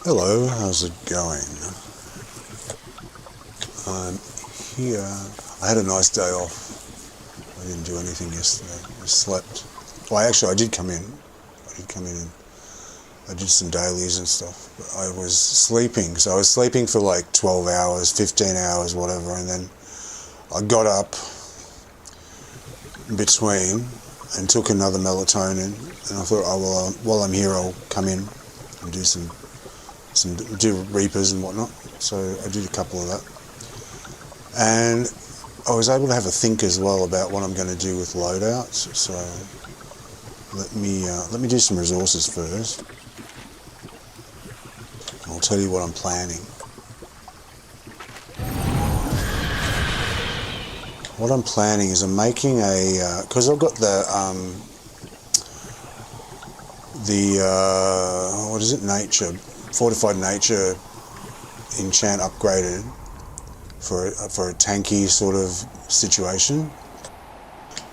Hello, how's it going? I'm here. I had a nice day off. I didn't do anything yesterday. I slept. Well, actually, I did come in. And I did some dailies and stuff. But I was sleeping, so I was sleeping for like 12 hours, 15 hours, whatever, and then I got up in between and took another melatonin, and I thought, oh well, while I'm here, I'll come in and do reapers and whatnot. So I did a couple of that, and I was able to have a think as well about what I'm going to do with loadouts. So let me do some resources first. I'll tell you what I'm planning. What I'm planning is I'm making a because I've got the what is it, nature, fortified nature enchant upgraded for a tanky sort of situation.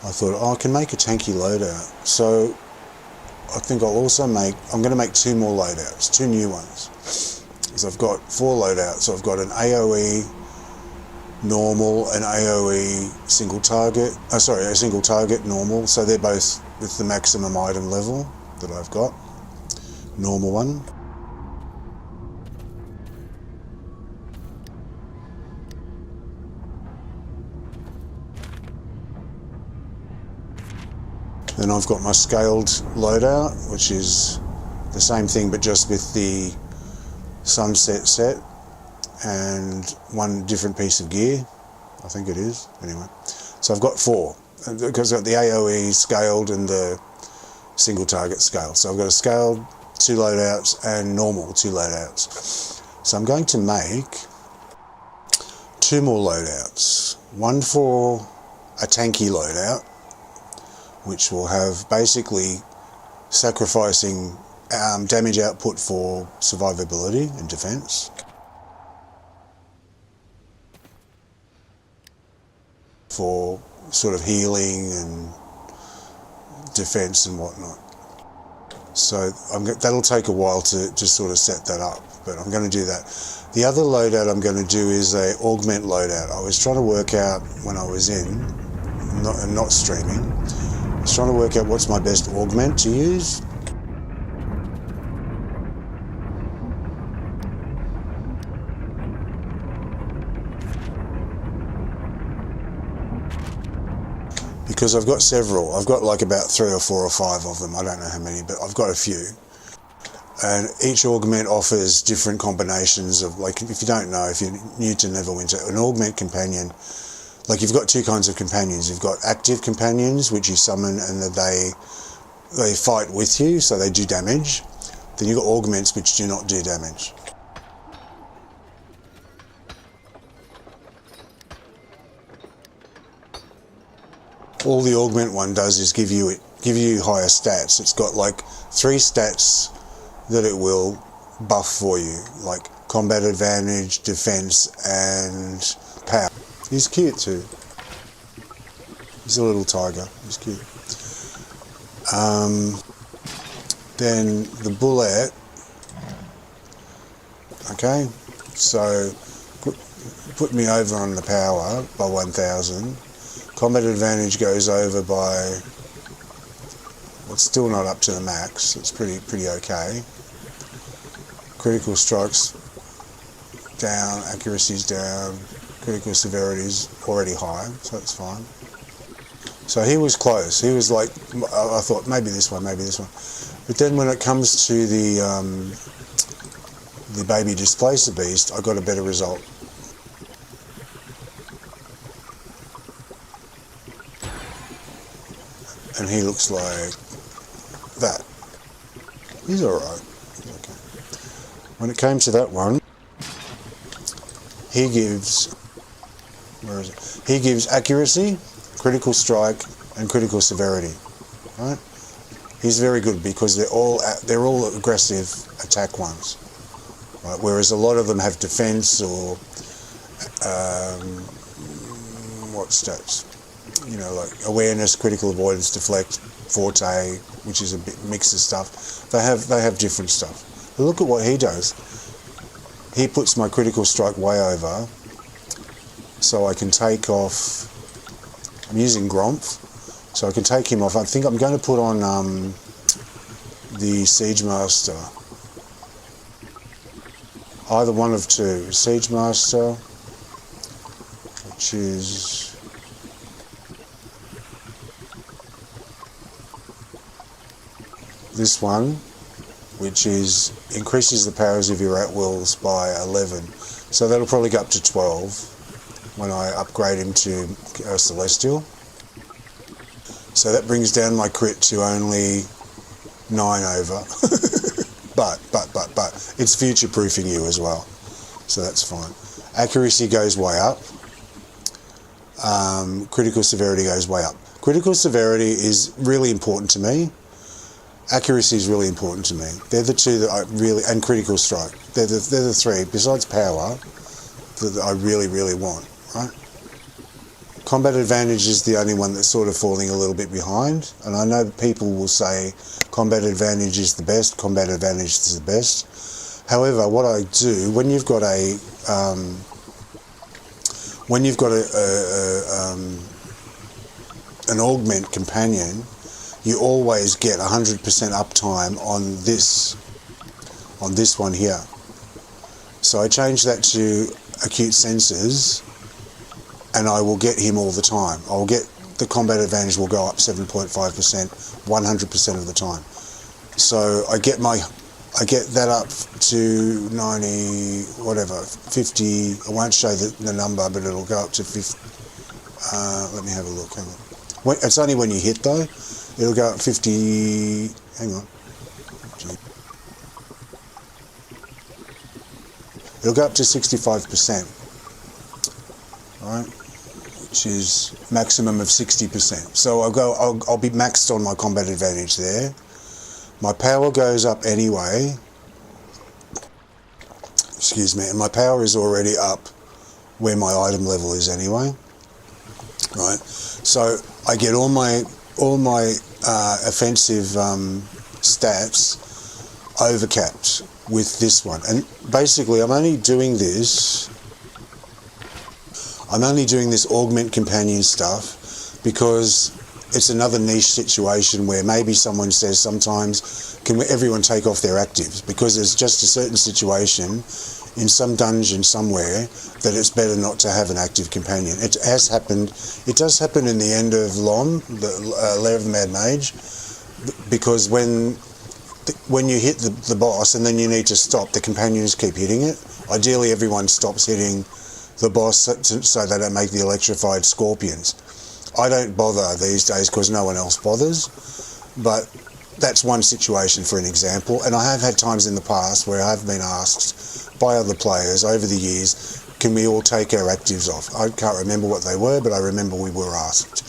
I thought, oh, I can make a tanky loadout. So I think I'm going to make 2 more loadouts, 2 new ones. So I've got 4 loadouts. So I've got an AoE normal and AoE single target. A single target normal. So they're both with the maximum item level that I've got. Normal one. Then I've got my scaled loadout, which is the same thing but just with the sunset set and 1 different piece of gear, I think it is, anyway. So I've got 4, because I've got the AoE scaled and the single target scaled. So I've got a scaled 2 loadouts and normal 2 loadouts. So I'm going to make 2 more loadouts. One for a tanky loadout, which will have basically sacrificing damage output for survivability and defense. For sort of healing and defense and whatnot. So that'll take a while to just sort of set that up, but I'm going to do that. The other loadout I'm going to do is a augment loadout. I was trying to work out when I was not streaming, I was trying to work out what's my best augment to use. Because I've got several. I've got like about 3 or 4 or 5 of them. I don't know how many, but I've got a few. And each augment offers different combinations of, like, if you don't know, if you're new to Neverwinter, an augment companion, like, you've got 2 kinds of companions. You've got active companions, which you summon and they fight with you, so they do damage. Then you've got augments, which do not do damage. All the augment one does is give you higher stats. It's got like 3 stats that it will buff for you, like combat advantage, defense, and power. He's cute too. He's a little tiger. He's cute. Then the bullet. Okay, so put me over on the power by 1,000. Combat advantage goes over by, well, it's still not up to the max. It's pretty okay. Critical strikes down, accuracy's down, critical severity's already high, so that's fine. So he was close. He was like, I thought maybe this one, maybe this one. But then when it comes to the baby displacer beast, I got a better result. And he looks like that. He's alright. Okay. When it came to that one, he gives, where is it? He gives accuracy, critical strike, and critical severity. Right? He's very good because they're all aggressive attack ones. Right? Whereas a lot of them have defense or what stats? You know, like awareness, critical avoidance, deflect, forte, which is a bit mix of stuff. They have different stuff. But look at what he does. He puts my critical strike way over, so I can take off. I'm using Gromp, so I can take him off. I think I'm going to put on the Siege Master. Either one of two. Siege Master, which is this one, which is increases the powers of your at-wills by 11. So that'll probably go up to 12 when I upgrade him to Celestial. So that brings down my crit to only 9 over. but it's future-proofing you as well, so that's fine. Accuracy goes way up. Critical severity goes way up. Critical severity is really important to me. Accuracy is really important to me. They're the two that I really, and critical strike. They're the three, besides power, that I really want, right? Combat advantage is the only one that's sort of falling a little bit behind, and I know people will say combat advantage is the best, combat advantage is the best. However, what I do, when you've got an augment companion, you always get 100% uptime on this one here. So I change that to acute senses, and I will get him all the time. I'll get the combat advantage will go up 7.5%, 100% of the time. So I get that up to 90, whatever, 50. I won't show the number, but it'll go up to 50. Let me have a look. Hang on. It's only when you hit though. It'll go up 50. Hang on. It'll go up to 65%. Right, which is maximum of 60%. So I'll be maxed on my combat advantage there. My power goes up anyway. Excuse me, and my power is already up where my item level is anyway. Right, so I get all my offensive stats overcapped with this one, and basically I'm only doing this augment companion stuff because it's another niche situation where maybe someone says sometimes, can everyone take off their actives? Because there's just a certain situation in some dungeon somewhere that it's better not to have an active companion. It has happened. It does happen in the end of LOM, the Lair of the Mad Mage, because when you hit the boss and then you need to stop, the companions keep hitting it. Ideally, everyone stops hitting the boss so they don't make the electrified scorpions. I don't bother these days because no one else bothers, but that's one situation for an example. And I have had times in the past where I've been asked by other players over the years, can we all take our actives off? I can't remember what they were, but I remember we were asked.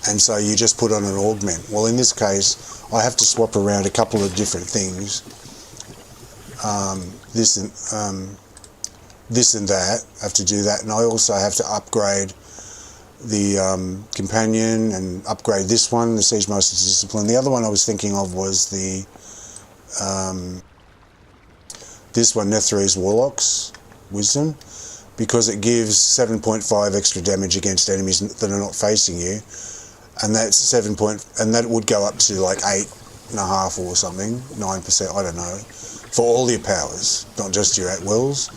And so you just put on an augment. Well, in this case, I have to swap around a couple of different things. This and that, I have to do that. And I also have to upgrade the companion and upgrade this one, the Siege Master's Discipline. The other one I was thinking of was the this one, Nethru's Warlock's Wisdom, because it gives 7.5 extra damage against enemies that are not facing you, and that's and that would go up to like 8.5 or something, 9%, I don't know, for all your powers, not just your at-wills.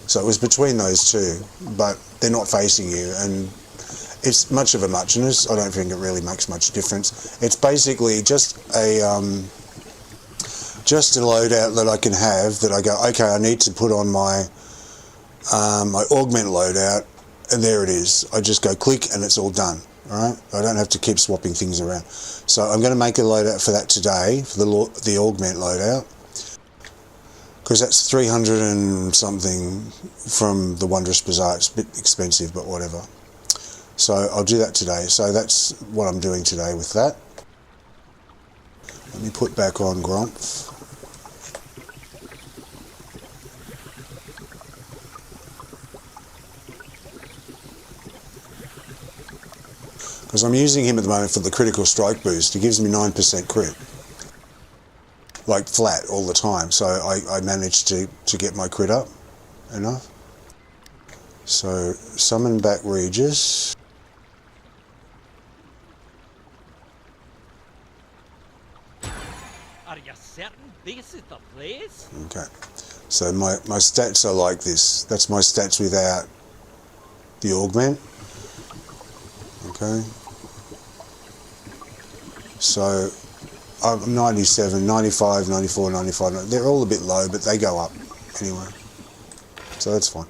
So it was between those two, but they're not facing you, and it's much of a muchness. I don't think it really makes much difference. It's basically just a loadout that I can have that I go, okay, I need to put on my my augment loadout, and there it is. I just go click and it's all done. All right, I don't have to keep swapping things around. So I'm going to make a loadout for that today, for the augment loadout, because that's 300 and something from the Wondrous Bazaar. It's a bit expensive, but whatever. So I'll do that today. So that's what I'm doing today with that. Let me put back on Gromp. Because I'm using him at the moment for the critical strike boost. He gives me 9% crit. like flat all the time. So I managed to get my crit up enough. So summon back Regis. Are you certain this is the place? Okay. So my stats are like this. That's my stats without the augment. Okay. So I'm 97, 95, 94, 95. They're all a bit low, but they go up anyway. So that's fine.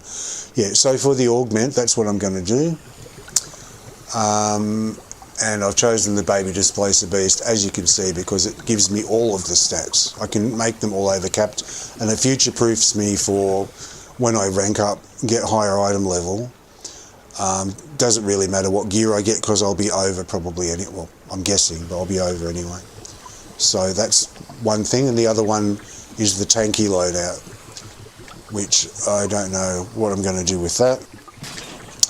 Yeah, so for the augment, that's what I'm going to do. And I've chosen the Baby Displacer Beast, as you can see, because it gives me all of the stats. I can make them all over-capped, and it future-proofs me for when I rank up, get higher item level. Doesn't really matter what gear I get, because I'll be over probably, well, I'm guessing, but I'll be over anyway. So that's one thing, and the other one is the tanky loadout, which I don't know what I'm going to do with that.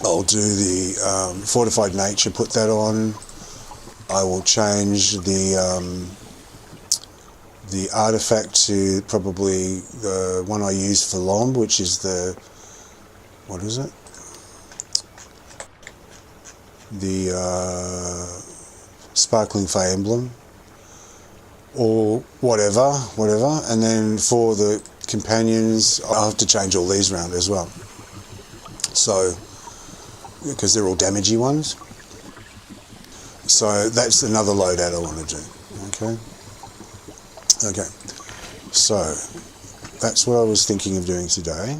I'll do the Fortified Nature, put that on. I will change the artifact to probably the one I use for Lomb, which is the, what is it? The Sparkling Fey Emblem, or whatever. And then for the companions, I'll have to change all these around as well. So, because they're all damagey ones. So that's another loadout I want to do. Okay. So that's what I was thinking of doing today,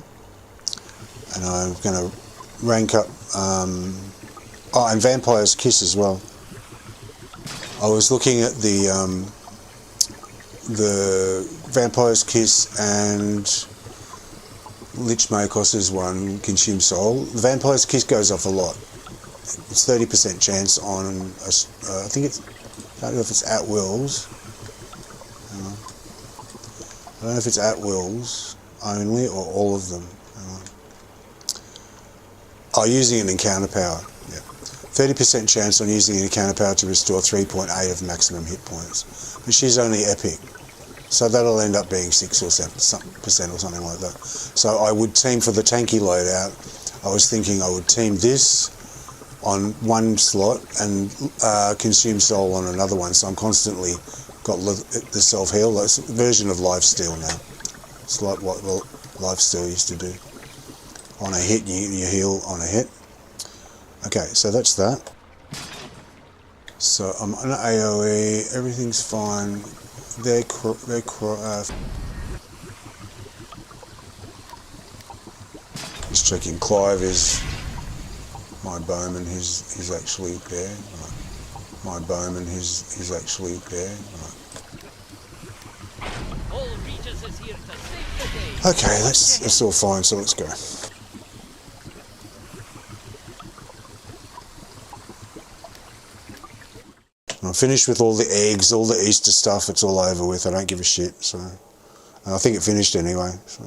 and I'm going to rank up. And Vampire's Kiss as well. I was looking at the Vampire's Kiss and Lich Makos's one, Consume Soul. The Vampire's Kiss goes off a lot. It's 30% chance on, I think it's, I don't know if it's at wills. I don't know if it's at wills only or all of them. Oh, using an encounter power. Yeah. 30% chance on using an encounter power to restore 3.8 of maximum hit points. But she's only epic. So that'll end up being 6 or 7% or something like that. So I would team for the tanky loadout. I was thinking I would team this on one slot and Consume Soul on another one. So I'm constantly got the self-heal. It's a version of Lifesteal now. It's like what Lifesteal used to do. On a hit, you heal on a hit. Okay, so that's that. So I'm on AoE, everything's fine. Just checking Clive is my bowman, he's actually there. Right. My bowman, he's actually there. Right. Okay, that's all fine, so let's go. I'm finished with all the eggs, all the Easter stuff, it's all over with, I don't give a shit, so. And I think it finished anyway, so.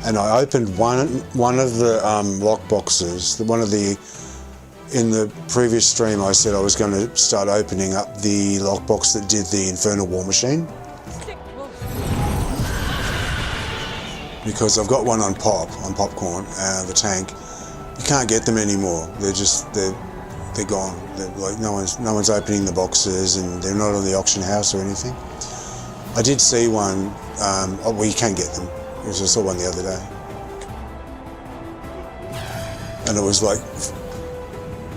And I opened one of the lockboxes, in the previous stream I said I was going to start opening up the lockbox that did the Infernal War Machine. Because I've got one on Popcorn, the tank. You can't get them anymore. They're gone. They're like no one's opening the boxes, and they're not on the auction house or anything. I did see one. Well, you can get them. Because I saw one the other day, and it was like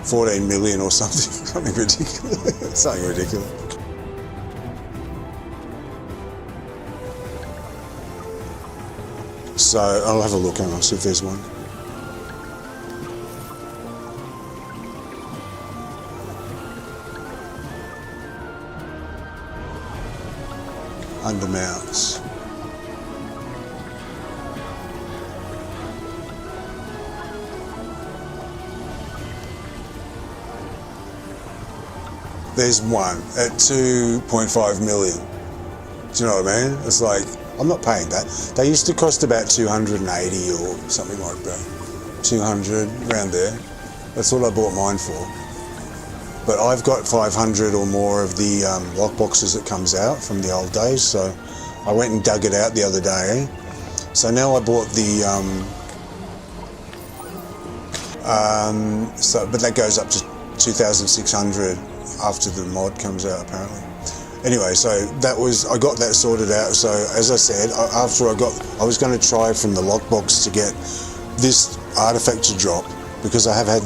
14 million or something, something ridiculous. Something ridiculous. So I'll have a look and I'll see if there's one. Under mounts. There's one at 2.5 million. Do you know what I mean? It's like, I'm not paying that. They used to cost about 280 or something like that. 200, around there. That's what I bought mine for. But I've got 500 or more of the lockboxes that comes out from the old days, so I went and dug it out the other day. So now I bought the, but that goes up to 2,600 after the mod comes out apparently. Anyway, so that was, I got that sorted out. So as I said, after I was going to try from the lockbox to get this artifact to drop, because I have had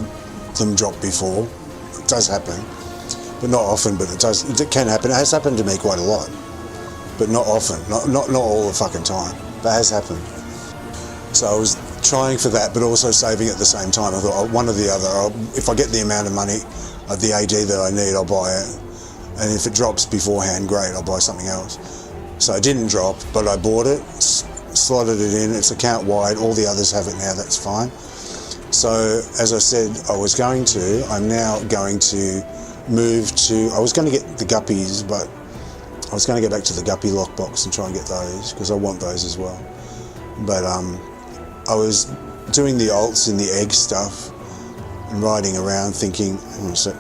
them drop before. It does happen, but not often, but it can happen. It has happened to me quite a lot, but not often, not all the fucking time. That has happened. So I was trying for that, but also saving at the same time. I thought, one or the other. If I get the amount of money, the AD that I need, I'll buy it. And if it drops beforehand, great, I'll buy something else. So it didn't drop, but I bought it, slotted it in. It's account wide. All the others have it now. That's fine. So as I said, I'm now going to move to. I was going to get the guppies, but I was going to go back to the guppy lockbox and try and get those because I want those as well. But I was doing the alts in the egg stuff and riding around thinking, hang on a sec.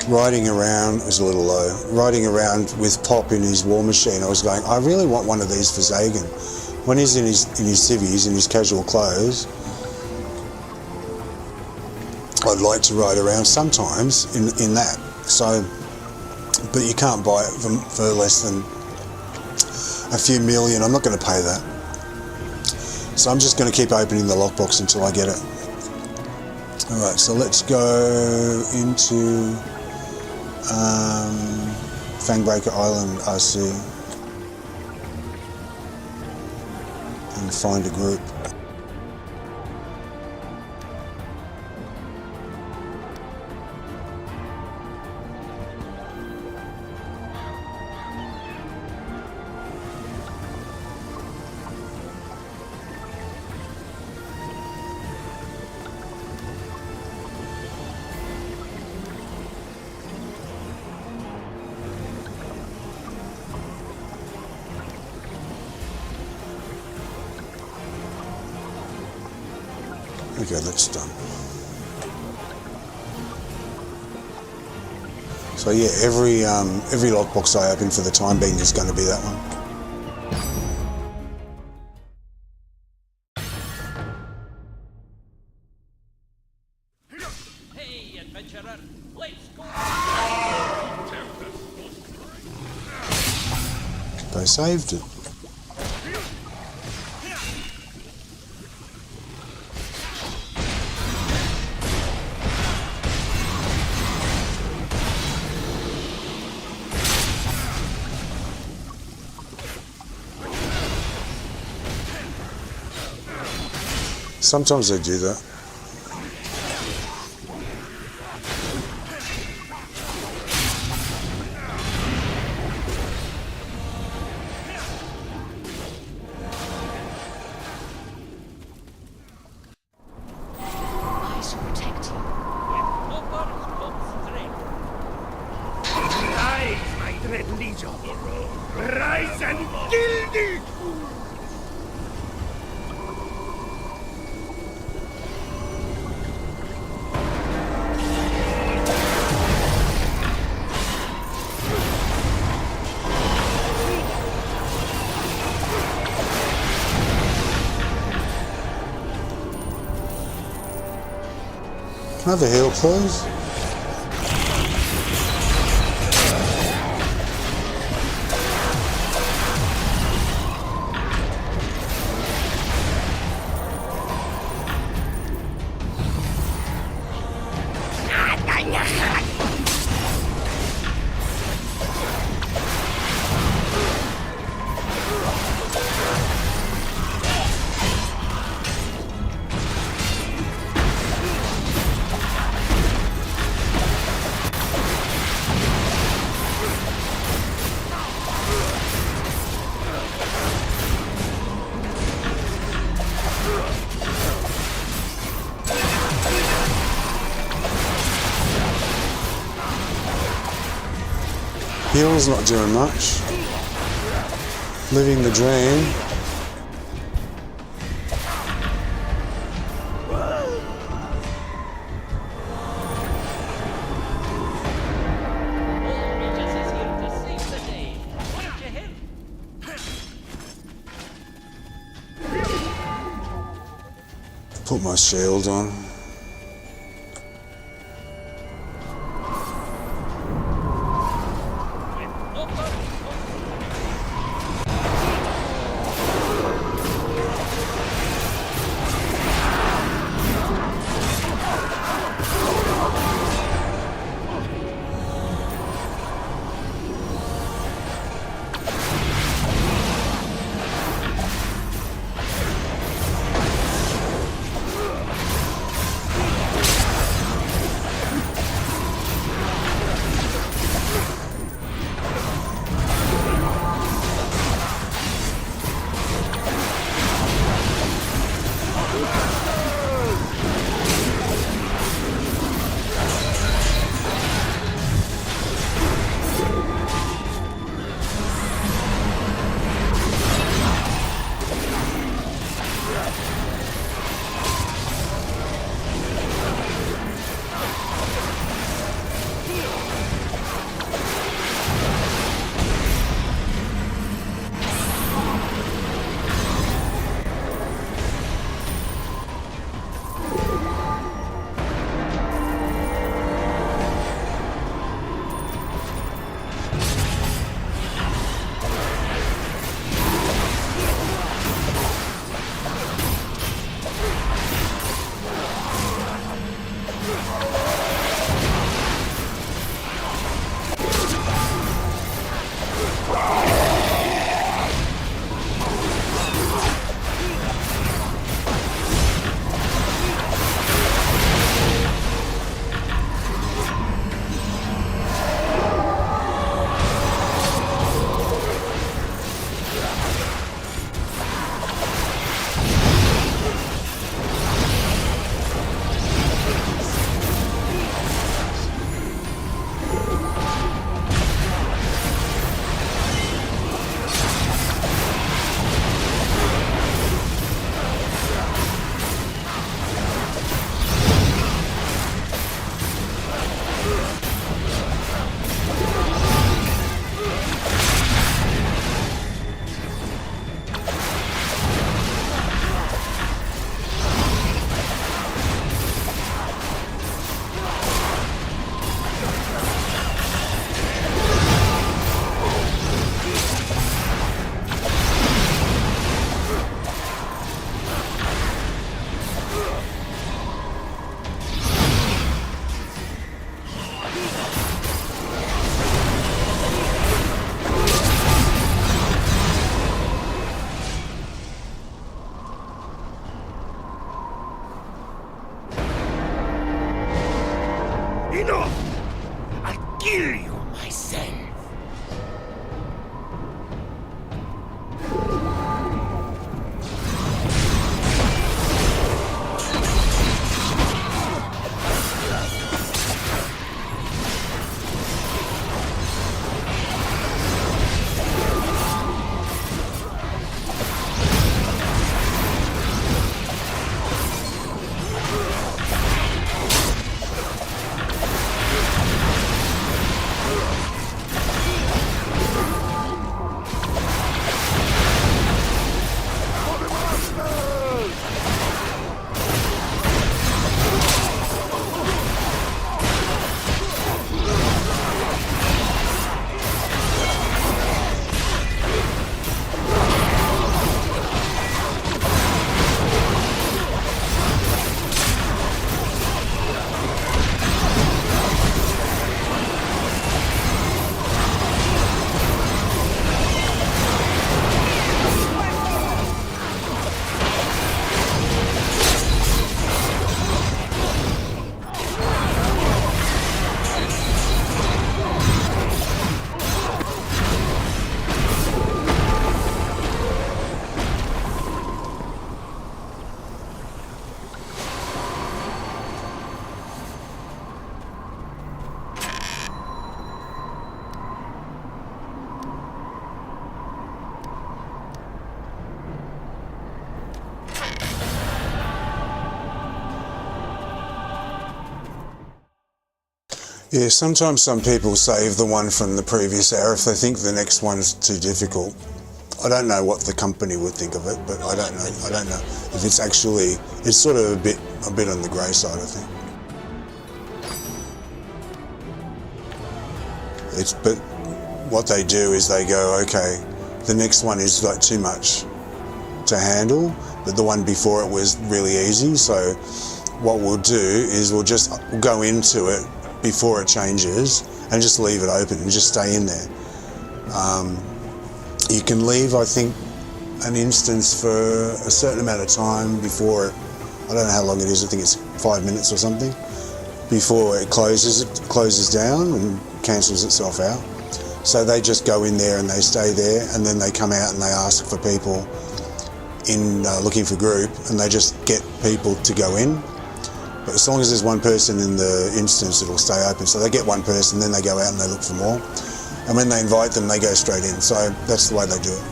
Riding around, it was a little low, riding around with Pop in his war machine, I was going, I really want one of these for Zagan. When he's in his civvies, in his casual clothes, I'd like to ride around sometimes in that. So, but you can't buy it for less than a few million. I'm not going to pay that. So I'm just going to keep opening the lockbox until I get it. Alright, so let's go into Fangbreaker Island RC and find a group. Okay, that's done. So yeah, every lockbox I open for the time being is going to be that one. Hey, adventurer, let's go. They saved it. Sometimes they do that. I shall protect you. No borders, comes straight. Rise, my dread legion! Rise and kill thee! Can I have a heal, please? Heal's not doing much. Living the dream. All Regis is here to save the day. What did you hear? Put my shield on. Enough! I'll kill you myself. Yeah, sometimes some people save the one from the previous hour if they think the next one's too difficult. I don't know what the company would think of it, but I don't know if it's actually, it's sort of a bit on the grey side, I think. But what they do is they go, okay, the next one is like too much to handle, but the one before it was really easy. So what we'll do is we'll go into it before it changes and just leave it open and just stay in there. You can leave, I think, an instance for a certain amount of time before it, I don't know how long it is, I think it's 5 minutes or something, before it closes down and cancels itself out. So they just go in there and they stay there, and then they come out and they ask for people in looking for group, and they just get people to go in. But as long as there's one person in the instance, it'll stay open. So they get one person, then they go out and they look for more. And when they invite them, they go straight in. So that's the way they do it.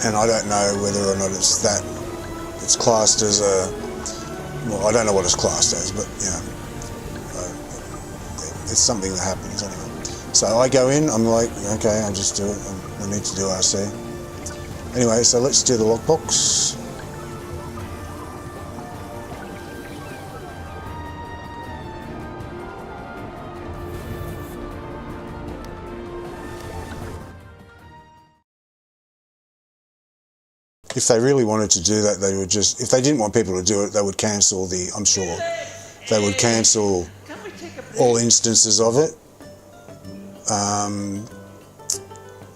And I don't know whether or not it's classed as a, well, I don't know what it's classed as, but you know, it's something that happens anyway. So I go in, I'm like, okay, I'll just do it. We need to do RC. Anyway, so let's do the lockbox. If they really wanted to do that, they would just, if they didn't want people to do it, they would cancel I'm sure, they would cancel all instances of it.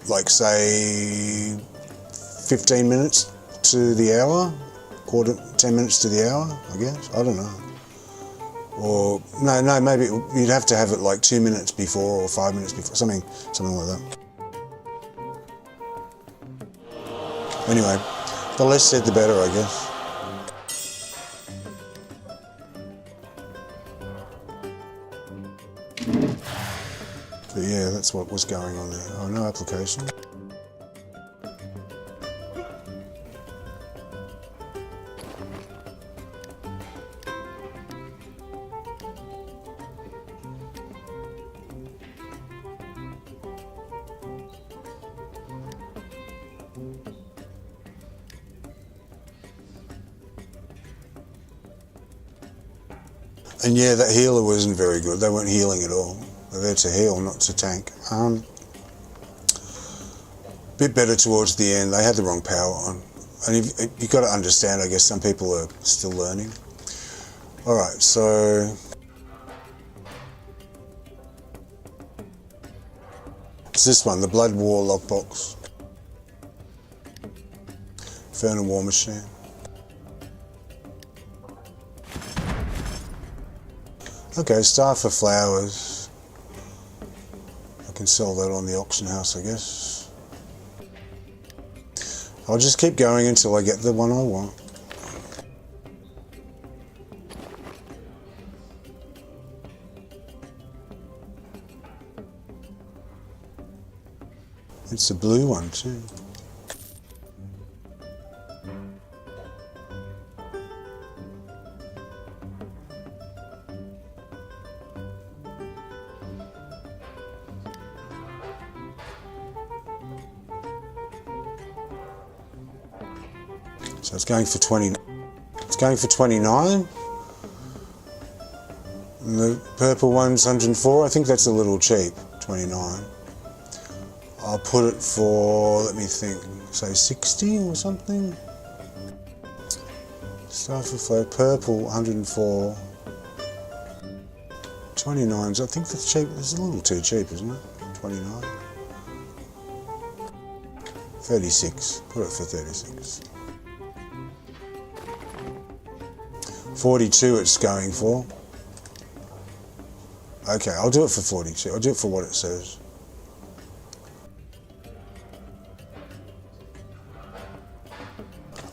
Like say 15 minutes to the hour, 10 minutes to the hour, I guess, I don't know. Or, no, maybe you'd have to have it like 2 minutes before or 5 minutes before, something like that. Anyway, the less said the better, I guess. But yeah, that's what was going on there. Oh, no application. And yeah, that healer wasn't very good. They weren't healing at all. They're there to heal, not to tank. Bit better towards the end. They had the wrong power on. And you've got to understand, I guess some people are still learning. All right, so it's this one, the Blood War Lockbox. Infernal War Machine. Okay, Star for Flowers. I can sell that on the auction house, I guess. I'll just keep going until I get the one I want. It's a blue one too. So it's going for 20. It's going for 29. And the purple one's 104. I think that's a little cheap. 29. I'll put it for, let me think, say 60 or something. Star for Flow, purple 104. 29's. I think that's cheap. It's a little too cheap, isn't it? 29. 36. Put it for 36. 42 it's going for. Okay, I'll do it for 42. I'll do it for what it says.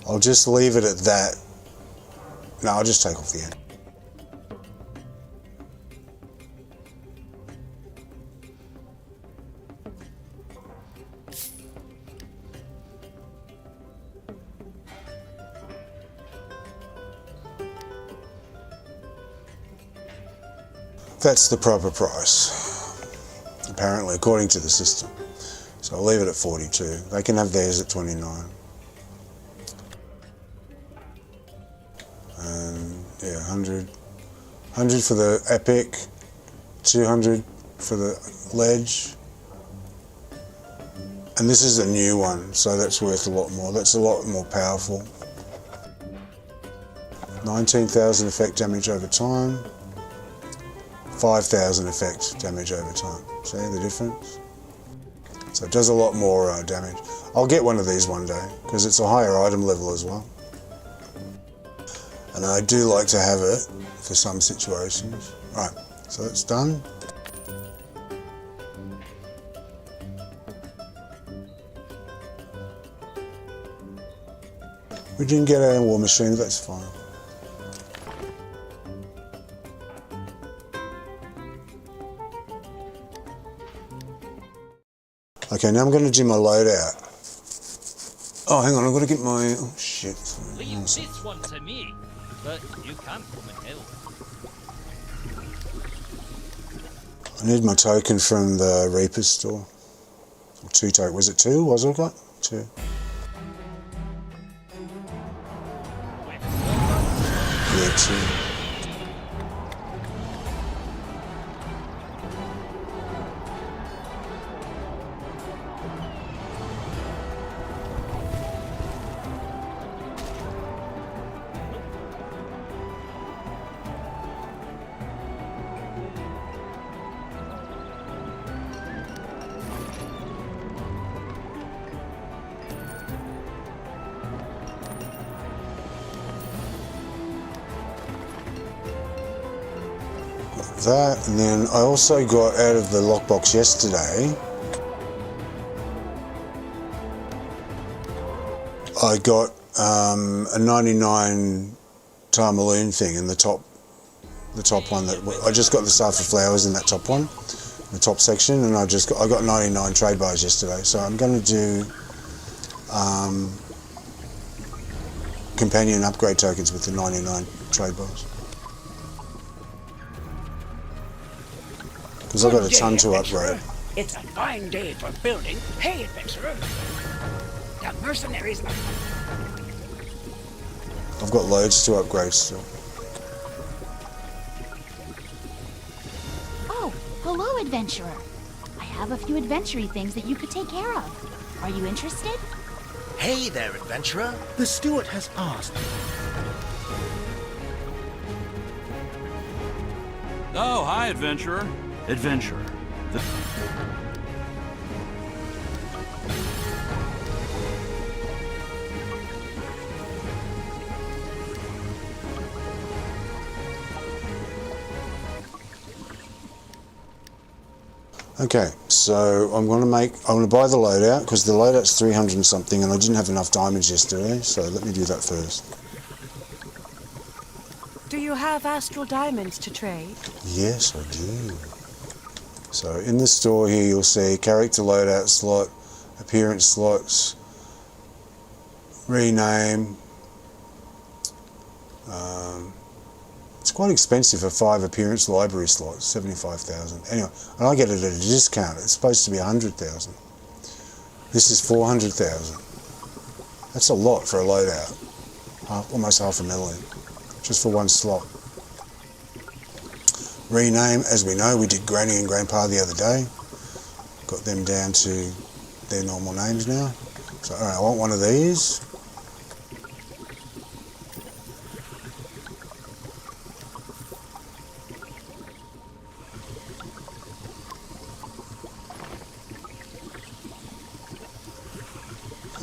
I'll just leave it at that. No, I'll just take off the end. That's the proper price, apparently, according to the system. So I'll leave it at 42. They can have theirs at 29. And yeah, 100 for the epic, 200 for the ledge. And this is a new one, so that's worth a lot more. That's a lot more powerful. 19,000 effect damage over time. 5,000 effect damage over time. See the difference? So it does a lot more damage. I'll get one of these one day, because it's a higher item level as well. And I do like to have it for some situations. Right, so that's done. We didn't get a war machine, but that's fine. Okay, now I'm going to do my loadout. Oh, hang on, I've got to get my... Oh, shit. Leave this one to me, but you can come and help. I need my token from the Reaper's store. Or 2 tokens. Was it 2? Was it got? 2. Yeah, 2. That, and then I also got out of the lockbox yesterday, I got a 99 Tarmaloon thing in the top one. That I just got the Star for Flowers in that top one, the top section, and I got 99 trade bars yesterday. So I'm going to do companion upgrade tokens with the 99 trade bars. Because I've got a ton to upgrade. It's a fine day for building. Hey, adventurer! The mercenaries are... I've got loads to upgrade still. Oh, hello, adventurer. I have a few adventure-y things that you could take care of. Are you interested? Hey there, adventurer. The steward has asked. Oh, hi, adventurer. Adventurer. Okay, so I'm going to buy the loadout, because the loadout's 300 and something, and I didn't have enough diamonds yesterday, so let me do that first. Do you have astral diamonds to trade? Yes, I do. So in the store here, you'll see character loadout slot, appearance slots, rename. It's quite expensive for 5 appearance library slots, 75,000. Anyway, and I get it at a discount. It's supposed to be 100,000. This is 400,000. That's a lot for a loadout. Almost $500,000, just for one slot. Rename, as we know, we did Granny and Grandpa the other day. Got them down to their normal names now. So, alright, I want one of these.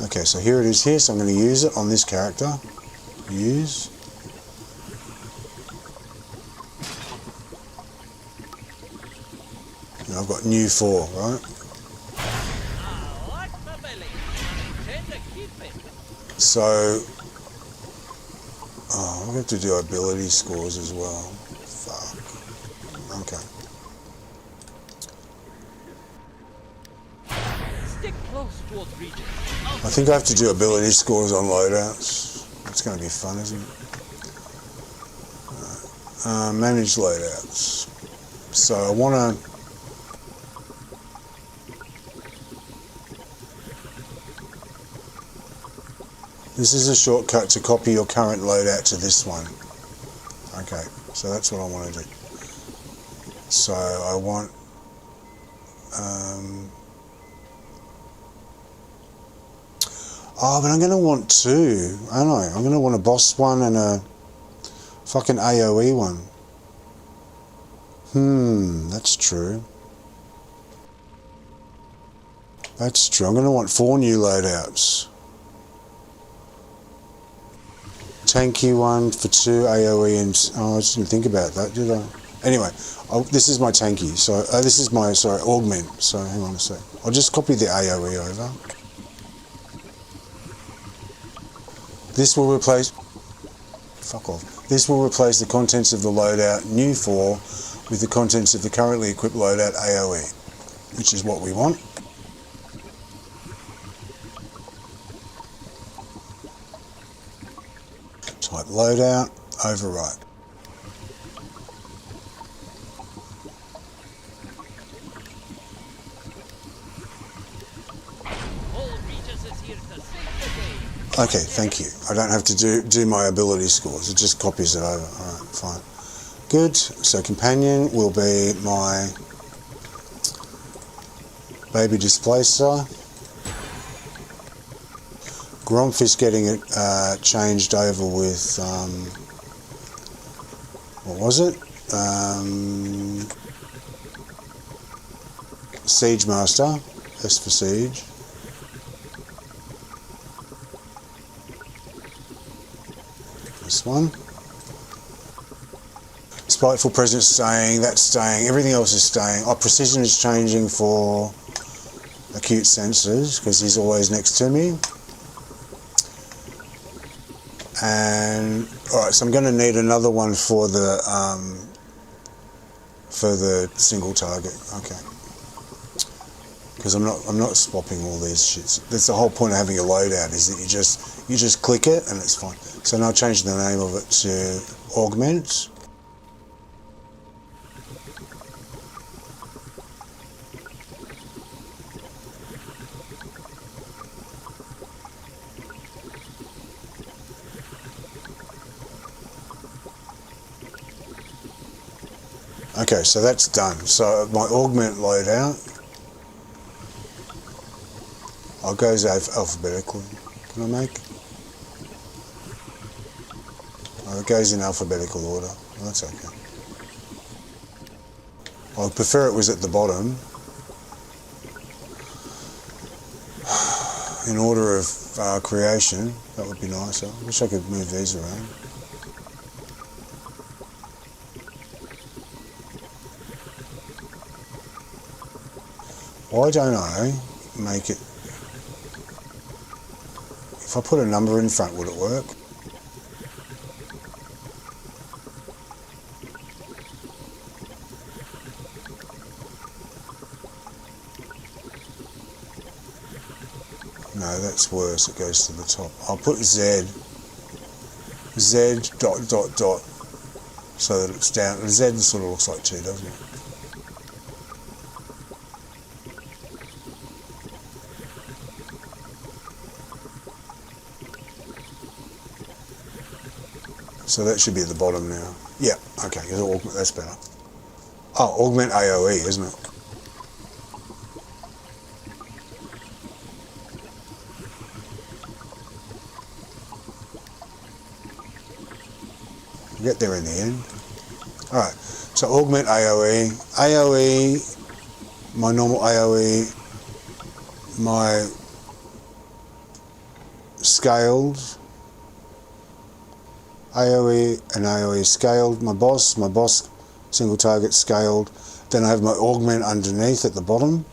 Okay, so here it is here, so I'm going to use it on this character. Use. And I've got new 4, right? I like my belly. Intend to keep it. So, I'm going to have to do ability scores as well. Fuck. Okay. Stick close towards region. I think I have to do ability scores on loadouts. It's going to be fun, isn't it? Manage loadouts. So I want to... This is a shortcut to copy your current loadout to this one. Okay, so that's what I want to do. So I want... oh, but I'm going to want two, aren't I? I'm going to want a boss one and a fucking AoE one. That's true. That's true. I'm going to want 4 new loadouts. Tanky one for 2 AoE and... oh, I just didn't think about that, did I? Anyway, this is my tanky. So this is my, augment. So hang on a sec. I'll just copy the AoE over. This will replace... fuck off. This will replace the contents of the loadout new 4 with the contents of the currently equipped loadout AoE, which is what we want. Type loadout, overwrite. Okay, thank you. I don't have to do my ability scores. It just copies it over. Alright, fine. Good. So companion will be my baby displacer. Gromf is getting it changed over with, what was it? Siege Master. S for Siege. This one. Spiteful Presence staying, that's staying, everything else is staying. Oh, Precision is changing for Acute Senses, because he's always next to me. And, alright, so I'm going to need another one for the single target, okay. Because I'm not swapping all these shits. That's the whole point of having a loadout, is that you just click it and it's fine. So now I'll change the name of it to Augment. Okay, so that's done. So my Augment loadout, I'll go alphabetically. Can I make? Oh, it goes in alphabetical order. Well, that's okay. I would prefer it was at the bottom. In order of creation, that would be nicer. I wish I could move these around. Why don't I make it... If I put a number in front, would it work? No, that's worse. It goes to the top. I'll put Z dot dot dot so that it's down. Z sort of looks like 2, doesn't it? So that should be at the bottom now. Yeah, okay, that's better. Oh, Augment AoE, isn't it? We'll get there in the end. Alright, so Augment AoE. AoE, my normal AoE, my scaled AoE and AoE scaled, my boss single target scaled, then I have my augment underneath at the bottom,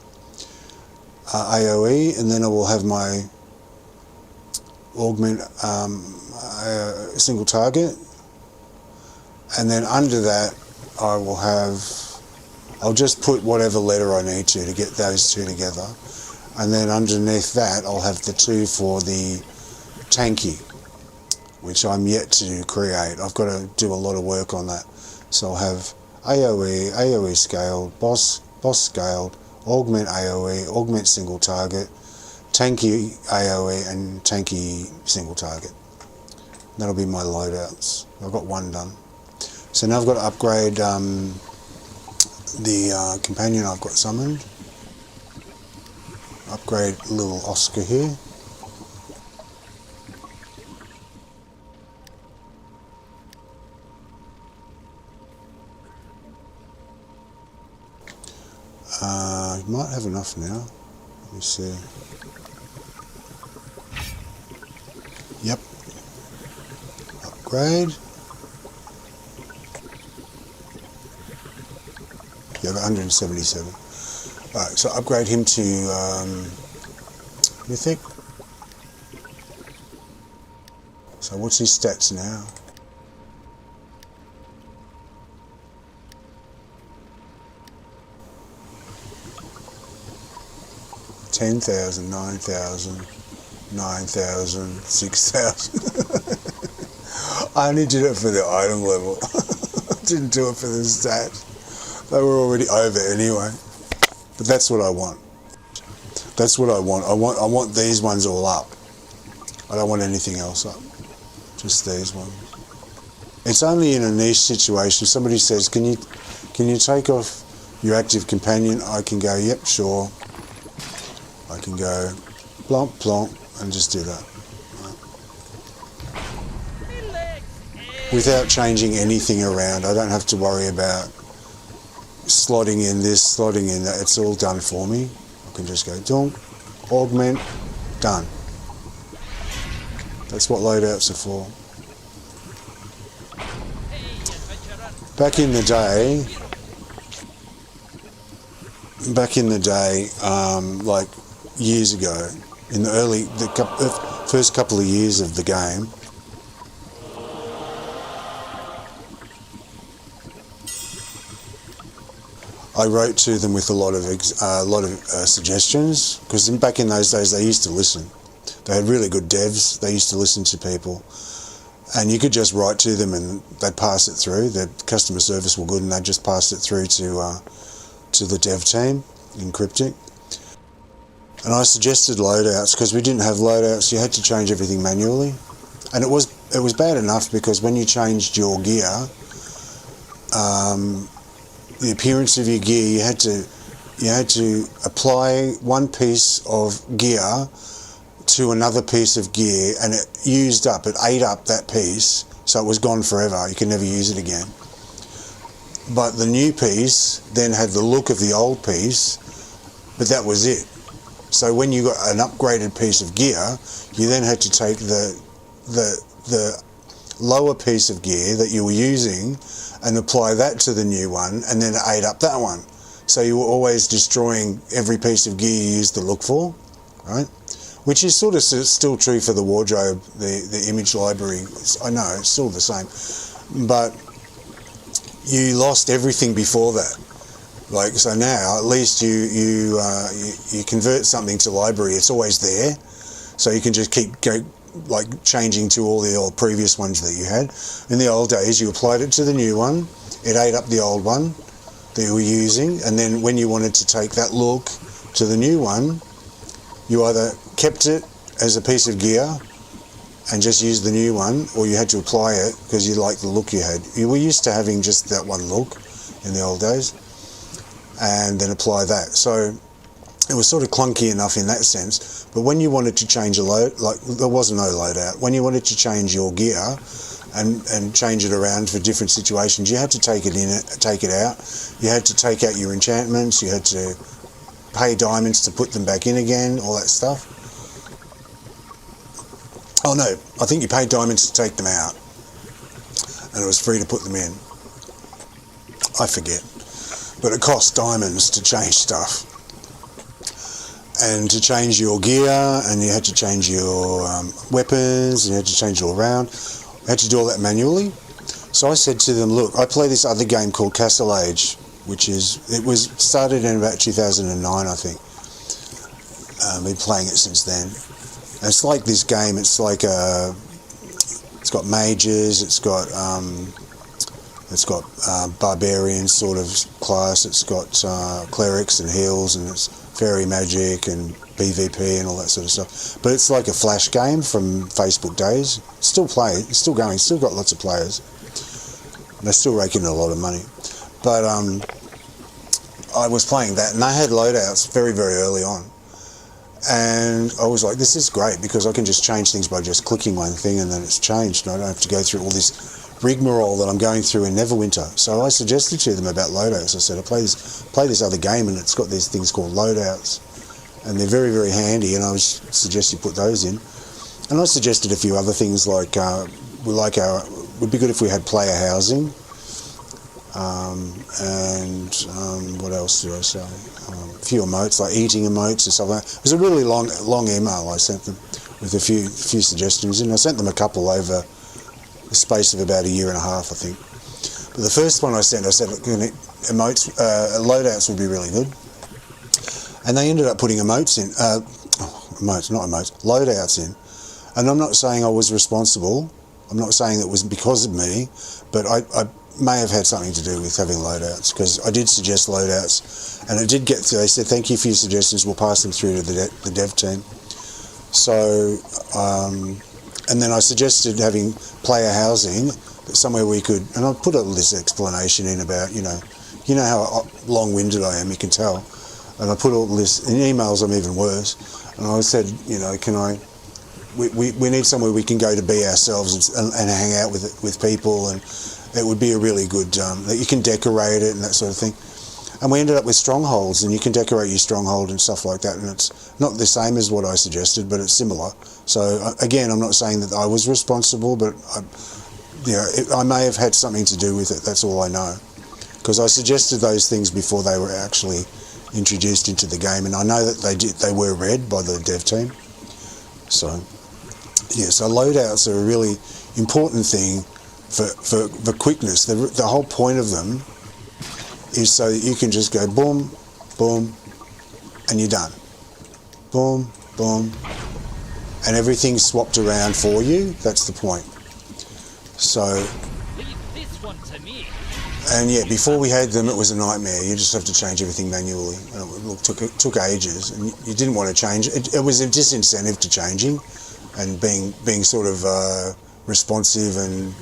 AoE, and then I will have my augment single target, and then under that I'll just put whatever letter I need to get those two together, and then underneath that I'll have the 2 for the tanky, which I'm yet to create. I've got to do a lot of work on that. So I'll have AoE scaled, boss scaled, augment AoE, augment single target, tanky AoE and tanky single target. That'll be my loadouts. I've got one done. So now I've got to upgrade the companion I've got summoned. Upgrade little Oscar here. Might have enough now. Let me see. Yep. Upgrade. Yeah, I've got 177. Alright, so upgrade him to Mythic. So what's his stats now? $10,000, $9,000, $9,000, $6,000. I only did it for the item level. Didn't do it for the stats. They were already over anyway. But that's what I want. That's what I want. I want these ones all up. I don't want anything else up. Just these ones. It's only in a niche situation. Somebody says, can you take off your active companion? I can go, yep, sure. I can go plonk, plonk, and just do that. Without changing anything around. I don't have to worry about slotting in this, slotting in that. It's all done for me. I can just go donk, augment, done. That's what loadouts are for. Back in the day, like years ago, in the first couple of years of the game, I wrote to them with a lot of suggestions, because back in those days they used to listen. They had really good devs. They used to listen to people, and you could just write to them and they'd pass it through. The customer service were good, and they'd just pass it through to the dev team in Cryptic. And I suggested loadouts, because we didn't have loadouts. You had to change everything manually, and it was bad enough because when you changed your gear, the appearance of your gear, you had to apply one piece of gear to another piece of gear, and it ate up that piece, so it was gone forever. You could never use it again. But the new piece then had the look of the old piece, but that was it. So when you got an upgraded piece of gear, you then had to take the lower piece of gear that you were using and apply that to the new one, and then it ate up that one. So you were always destroying every piece of gear you used to look for, right? Which is sort of still true for the wardrobe, the image library. I know, it's still the same. But you lost everything before that. Like, so now at least you convert something to library, it's always there. So you can just keep changing to all the old previous ones that you had. In the old days, you applied it to the new one, it ate up the old one that you were using, and then when you wanted to take that look to the new one, you either kept it as a piece of gear and just used the new one, or you had to apply it because you liked the look you had. You were used to having just that one look in the old days, and then apply that. So it was sort of clunky enough in that sense. But when you wanted to change a load, like there was no loadout, when you wanted to change your gear and change it around for different situations, you had to take it out. You had to take out your enchantments. You had to pay diamonds to put them back in again, all that stuff. Oh no, I think you paid diamonds to take them out, and it was free to put them in. I forget. But it cost diamonds to change stuff. And to change your gear, and you had to change your weapons, and you had to change it all around. You had to do all that manually. So I said to them, look, I play this other game called Castle Age, it was started in about 2009, I think. Been playing it since then. And it's like this game, it's got mages, it's got It's got barbarian sort of class. It's got clerics and heals, and it's fairy magic and PvP and all that sort of stuff. But it's like a flash game from Facebook days. Still going, still got lots of players. They're still raking in a lot of money. But I was playing that, and they had loadouts very, very early on. And I was like, this is great, because I can just change things by just clicking one thing and then it's changed, and I don't have to go through all this rigmarole that I'm going through in Neverwinter. So I suggested to them about loadouts. I said, I play this other game, and it's got these things called loadouts, and they're very, very handy, and I would suggest you put those in. And I suggested a few other things like would be good if we had player housing, and what else did I say? A few emotes, like eating emotes and stuff like that. It was a really long email I sent them with a few suggestions, and I sent them a couple over the space of about a year and a half, I think. But the first one I said, look, emotes, loadouts would be really good. And they ended up putting emotes in, loadouts in. And I'm not saying I was responsible. I'm not saying it was because of me, but I may have had something to do with having loadouts, because I did suggest loadouts, and it did get through. They said, thank you for your suggestions, we'll pass them through to the dev team. So, and then I suggested having player housing, somewhere we could, and I put all this explanation in about, you know how long-winded I am, you can tell. And I put all this, in emails I'm even worse, and I said, we need somewhere we can go to be ourselves and hang out with people, and it would be a really good, that you can decorate it and that sort of thing. And we ended up with strongholds, and you can decorate your stronghold and stuff like that, and it's not the same as what I suggested, but it's similar. So again, I'm not saying that I was responsible, but I may have had something to do with it, that's all I know. Because I suggested those things before they were actually introduced into the game, and I know that they were read by the dev team. So yeah, so loadouts are a really important thing for quickness. The whole point of them is so that you can just go boom, boom, and you're done. Boom, boom, and everything's swapped around for you. That's the point. So, Leave this one to me. and yeah, before we had them, it was a nightmare. You just have to change everything manually. And it took ages, and you didn't want to change it. It was a disincentive to changing, and being sort of responsive and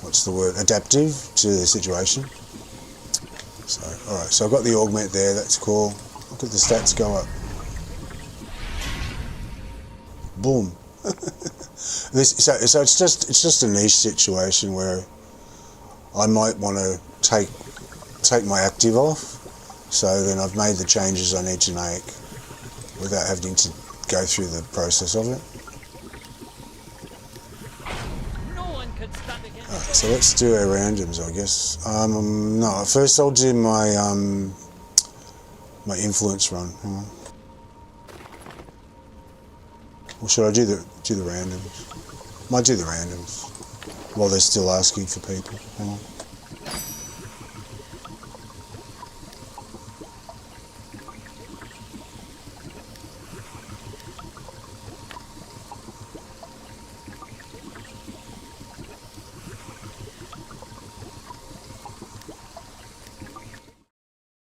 what's the word, adaptive to the situation. So, alright, so I've got the augment there, that's cool. Look at the stats go up. Boom. So it's just a niche situation where I might want to take my active off, so then I've made the changes I need to make without having to go through the process of it. Alright, so let's do our randoms, I guess. No, first I'll do my my influence run. Hang on. Or should I do the randoms? Might do the randoms while they're still asking for people. Hang on.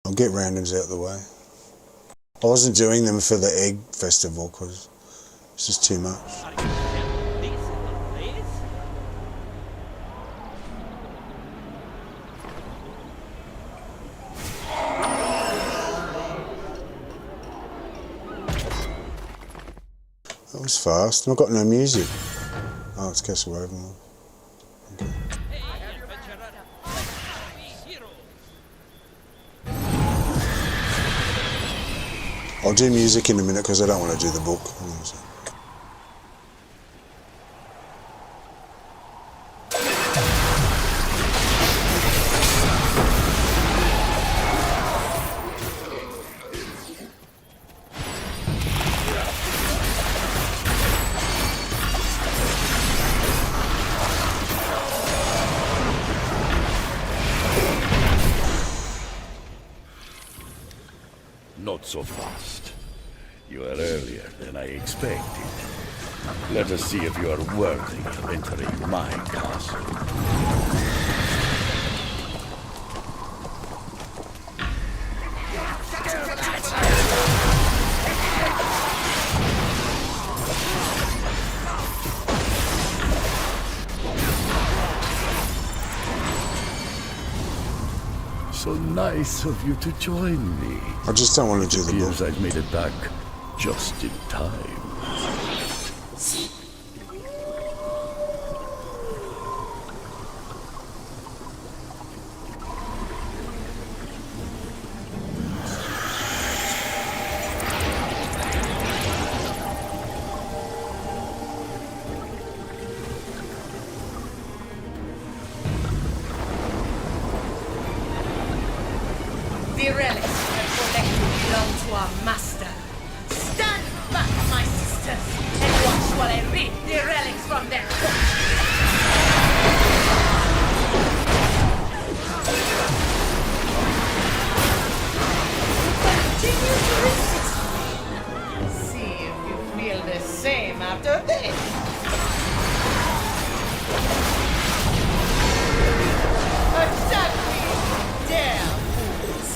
I'll get randoms out of the way. I wasn't doing them for the egg festival because it's just too much. That was fast. I've got no music. Oh, it's Castle Ravenloft. Okay. I'll do music in a minute because I don't want to do the book. Not so fast. You are earlier than I expected. Let us see if you are worthy of entering my castle. So nice of you to join me. I just don't want to do the Appears book. I've made it back just in time. The relics we have collected belong to our master. Stand back, my sisters, and watch while I read the relics from their book. Continue to resist me. See if you feel the same after this. Attack me, dare fools.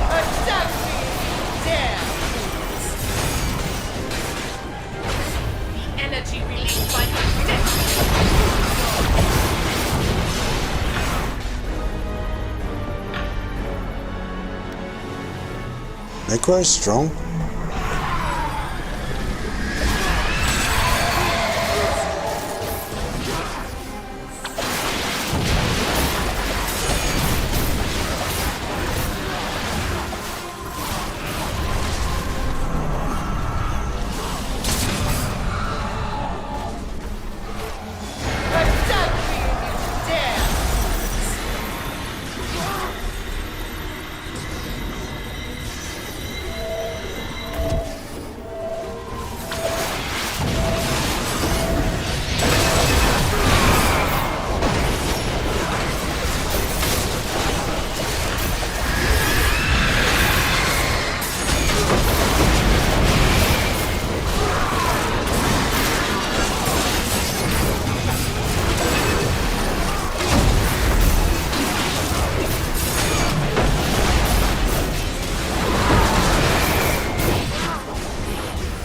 Attack me, dare fools. The energy released by my death. Necro is strong. Attack me, you dare.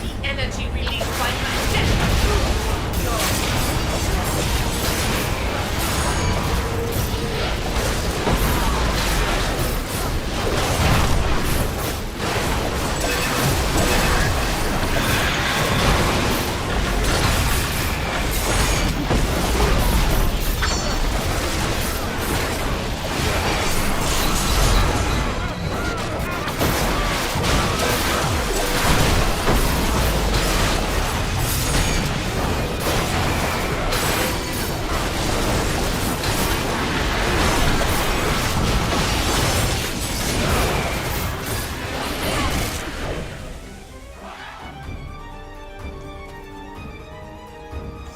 The energy released by my death.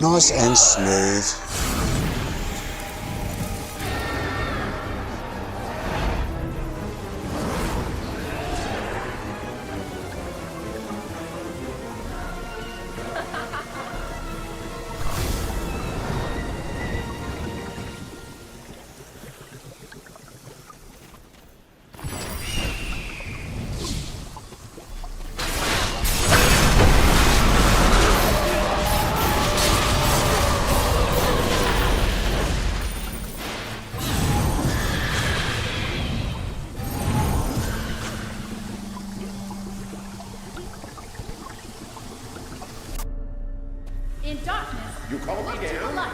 Nice and smooth. In darkness, You call me look to the down? light.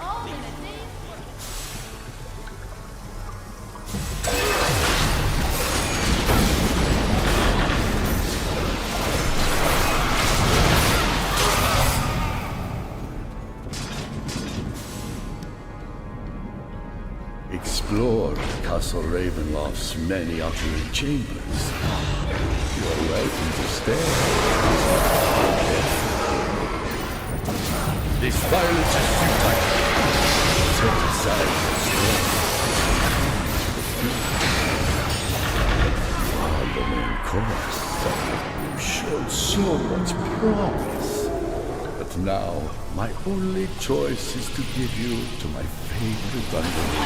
All in a day. Explore Castle Ravenloft's many opulent chambers. You're welcome to stay. This violence is futile. Set aside the strength. so much promise. But now, my only choice is to give you to my favorite underling.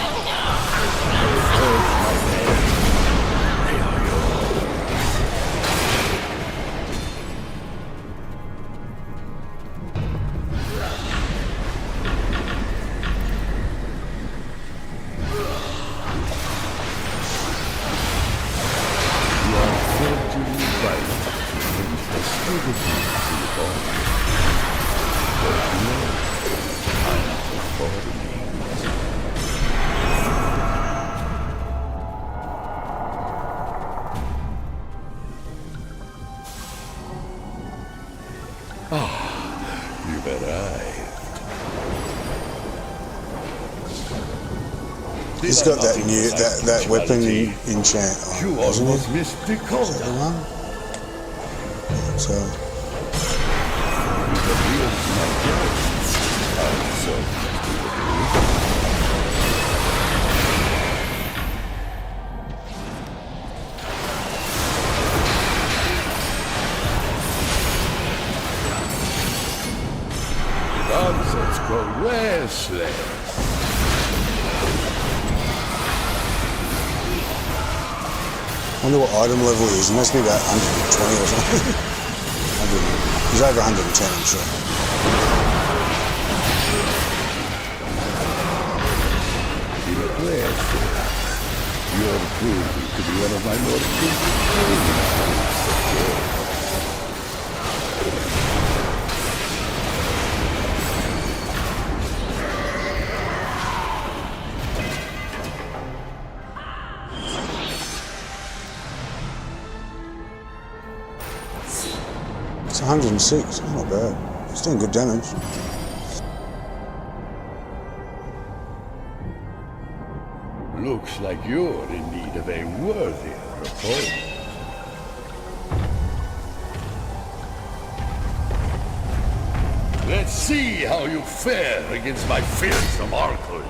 Hold my hand. They are yours. You are fortunately right to bring the stable to the bone. But no, I'm for the means. You've arrived. He's got that new that weapon enchant on, You hasn't almost he? missed the call. Is that the one? So The real my guests. So Nonsense grow restless. I wonder what item level he is. He must be about 120 or something. 100, he's over 110, I'm sure. Impressive. You're proving to be one of my more difficult. It's 106. It's not bad. It's doing good damage. Looks like you're in need of a worthier opponent. Let's see how you fare against my fearsome Archon.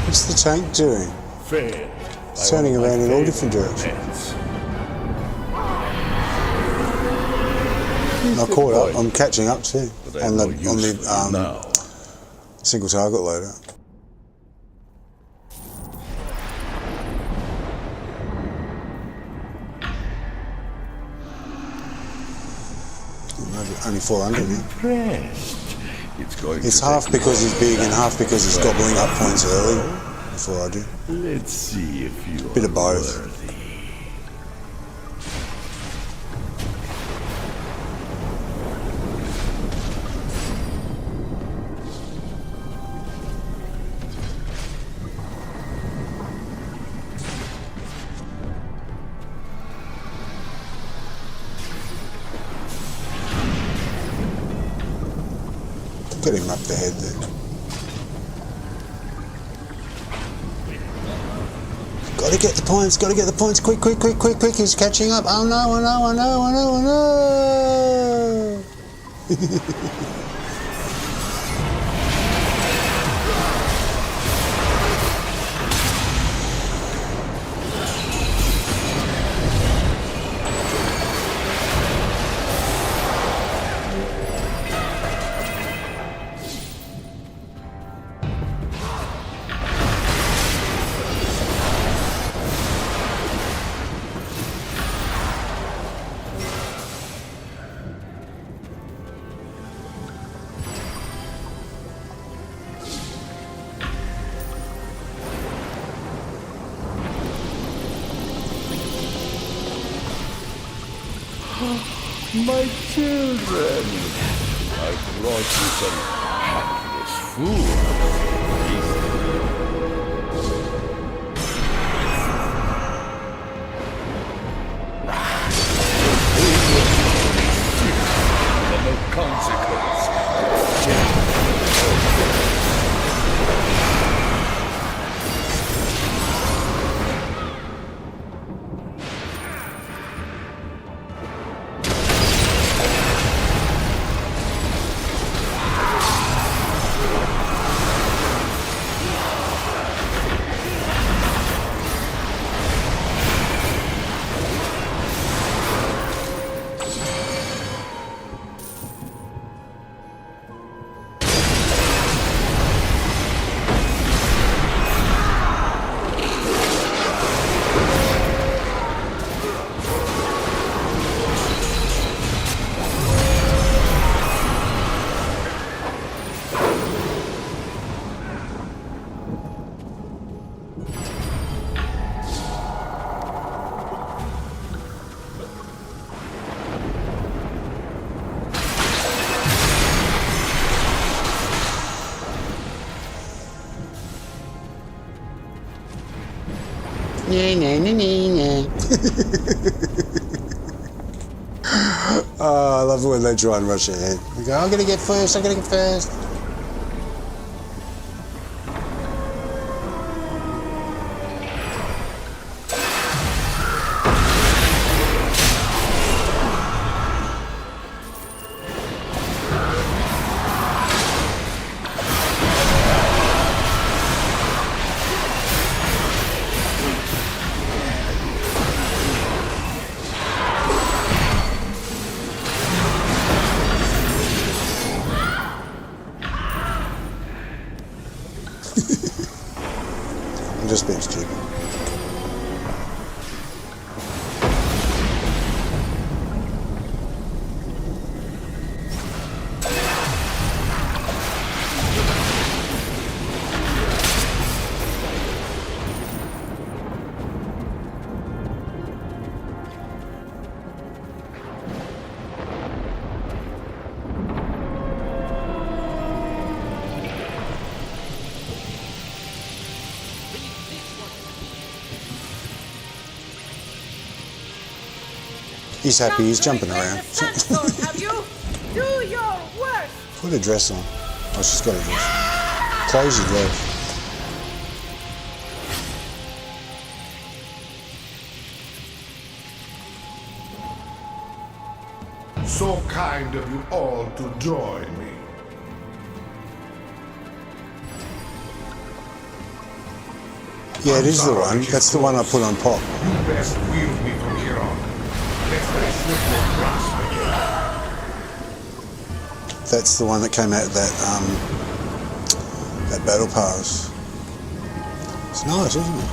What's the tank doing? Fair. It's turning around in all different directions. I caught up. I'm catching up too on the single target loadout. Only 400 now. Impressed. It's half because he's big and half because he's gobbling up points early before I do. Let's see if you Bit of both. worthy. Get him up the head there. Gotta get the points, gotta get the points, quick, quick, quick, quick, quick, he's catching up. Oh no, oh no, oh no, oh no, oh no! My children, I brought you some hapless food. No consequence. Oh, I love it when they try and rush ahead. They go, I'm gonna get first, I'm gonna get first. I'm just being stupid. He's happy, he's jumping around. Have you? Do your worst. Put a dress on. Oh, she's got a dress. Close your dress. So kind of you all to join me. Yeah, it is the one. That's the one I put on pop. You best wield me from here on. Let's slip your grasp again. That's the one that came out of that that battle pass. It's nice, isn't it?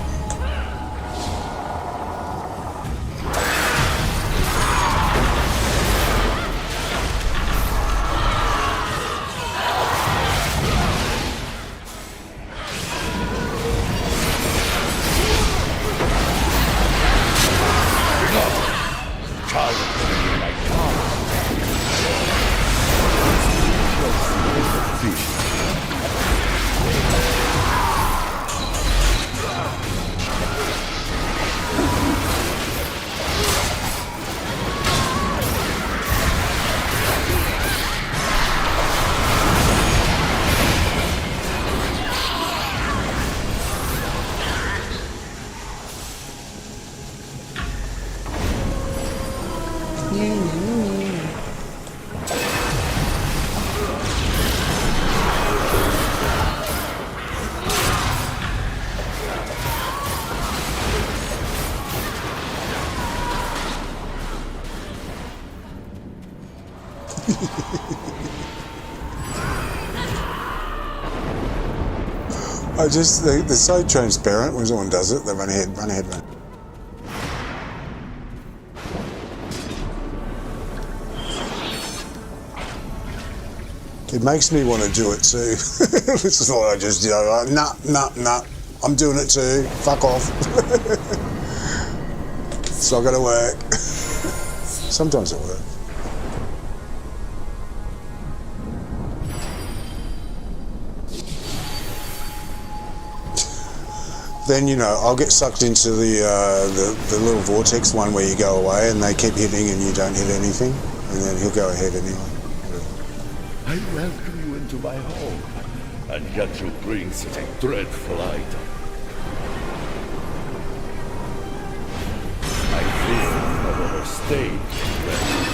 They're so transparent when someone does it. They run ahead, run ahead, run. It makes me want to do it too. This is what I just do. Nah. I'm doing it too. Fuck off. It's not going to work. Sometimes it works. Then, you know, I'll get sucked into the little vortex one where you go away and they keep hitting and you don't hit anything. And then he'll go ahead anyway. I welcome you into my home, and yet you bring such a dreadful item. I fear I've overstayed my welcome.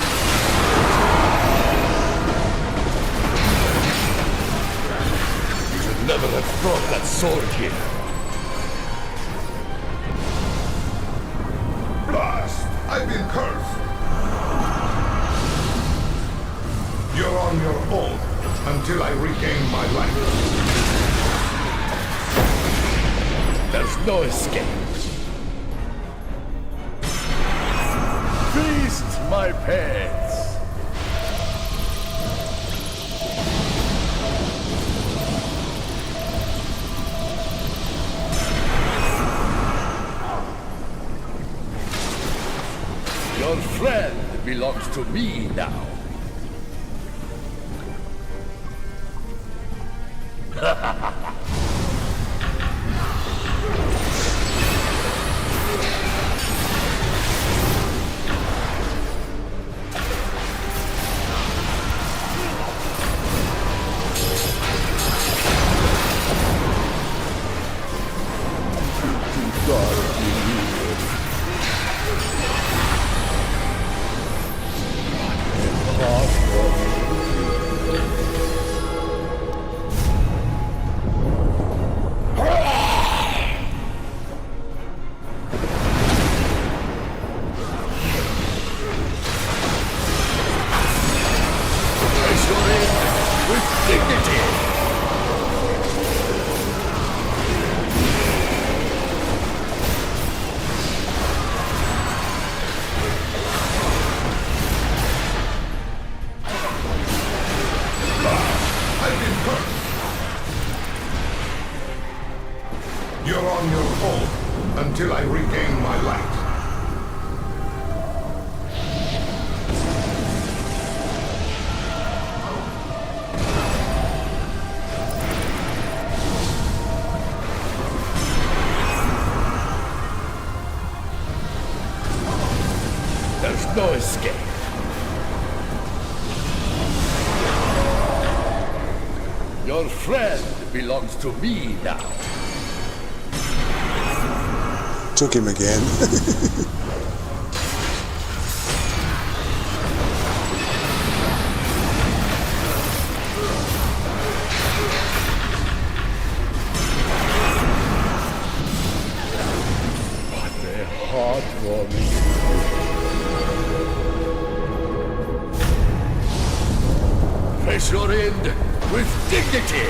You should never have brought that sword here. Blast! I've been cursed! You're on your own until I regain my life. There's no escape. Feast, my pets! Your friend belongs to me now. You're on your own until I regain my light. There's no escape. Your friend belongs to me now. Took him again. What a heartwarming. Face your end with dignity.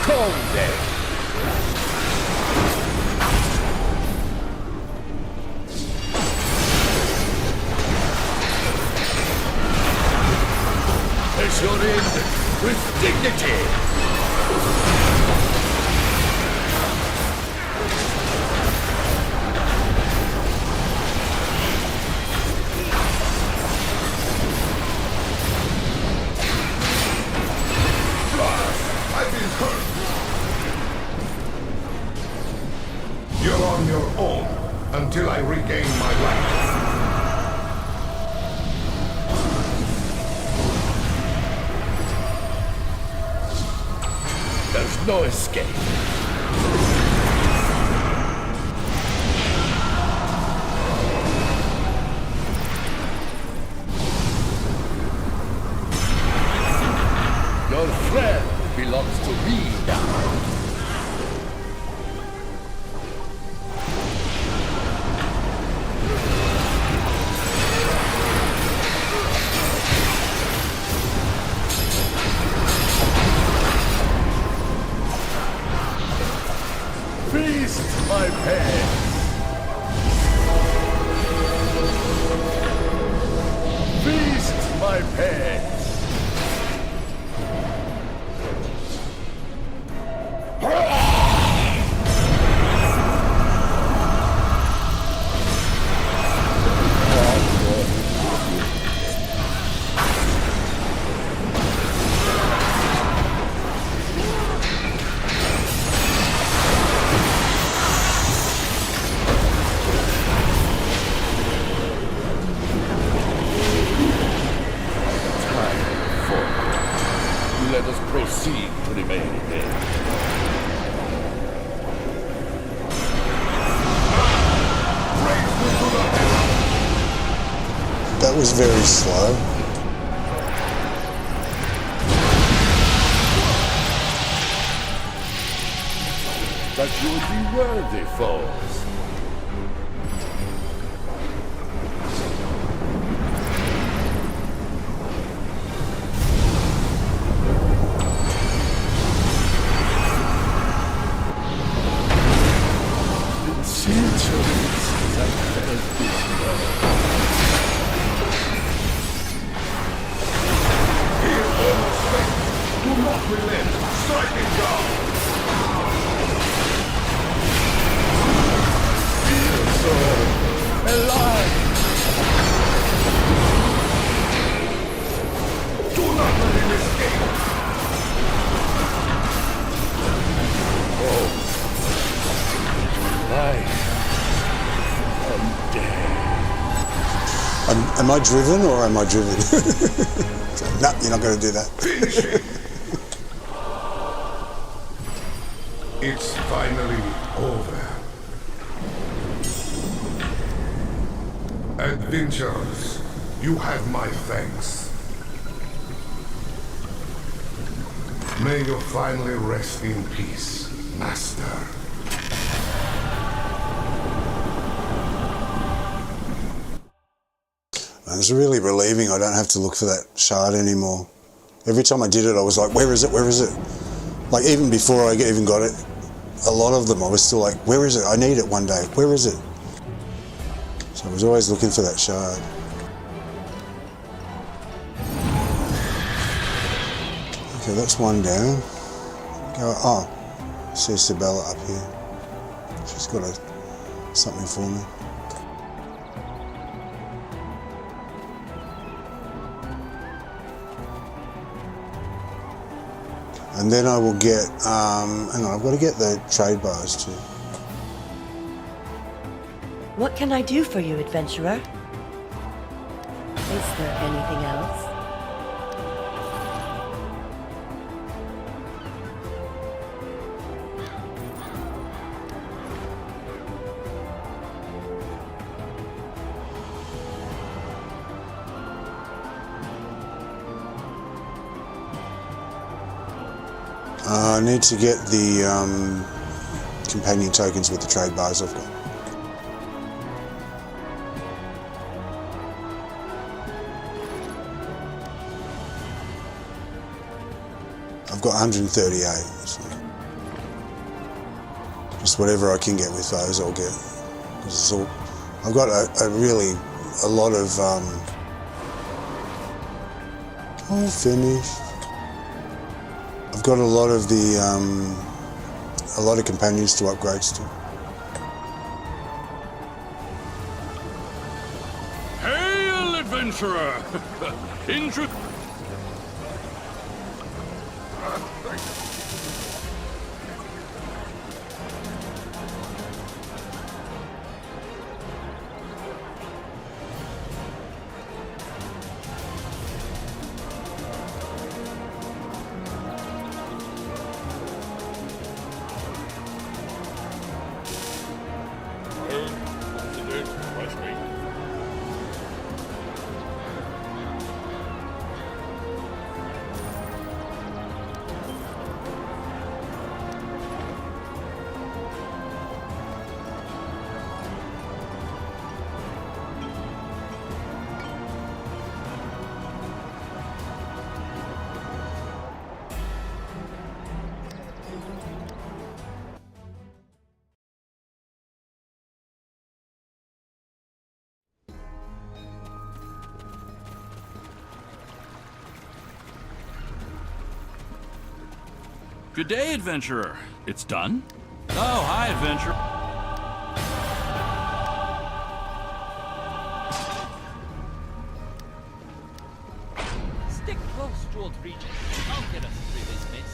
Come then. Face your end with dignity. I've been hurt. You're on your own until I regain my light. There's no escape. Your friend belongs to me now. my pace. Let us proceed to the main event. That was very slow. That you would be worthy foes. Am I driven or am I driven? No, you're not going to do that. Finish it. It's finally over. Adventurers, you have my thanks. May you finally rest in peace, Master. And it's really relieving I don't have to look for that shard anymore. Every time I did it, I was like, where is it? Where is it? Like, even before I even got it, a lot of them, I was still like, where is it? I need it one day. Where is it? So I was always looking for that shard. Okay, that's one down. Go, oh, I see Sibella up here. She's got something for me. And then I will get, hang on, I've got to get the trade bars too. What can I do for you, adventurer? Is there anything else? I need to get the companion tokens with the trade bars I've got. I've got 138, so just whatever I can get with those I'll get. It's all, I've got a lot of, oh, finished. I've got a lot of companions to upgrade still. Hail, adventurer! Good day, adventurer. It's done? Oh, hi, adventurer. Stick close to old Regent. I'll get us through this mess.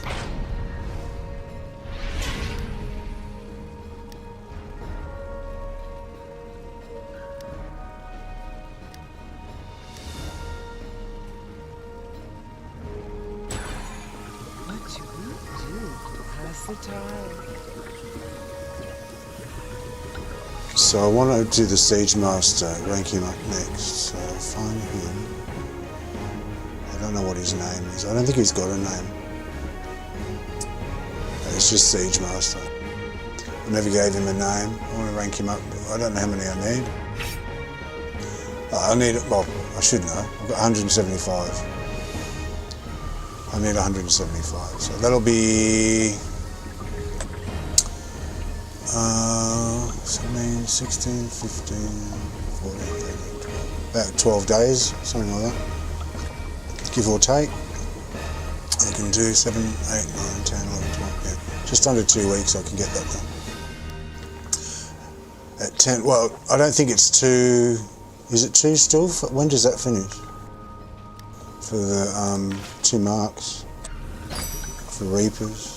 What should we do to pass the time? So I want to do the Siege Master, rank him up next. So find him. I don't know what his name is. I don't think he's got a name. It's just Siege Master. I never gave him a name. I want to rank him up. I don't know how many I need. I need, well, I should know. I've got 175. I need 175. So that'll be 17, 16, 15, 14, 18, 12. About 12 days, something like that. Give or take. You can do 7, 8, 9, 10, 11, 12, yeah. Just under 2 weeks I can get that done. At 10, well, I don't think it's 2, is it 2 still? When does that finish? For the 2 marks, for Reapers.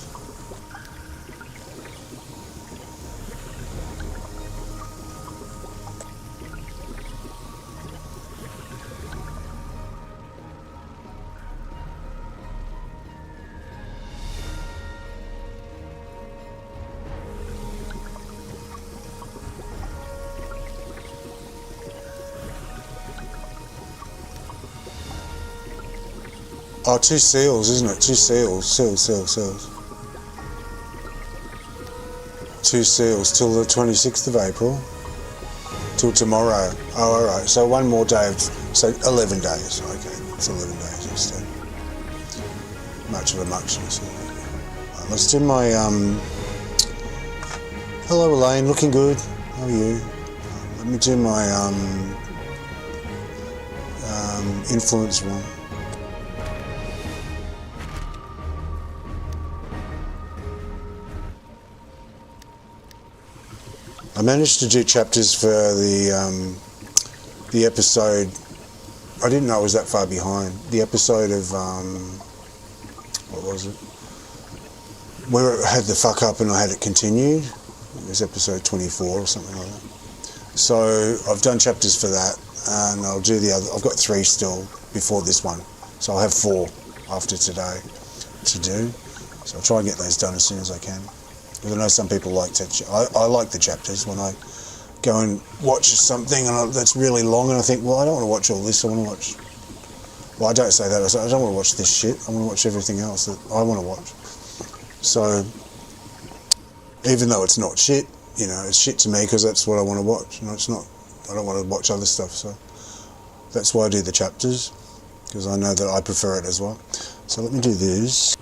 Oh, 2 seals, isn't it? 2 seals. Seals. 2 seals till the 26th of April. Till tomorrow. Oh, alright. So one more day of, so 11 days. Okay, it's 11 days instead. Much of a muchness. Right, let's do my, hello Elaine, looking good. How are you? Let me do my, influence one. I managed to do chapters for the episode. I didn't know I was that far behind. The episode of what was it? Where it had the fuck up and I had it continued. It was episode 24 or something like that. So I've done chapters for that, and I'll do the other. I've got 3 still before this one, so I'll have 4 after today to do. So I'll try and get those done as soon as I can. Because I know some people like to. I like the chapters when I go and watch something that's really long, and I think, well, I don't want to watch all this. I want to watch. Well, I don't say that. I say, I don't want to watch this shit. I want to watch everything else that I want to watch. So, even though it's not shit, you know, it's shit to me because that's what I want to watch. You know, it's not. I don't want to watch other stuff. So that's why I do the chapters, because I know that I prefer it as well. So let me do this.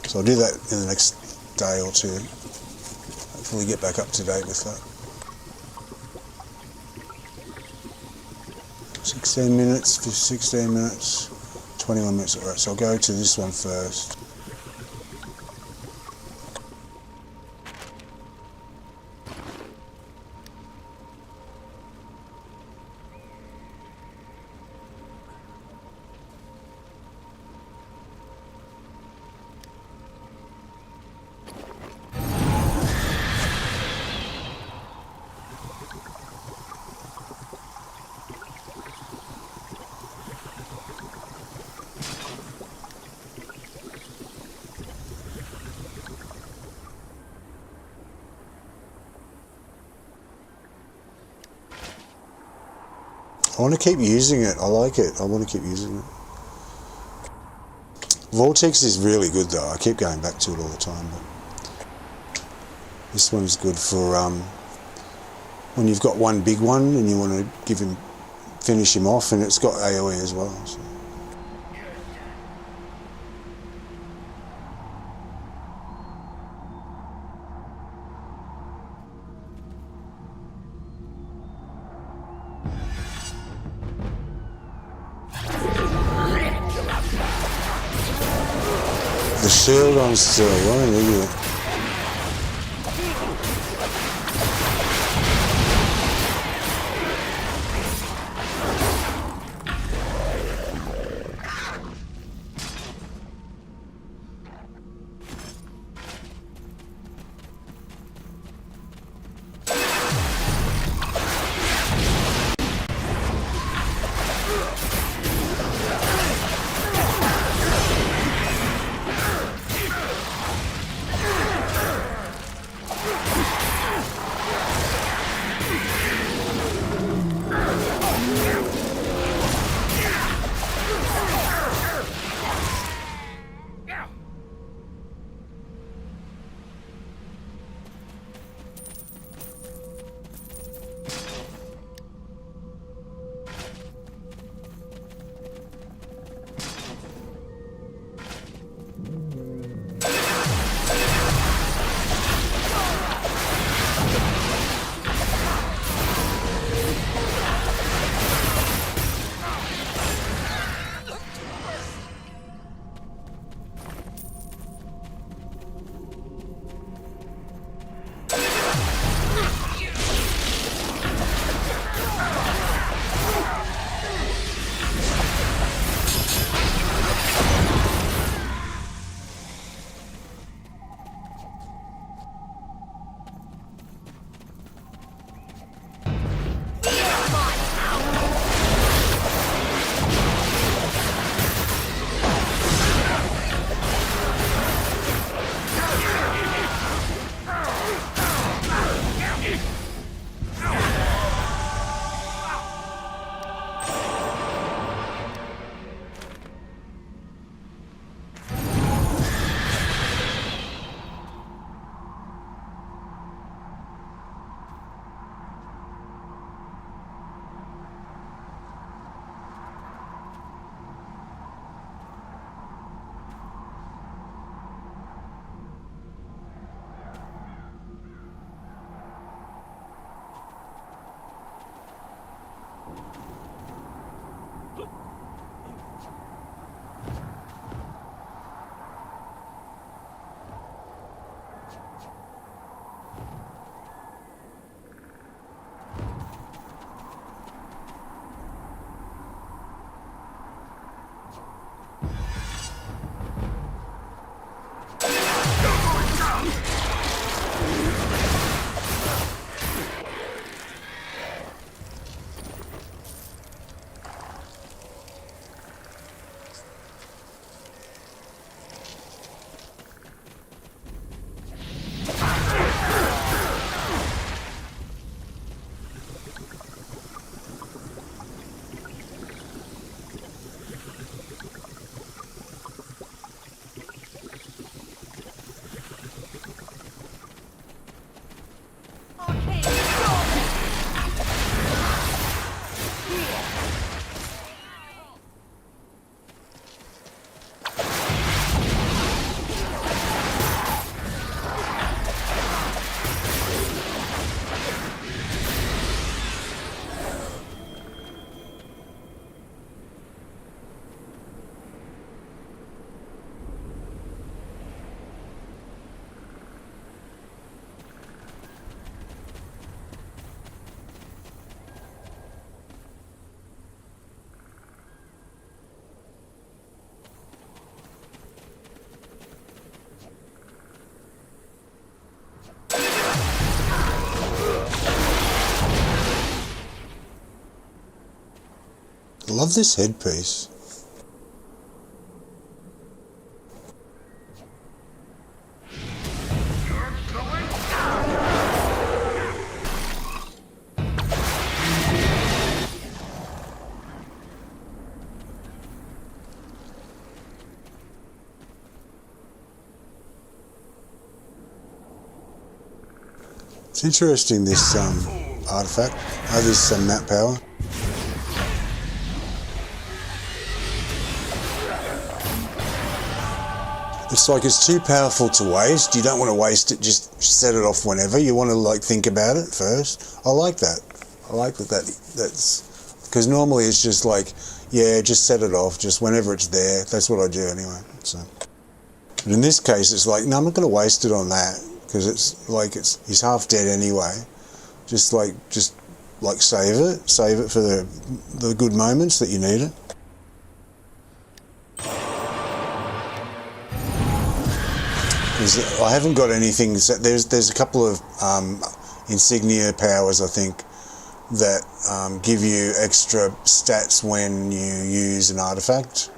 So I'll do that in the next day or 2. Hopefully get back up to date with that. 16 minutes, 16 minutes, 21 minutes. Alright, so I'll go to this one first. I want to keep using it. I like it. I want to keep using it. Vortex is really good though. I keep going back to it all the time. But this one's good for when you've got one big one and you want to finish him off, and it's got AoE as well. So. The shield on still, what an idiot. I love this headpiece. It's interesting, this artifact, this map power. It's like it's too powerful to waste. You don't want to waste it, just set it off whenever. You want to like think about it first. I like that. I like that's because normally it's just like, yeah, just set it off, just whenever it's there. That's what I do anyway. So But in this case, it's like, no, I'm not going to waste it on that, because it's like he's half dead anyway. Just save it for the good moments that you need it. Because I haven't got anything. There's a couple of insignia powers, I think, that give you extra stats when you use an artifact,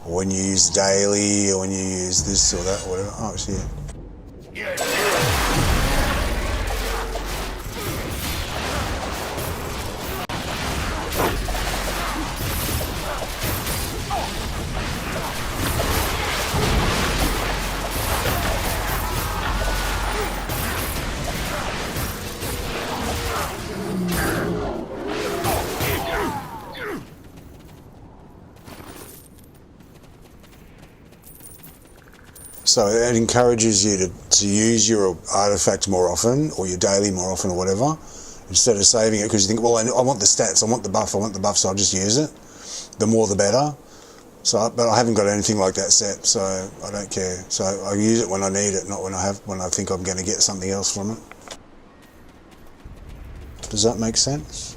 or when you use daily, or when you use this or that, or whatever. Oh, it's here. So it encourages you to use your artifact more often, or your daily more often, or whatever, instead of saving it because you think, well, I want the stats, I want the buff, so I'll just use it. The more the better. So, but I haven't got anything like that set, so I don't care. So I use it when I need it, not when I think I'm going to get something else from it. Does that make sense?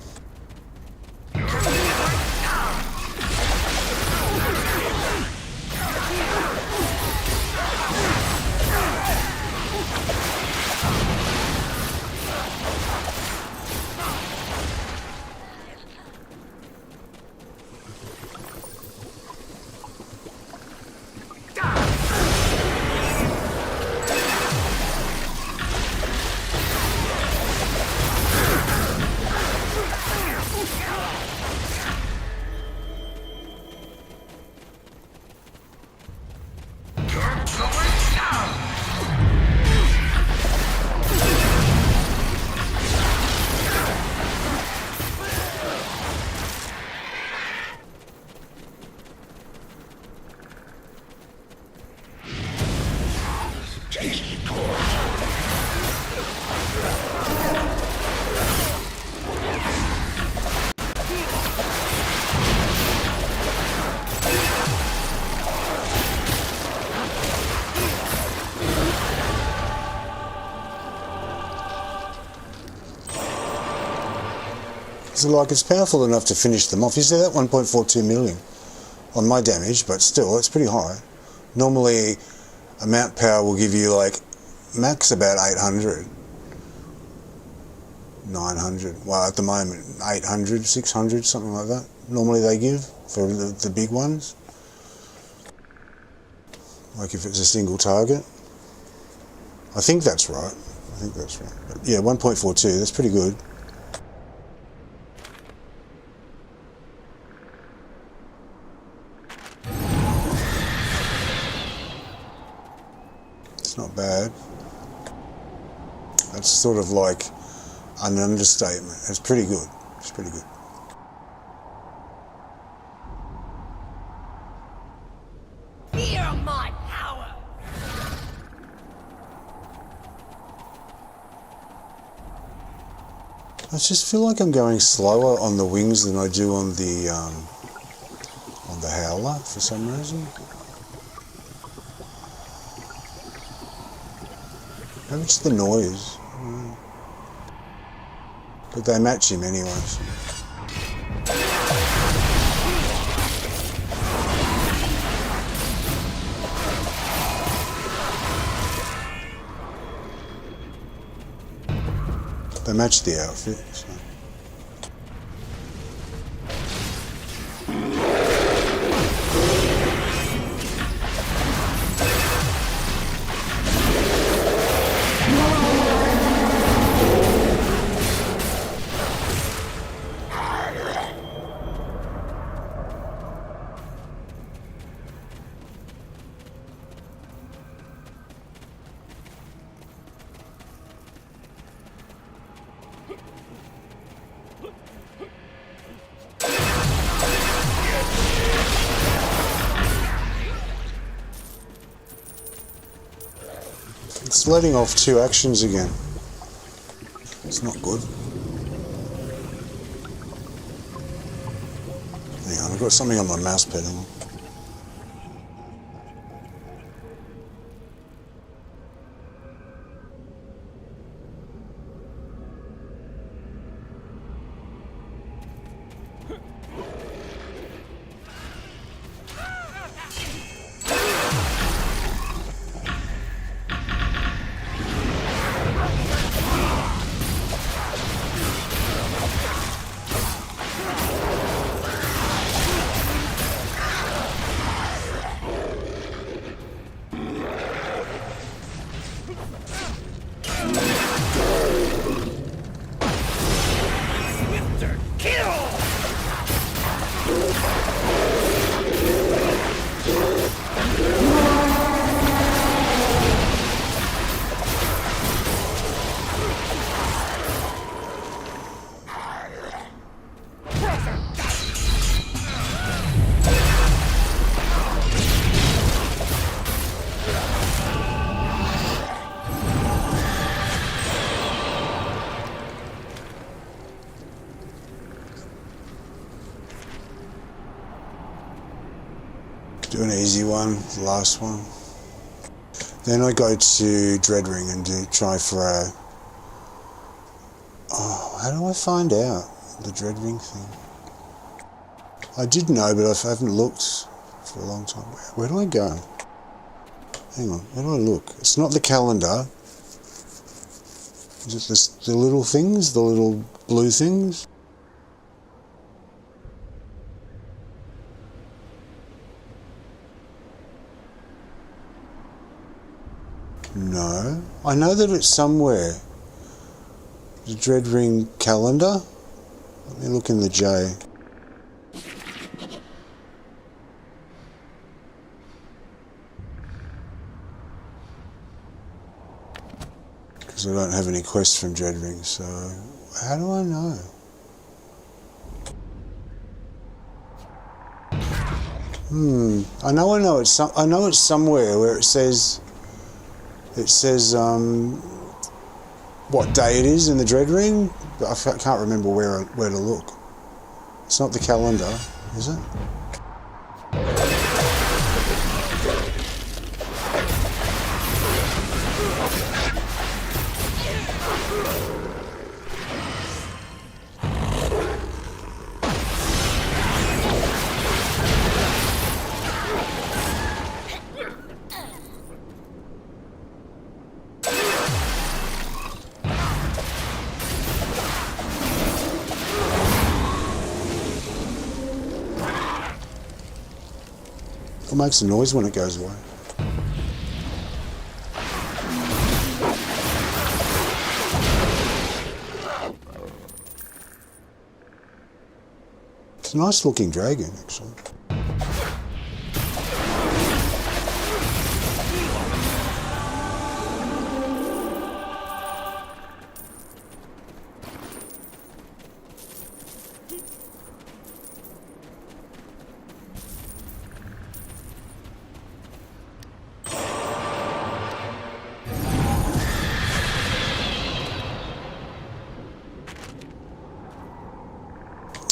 So like, it's powerful enough to finish them off. You see that 1.42 million on my damage, but still, it's pretty high. Normally, a mount power will give you like max about 800, 900. Well, at the moment, 800, 600, something like that. Normally they give for the big ones. Like if it's a single target. I think that's right. But yeah, 1.42, that's pretty good. It's not bad. That's sort of like an understatement. It's pretty good. It's pretty good. Fear my power! I just feel like I'm going slower on the wings than I do on the howler for some reason. Maybe it's the noise. But they match him anyways. They match the outfit, so. It's letting off 2 actions again. It's not good. Hang on, I've got something on my mouse pedal. Do an easy one, the last one. Then I go to Dreadring and try for a... Oh, how do I find out the Dreadring thing? I did know, but I haven't looked for a long time. Where do I go? Hang on, where do I look? It's not the calendar. Is it the little things? The little blue things? No. I know that it's somewhere. The Dreadring calendar? Let me look in the J. Because I don't have any quests from Dreadring, so how do I know? I know it's somewhere where it says what day it is in the Dreadring, but I can't remember where to look. It's not the calendar, is it? It makes a noise when it goes away. It's a nice looking dragon, actually.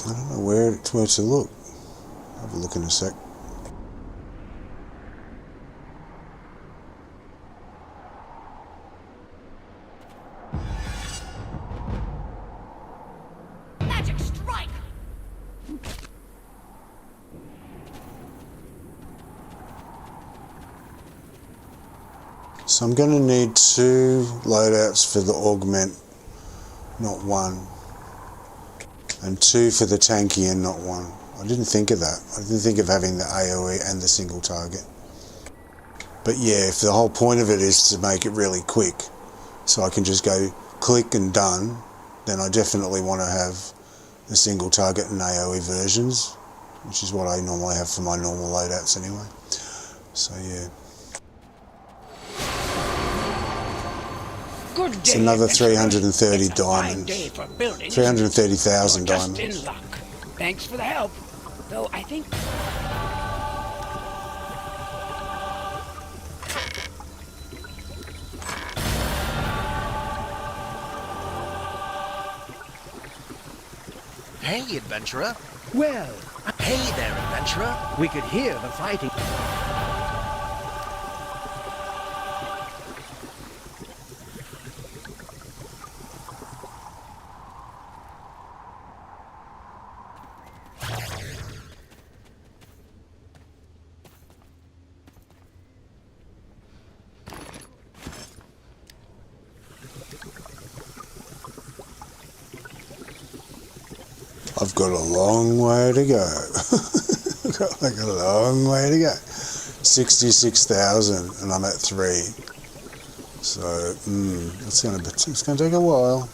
I don't know where to look. I'll have a look in a sec. Magic strike! So I'm going to need 2 loadouts for the augment, not 1. And 2 for the tanky and not 1. I didn't think of that. I didn't think of having the AoE and the single target. But yeah, if the whole point of it is to make it really quick, so I can just go click and done, then I definitely want to have the single target and AoE versions, which is what I normally have for my normal loadouts anyway. So yeah. Good It's day, another adventurers. 330 It's a fine diamonds. day for building. 330,000 You're just diamonds. in luck. Thanks for the help. Though I think Hey, adventurer. well, Hey there, adventurer. we could hear the fighting. I've got a long way to go. I've got like a long way to go. 66,000 and I'm at 3. So it's gonna take a while.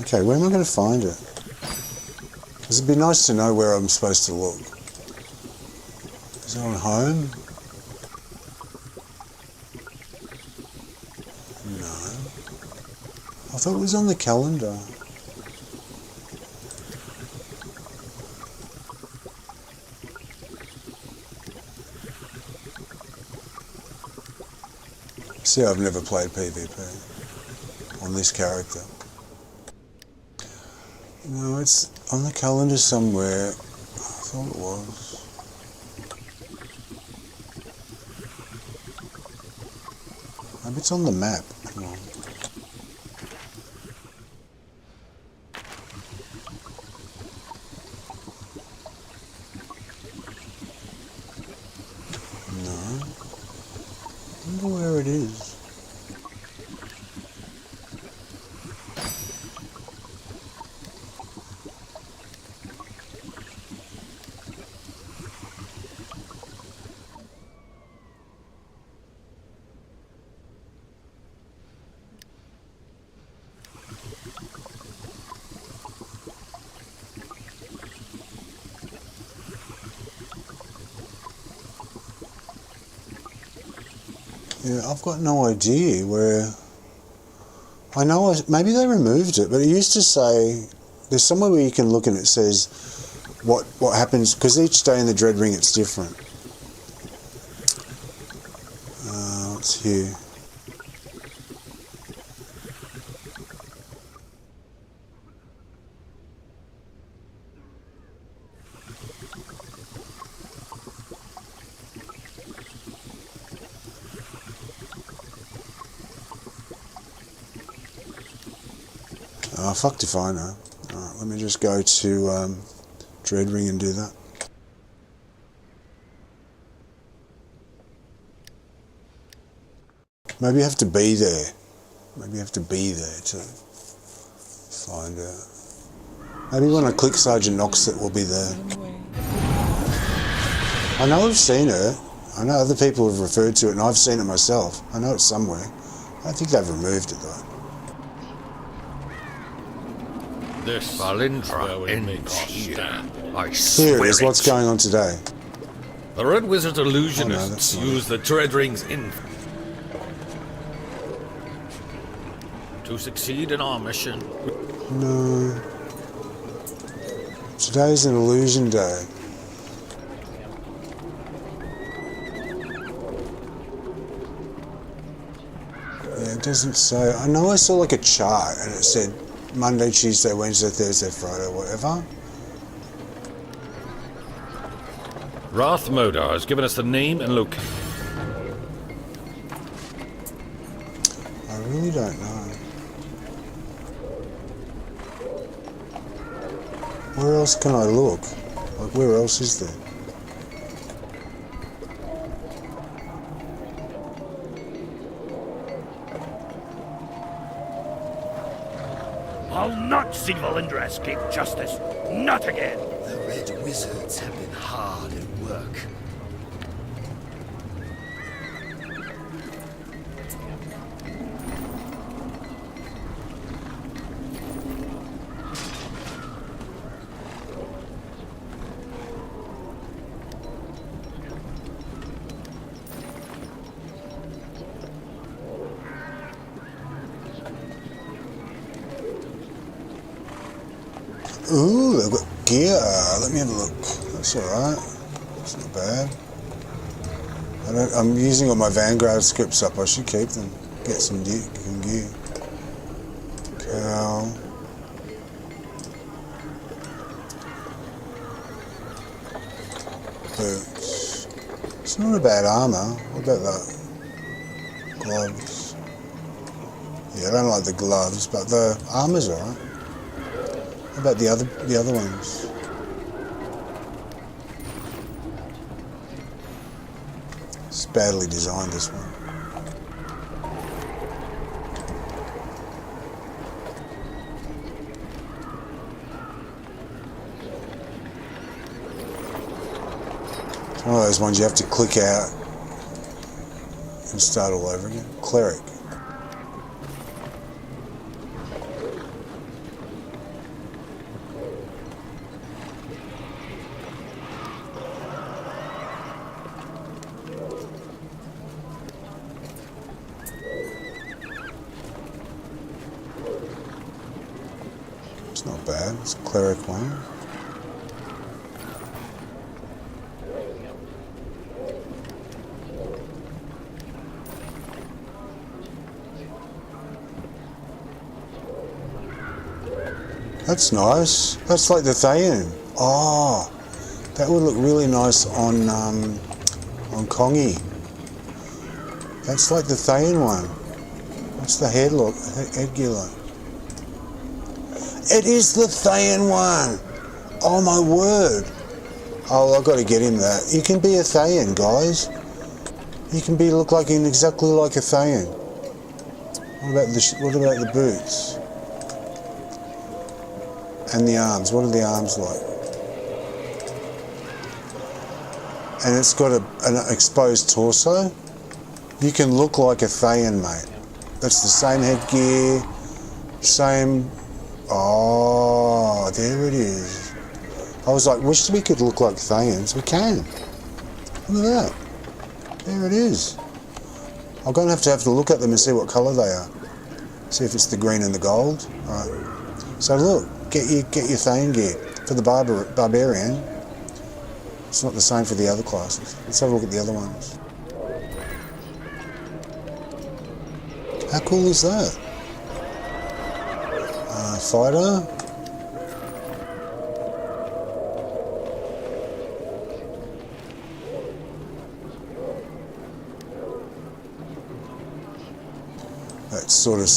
Okay, where am I going to find it? Because it'd be nice to know where I'm supposed to look. Is it on home? No. I thought it was on the calendar. See, I've never played PvP on this character. No, it's on the calendar somewhere. I thought it was. Maybe it's on the map. Come on. No. I wonder where it is. Yeah, I've got no idea where. I know maybe they removed it, but it used to say there's somewhere where you can look and it says what happens, because each day in the Dread Ring it's different. What's here? Oh, fucked if I know. Alright, let me just go to Dread Ring and do that. Maybe you have to be there. Maybe you have to be there to find out. Maybe when I click Sergeant Knox it will be there. I know I've seen it. I know other people have referred to it and I've seen it myself. I know it's somewhere. I think they've removed it though. This Valindra ends here. I Here swear it is. What's going on today? The Red Wizard illusionists that's not use the Dread Ring's to succeed in our mission. No. Today's an illusion day. Yeah, it doesn't say. I know I saw like a chart and it said Monday, Tuesday, Wednesday, Thursday, Friday, whatever. Wrath Modar has given us the name and location. I really don't know. Where else can I look? Like, where else is there? I'll not see Valindra escape justice. Not again. The Red Wizards have been hard at work. Ooh, they've got gear. Let me have a look. That's alright. That's not bad. I'm using all my Vanguard scripts up. I should keep them. Get some gear. Cow. Boots. It's not a bad armor. What about that? Gloves. Yeah, I don't like the gloves, but the armor's alright. How about the other ones? It's badly designed, this one. It's one of those ones you have to click out and start all over again. Cleric. not bad. It's a cleric one. That's nice. That's like the Thayan. Oh, that would look really nice on Kongi. That's like the Thayan one. What's the headgear like? It is the Thayan one. Oh my word. Oh, I've got to get him that. You can be a Thayan, guys. You can look like exactly like a Thayan. What about the boots? And the arms. What are the arms like? And it's got an exposed torso. You can look like a Thayan, mate. That's the same headgear, same. Oh, there it is. I was like, wish we could look like Thayans. We can. Look at that. There it is. I'm going to have to look at them and see what colour they are. See if it's the green and the gold. All right. So look, get your Thayan gear for the barbarian. It's not the same for the other classes. Let's have a look at the other ones. How cool is that? Fighter. That's sort of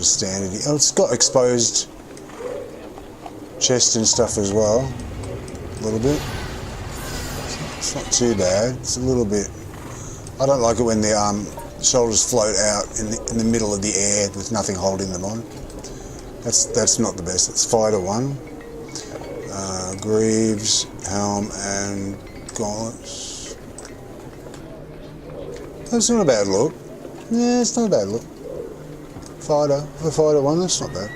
standard. Oh, it's got exposed chest and stuff as well. A little bit. It's not too bad. It's a little bit. I don't like it when the shoulders float out in the middle of the air with nothing holding them on. That's not the best. It's fighter 1. Greaves, helm, and gauntlets. That's not a bad look. Yeah, it's not a bad look. Fighter, for fighter 1, that's not bad.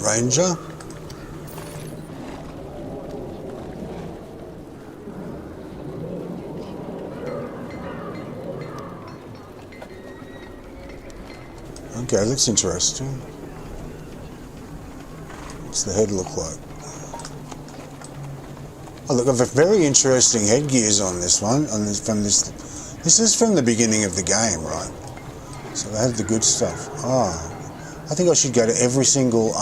Ranger. Okay, that's interesting. What's the head look like? Oh, look, I've got very interesting headgears on this one. This is from the beginning of the game, right? So they had the good stuff. Oh, I think I should go to every single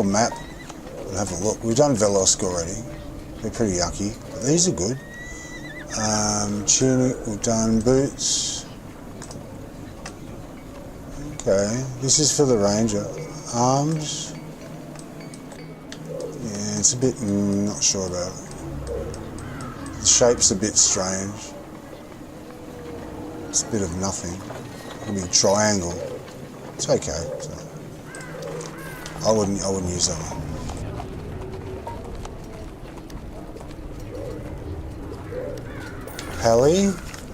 map and have a look. We've done Velosk already. They're pretty yucky, but these are good. Tunic, we've done boots. Okay, this is for the Ranger. Arms. Yeah, it's a bit, not sure about it. The shape's a bit strange. It's a bit of nothing. It'll be a triangle. It's okay. So I wouldn't use that one.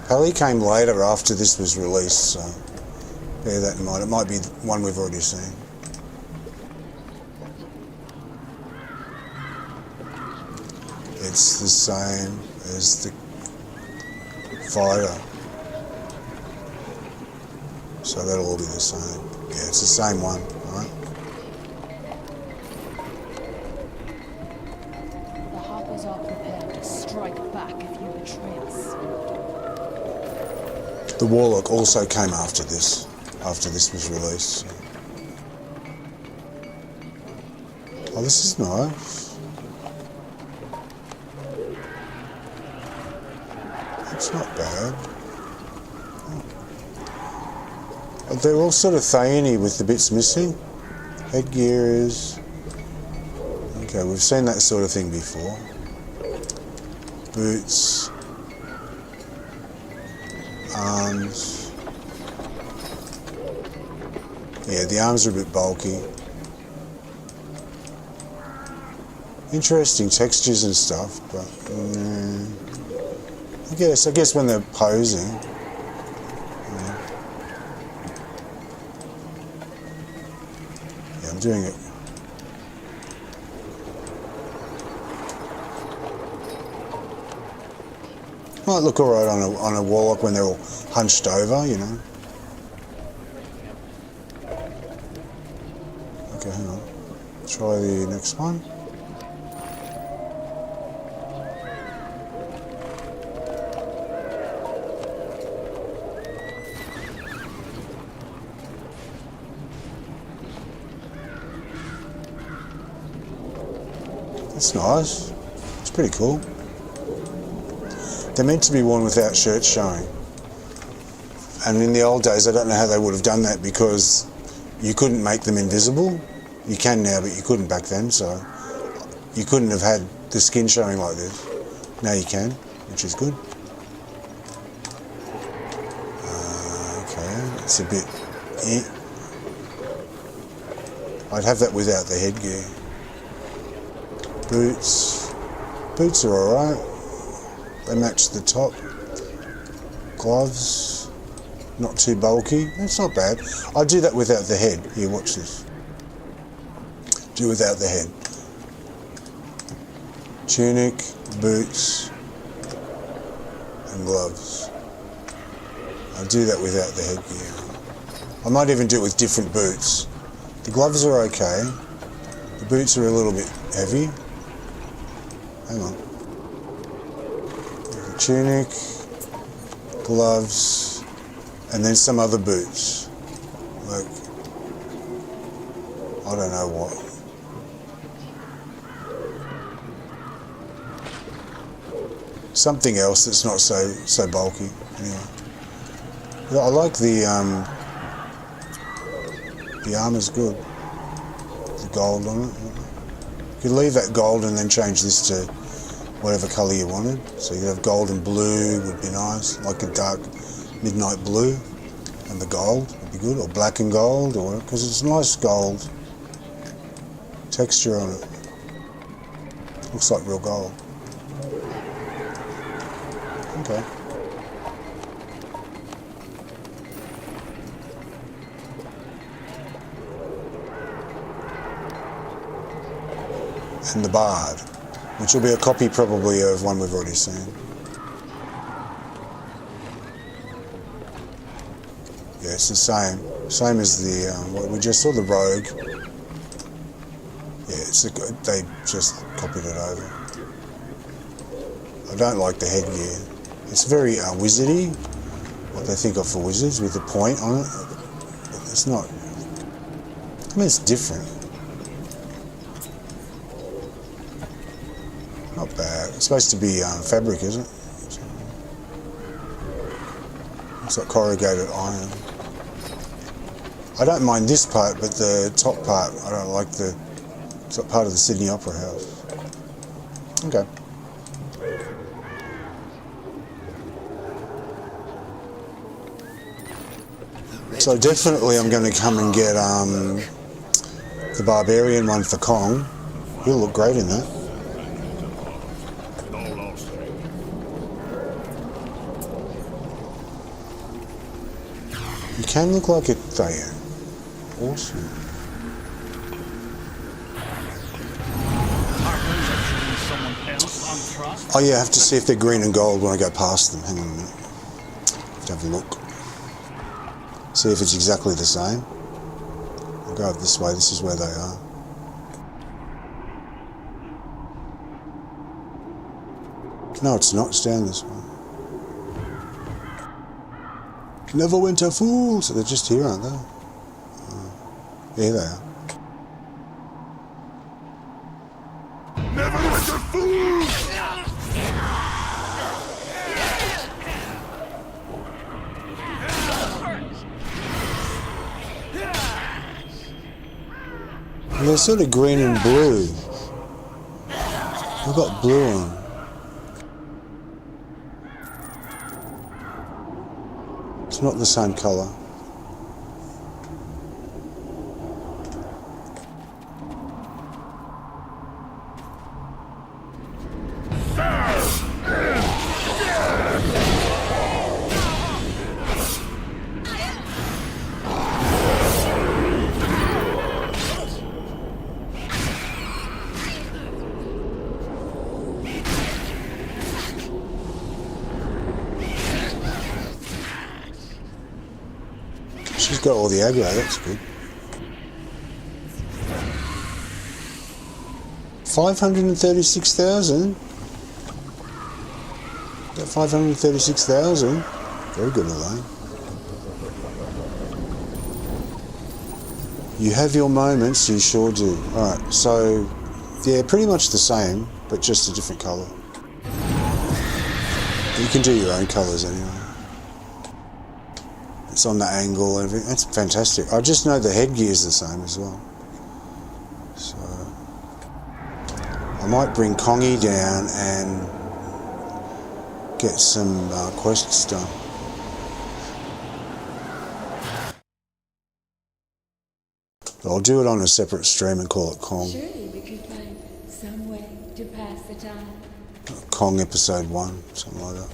Heli came later after this was released, so bear that in mind. It might be one we've already seen. It's the same as the fighter. So that'll all be the same. Yeah, it's the same one, alright? The Harpers are prepared to strike back if you betray us. The Warlock also came after this was released. So. Oh, this is nice. It's not bad. Oh. They're all sort of Thayan-y with the bits missing. Headgear is... Okay, we've seen that sort of thing before. Boots. Arms. Yeah, the arms are a bit bulky. Interesting textures and stuff, but I guess when they're posing. Yeah, I'm doing it. Might look alright on a warlock when they're all hunched over, you know. Okay, hang on. Try the next one. That's nice. It's pretty cool. They're meant to be worn without shirts showing. And in the old days, I don't know how they would have done that because you couldn't make them invisible. You can now, but you couldn't back then, so you couldn't have had the skin showing like this. Now you can, which is good. Okay, it's a bit... I'd have that without the headgear. Boots. Boots are alright. They match the top. Gloves. Not too bulky. That's not bad. I do that without the head. Here, watch this. Do without the head. Tunic, boots, and gloves. I do that without the headgear. I might even do it with different boots. The gloves are okay. The boots are a little bit heavy. Hang on. The tunic, gloves, and then some other boots. Like, I don't know what. Something else that's not so bulky. Anyway, I like the armor's good. The gold on it. You could leave that gold and then change this to whatever colour you wanted. So you have gold and blue would be nice, like a dark midnight blue, and the gold would be good, or black and gold, or because it's nice gold texture on it. Looks like real gold. Okay. And the Bard, which will be a copy probably of one we've already seen. Yeah, it's the same as the what we just saw, the Rogue. Yeah, they just copied it over. I don't like the headgear. It's very wizardy, what they think of for wizards, with the point on it. It's not. I mean, it's different. Not bad. It's supposed to be fabric, isn't it? It's like corrugated iron. I don't mind this part, but the top part, I don't like the. It's like part of the Sydney Opera House. Okay. So definitely I'm going to come and get the Barbarian one for Kong. He'll look great in that. You can look like it, Diane. Awesome. Oh yeah, I have to see if they're green and gold when I go past them. Hang on a minute. Have to have a look. See if it's exactly the same. I'll go up this way, this is where they are. No, it's not. It's down this way. Neverwinter fools! So they're just here, aren't they? Here they are. Neverwinter fools! They're sort of green and blue. They've got blue on. It's not the same colour. You've got all the aggro, that's good. 536,000? Got 536,000? Very good, Elaine. You have your moments, you sure do. Alright, so, yeah, pretty much the same, but just a different colour. You can do your own colours anyway. It's on the angle and everything. That's fantastic. I just know the headgear is the same as well. So, I might bring Kongi down and get some quests done. I'll do it on a separate stream and call it Kong. Surely we could find some way to pass the time. Kong episode 1, something like that.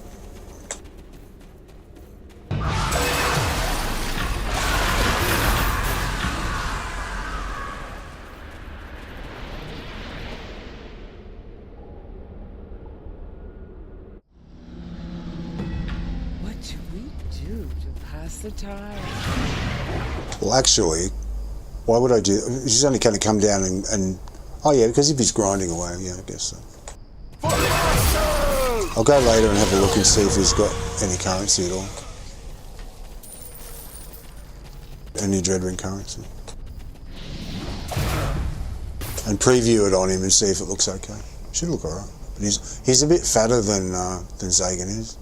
What do we do to pass the time? Well, actually, why would I do? He's only going to come down and oh yeah, because if he's grinding away, yeah, I guess so. I'll go later and have a look and see if he's got any currency at all. Any Dreadwing currency. And preview it on him and see if it looks okay. Should look alright. But he's a bit fatter than Zagan is.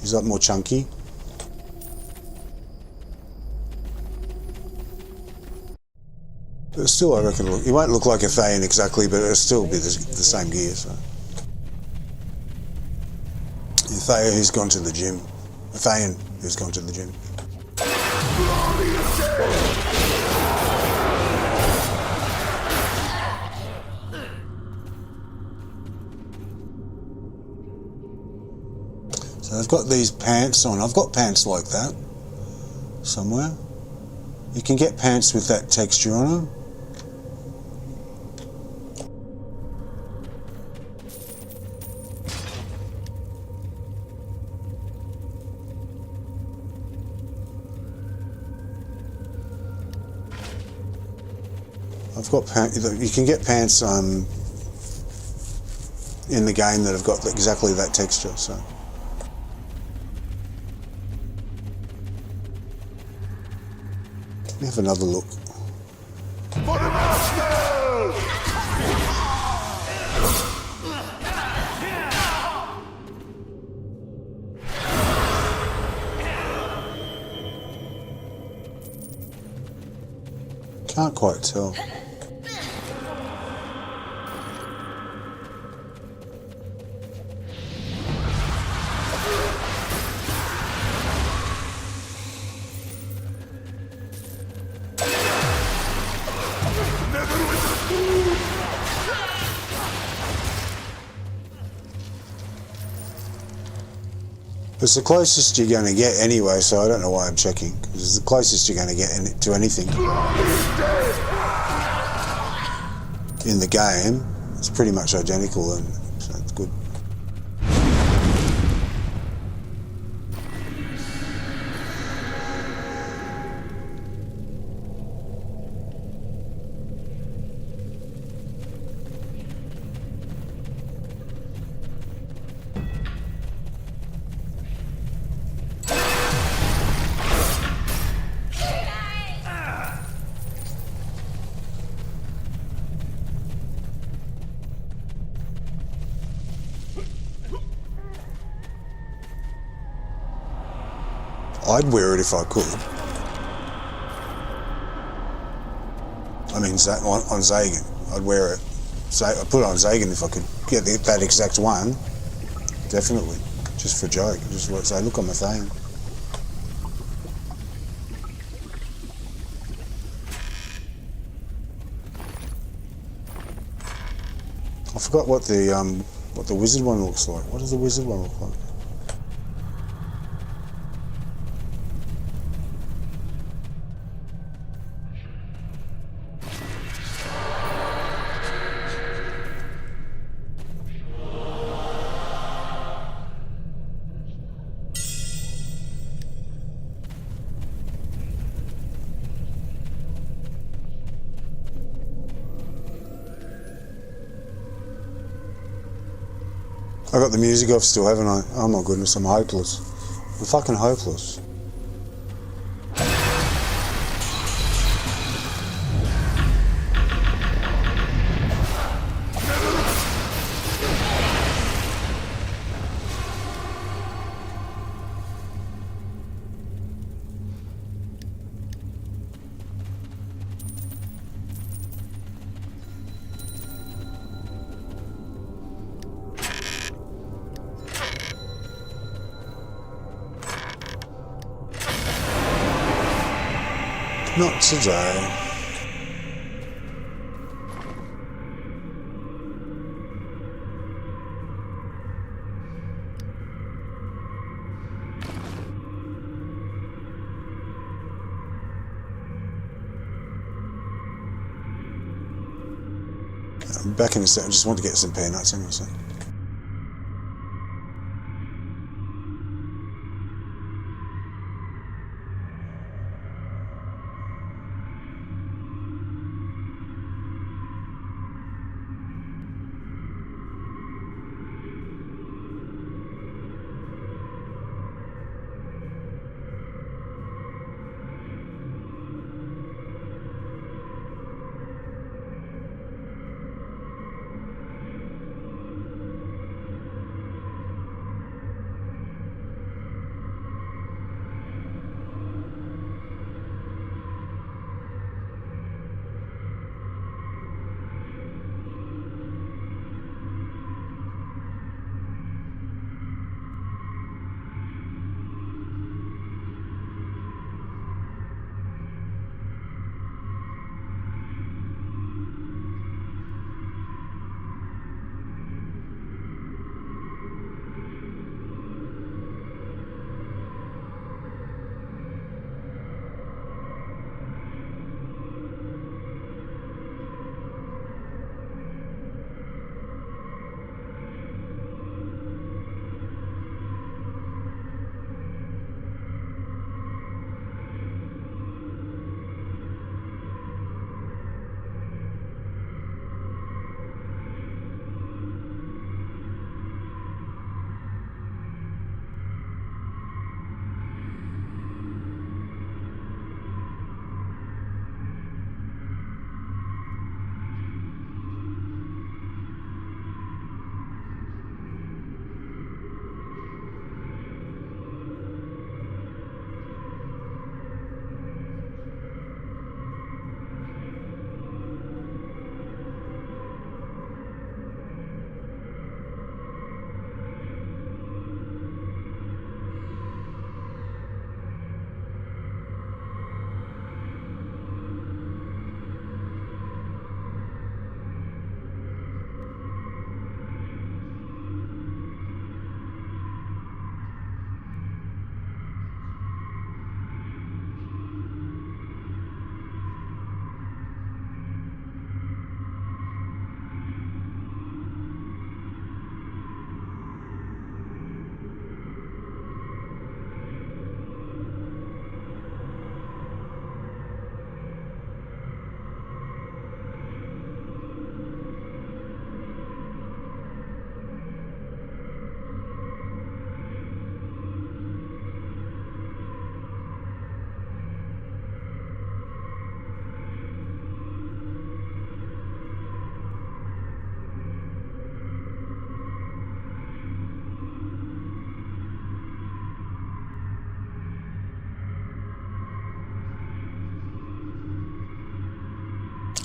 He's a lot more chunky. But still, I reckon, he won't look like a Thayan exactly, but it'll still be the same gear, so. A Thayan who's gone to the gym. A Thayan who's gone to the gym. So I've got these pants on. I've got pants like that somewhere. You can get pants with that texture on them. I've got pants. You can get pants in the game that have got exactly that texture. So. Let me have another look. For the master! Can't quite tell. It's the closest you're going to get anyway, so I don't know why I'm checking. It's the closest you're going to get to anything. In the game, it's pretty much identical, and so it's good. I'd wear it if I could. I mean, on Zagan, I'd wear it. I'd put it on Zagan if I could get that exact one. Definitely. Just for a joke. Just say, look, I'm a Thayan. I forgot what the wizard one looks like. What does the wizard one look like? I got the music off still, haven't I? Oh my goodness, I'm hopeless. I'm fucking hopeless. Not today. I'm back in a sec. I just want to get some peanuts. Hang on a sec.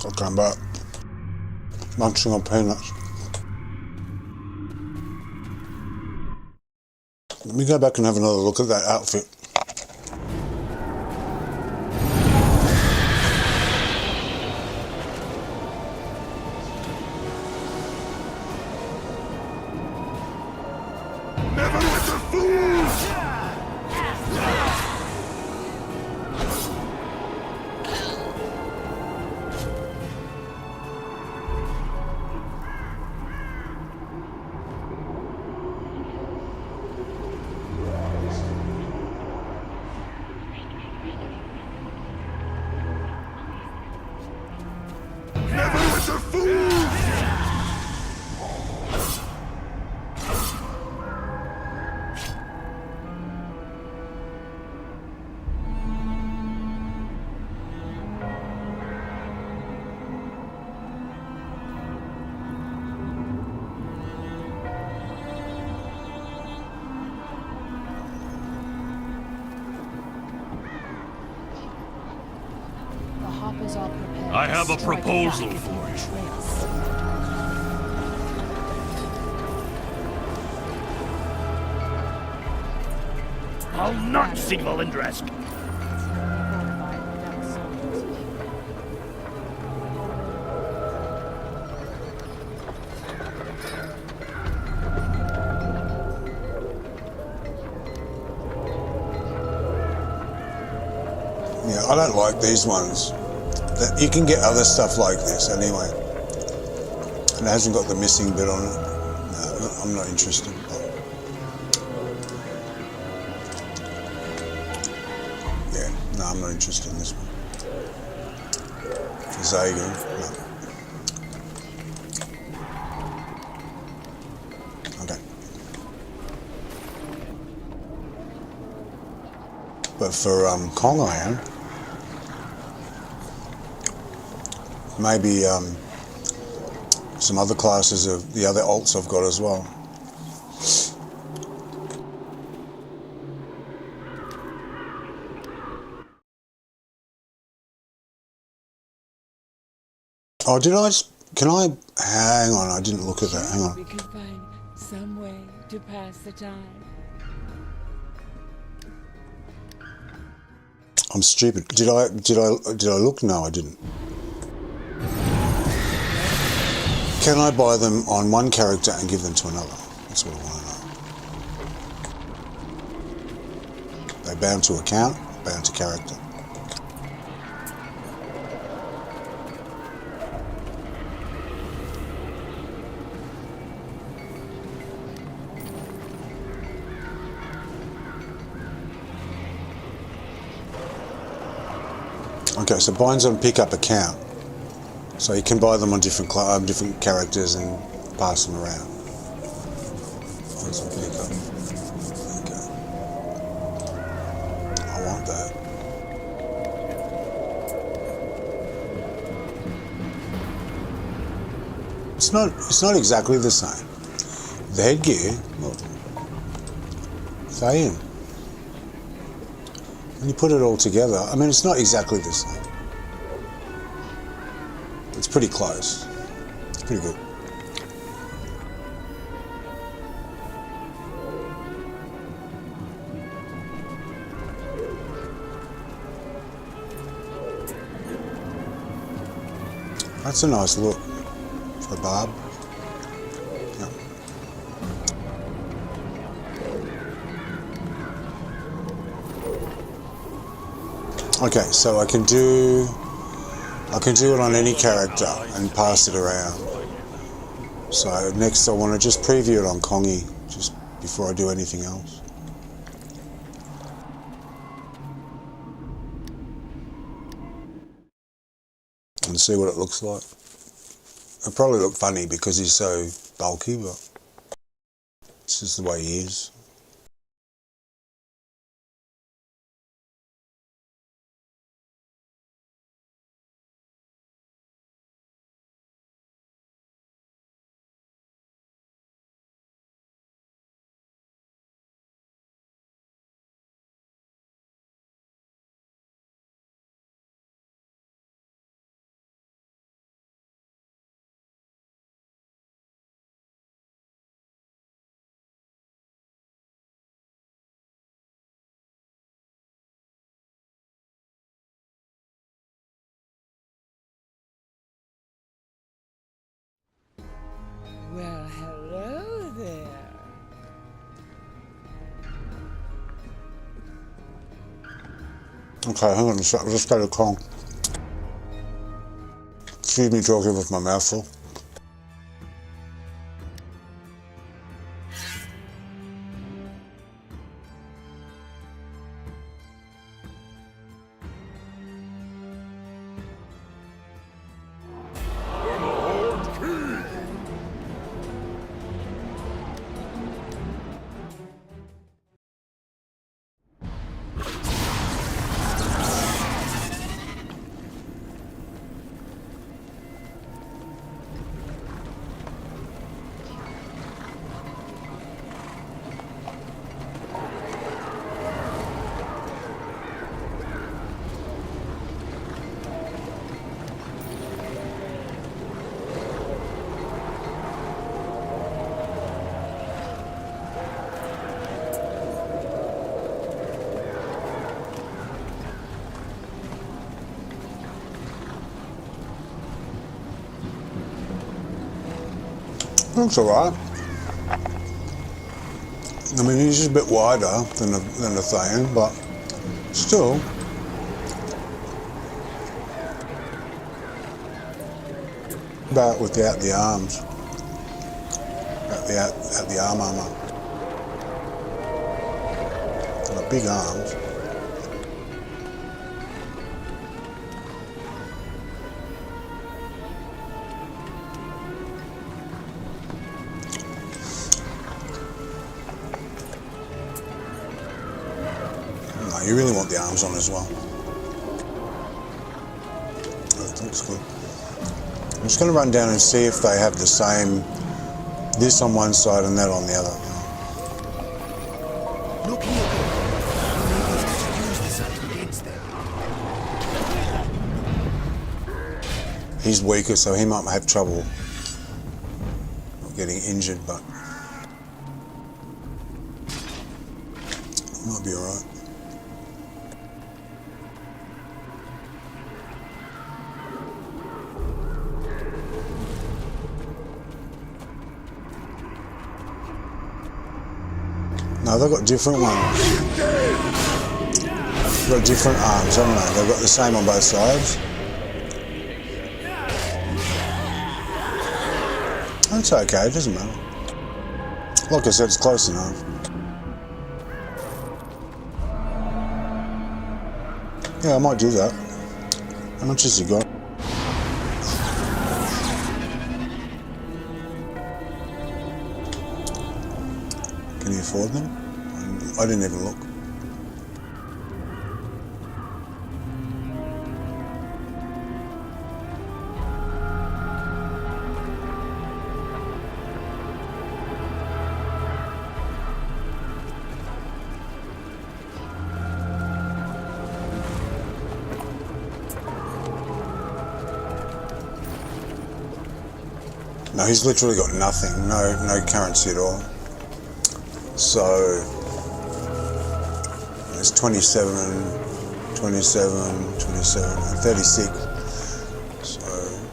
I'll come back. Munching on peanuts. Let me go back and have another look at that outfit. Neverwinter fools! Neverwinter fools! I have a Strike proposal back if you for you. betray us. I'll not see Valindresk. Yeah, I don't like these ones. That you can get other stuff like this anyway. And it hasn't got the missing bit on it. No, I'm not interested. Yeah, no, I'm not interested in this one. For Zagan, no. Okay. But for Kong I am. Maybe some other classes of the other alts I've got as well. Oh, did I just... Can I... Hang on, I didn't look at that. Hang on. We can find some way to pass the time. I'm stupid. Did I look? No, I didn't. Can I buy them on one character and give them to another? That's what I want to know. They bound to account, bound to character. Okay, so binds on pickup account. So you can buy them on different characters and pass them around. Binds on pickup. Okay. I want that. It's not exactly the same. The headgear, look. Say in. When you put it all together, I mean, it's not exactly the same. It's pretty close. It's pretty good. That's a nice look for a barb. Yeah. Okay, so I can do it on any character and pass it around. So next I want to just preview it on Kongi just before I do anything else. And see what it looks like. It'll probably look funny because he's so bulky, but it's just the way he is. Well, hello there. Okay, hang on a sec. I'll just go to Kong. Excuse me talking with my mouth full. Looks alright. I mean, he's just a bit wider than a Thayan, but still. But without the arms. Without the arm armour. Like big arms. No, you really want the arms on as well. That looks good. I'm just going to run down and see if they have the same, this on one side and that on the other. Look here. Maybe I should use this against them. He's weaker, so he might have trouble getting injured, but might be alright. No, they've got different ones. They've got different arms, haven't they? They've got the same on both sides. That's okay, it doesn't matter. Like I said, it's close enough. Yeah, I might do that. How much has he got? Can he afford them? I didn't even look. No, he's literally got nothing, no currency at all. So there's 27, and 36. So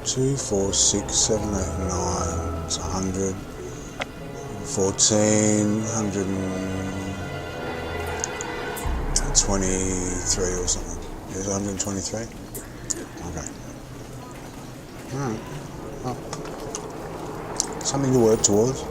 2, 4, 6, 7, 8, 9, it's 100, 14, 123 or something. Is it 123? Okay. Alright. Well, something to work towards.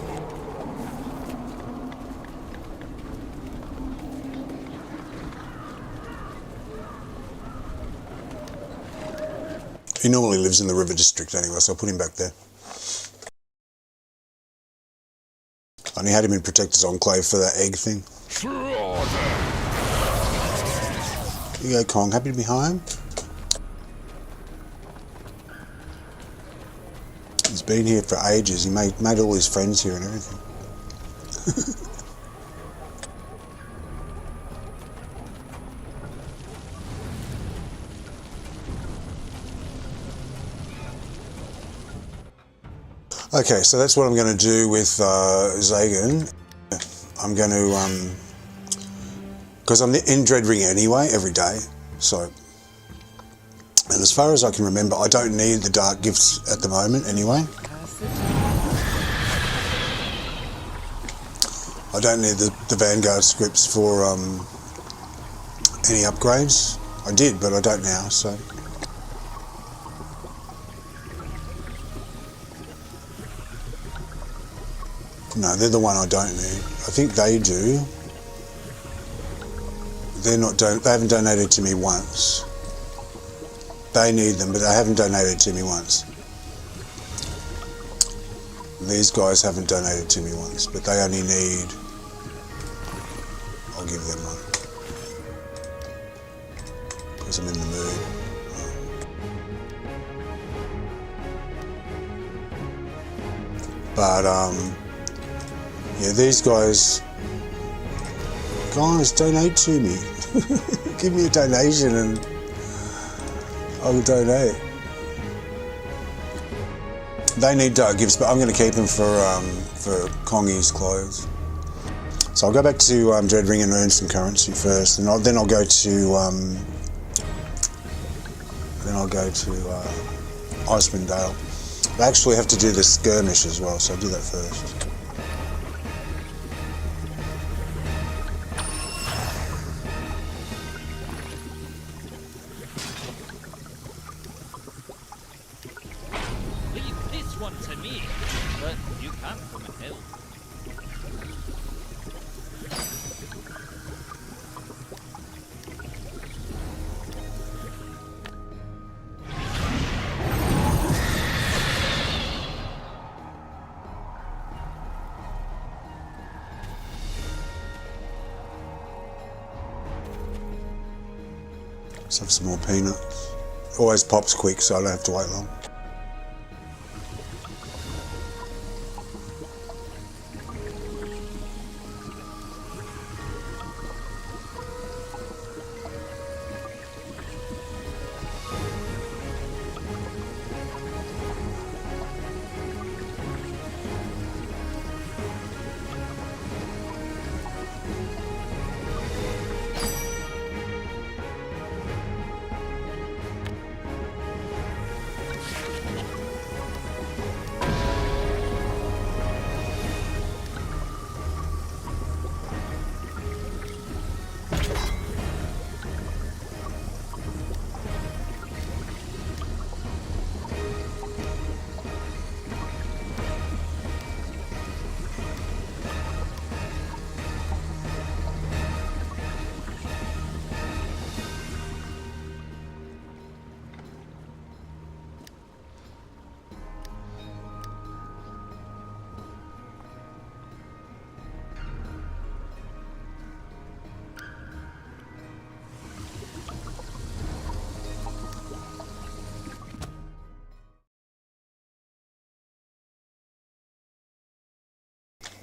He normally lives in the River District anyway, so I'll put him back there. I only had him in Protector's Enclave for that egg thing. Here you go, Kong. Happy to be home? He's been here for ages. He made all his friends here and everything. Okay, so that's what I'm going to do with Zagan. I'm going to, because I'm in Dreadring anyway, every day, so, and as far as I can remember, I don't need the dark gifts at the moment anyway. I don't need the Vanguard scripts for any upgrades. I did, but I don't now, so. No, they're the one I don't need. I think they do. They're not. They haven't donated to me once. They need them, but they haven't donated to me once. These guys haven't donated to me once, but they only need. I'll give them one because I'm in the mood. But yeah, these guys donate to me. Give me a donation and I will donate. They need dark gifts, but I'm going to keep them for Kongi's clothes. So I'll go back to Dreadring and earn some currency first, and then I'll go to Icewind Dale. I actually have to do the skirmish as well, so I'll do that first. Leave this one to me, but you can't from a hill. Let's have some more peanuts. Always pops quick, so I don't have to wait long.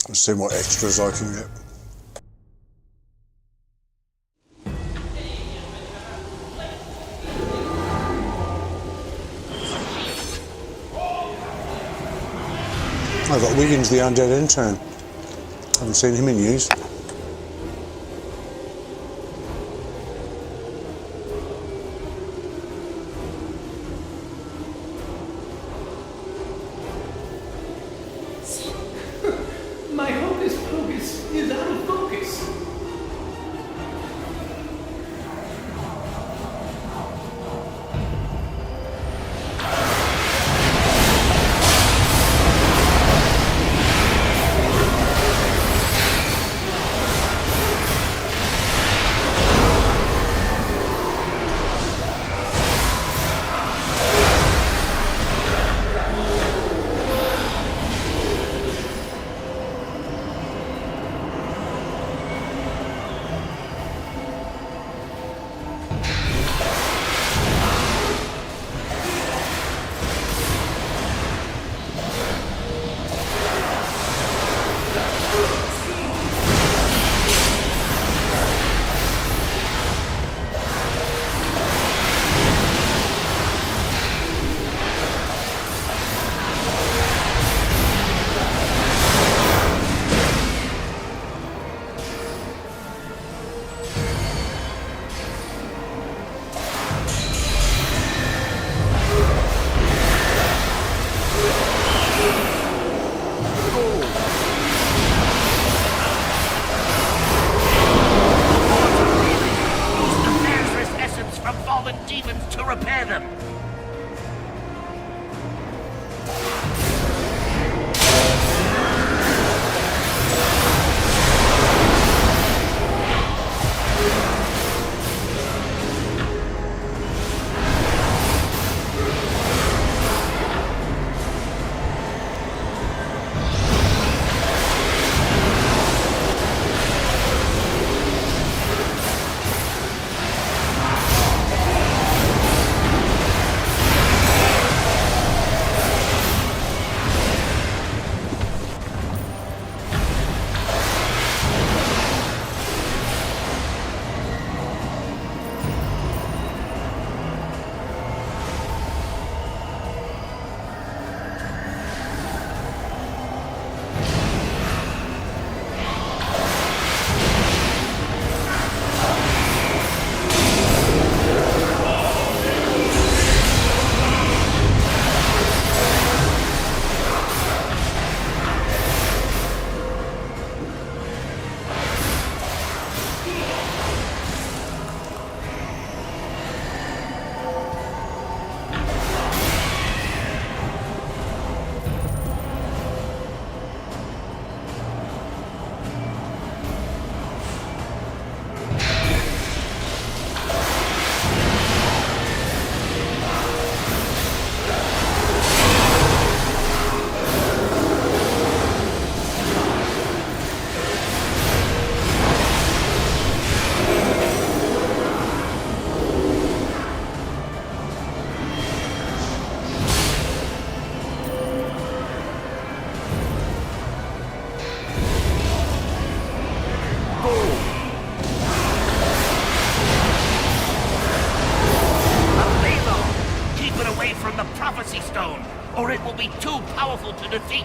Let's see what extras I can get. I've got Wiggins, the undead intern. Haven't seen him in use. My hocus pocus is out of focus. defeat.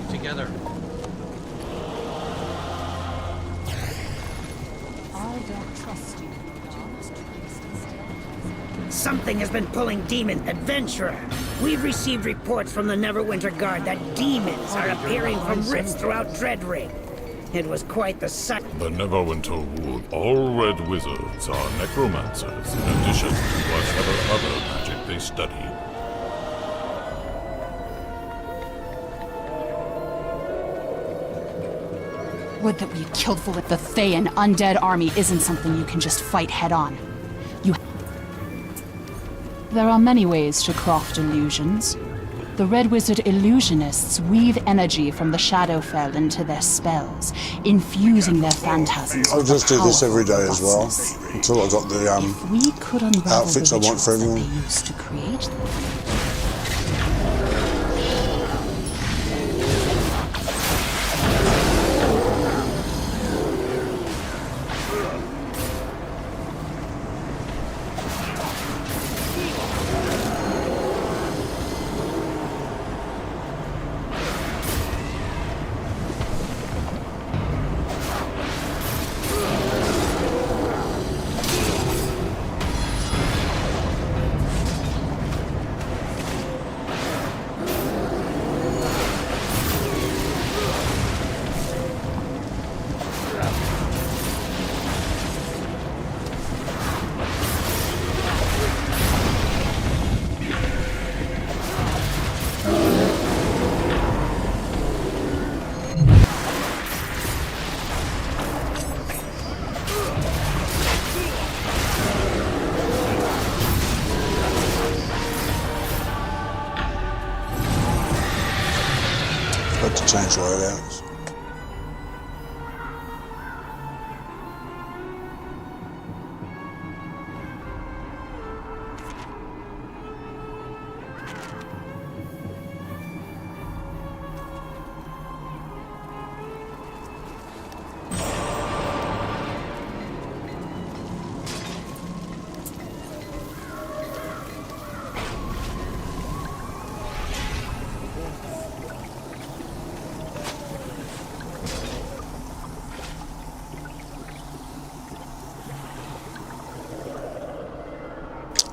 Together. I don't trust you, but you must trust instead. Something has been pulling demon adventurer. We've received reports from the Neverwinter Guard that demons are appearing from rifts throughout Dreadring. It was quite the sight. The Neverwinter Wood. All red wizards are necromancers, in addition to whatever other magic they study. Would that we killed for with the Fae and undead army isn't something you can just fight head-on. There are many ways to craft illusions. The Red Wizard illusionists weave energy from the Shadowfell into their spells, infusing their phantasms. I'll just do this every day as well, until I got the we could unravel outfits the I want for everyone. rituals that they used to create them. To change loadouts.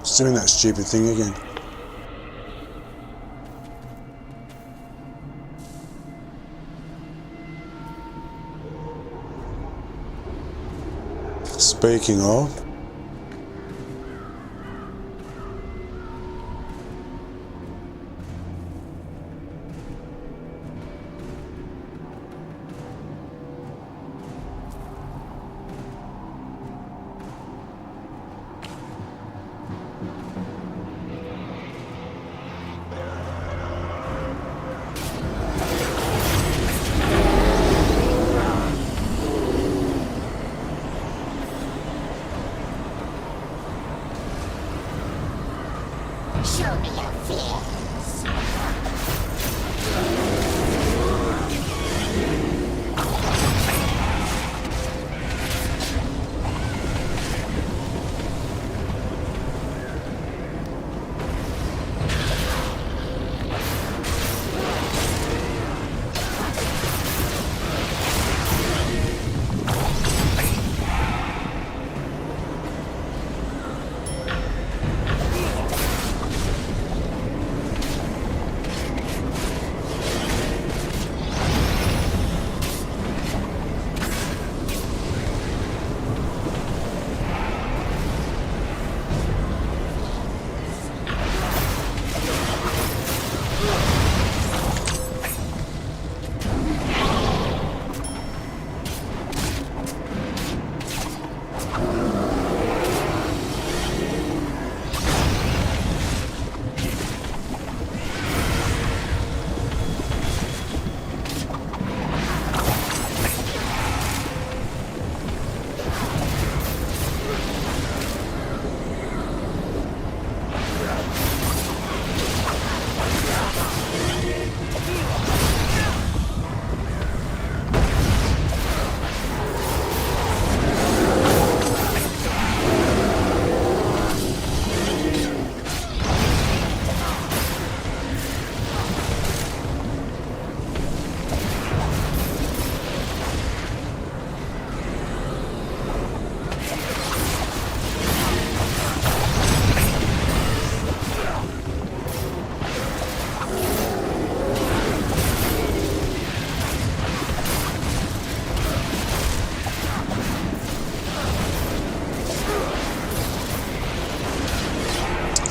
It's doing that stupid thing again. Speaking of,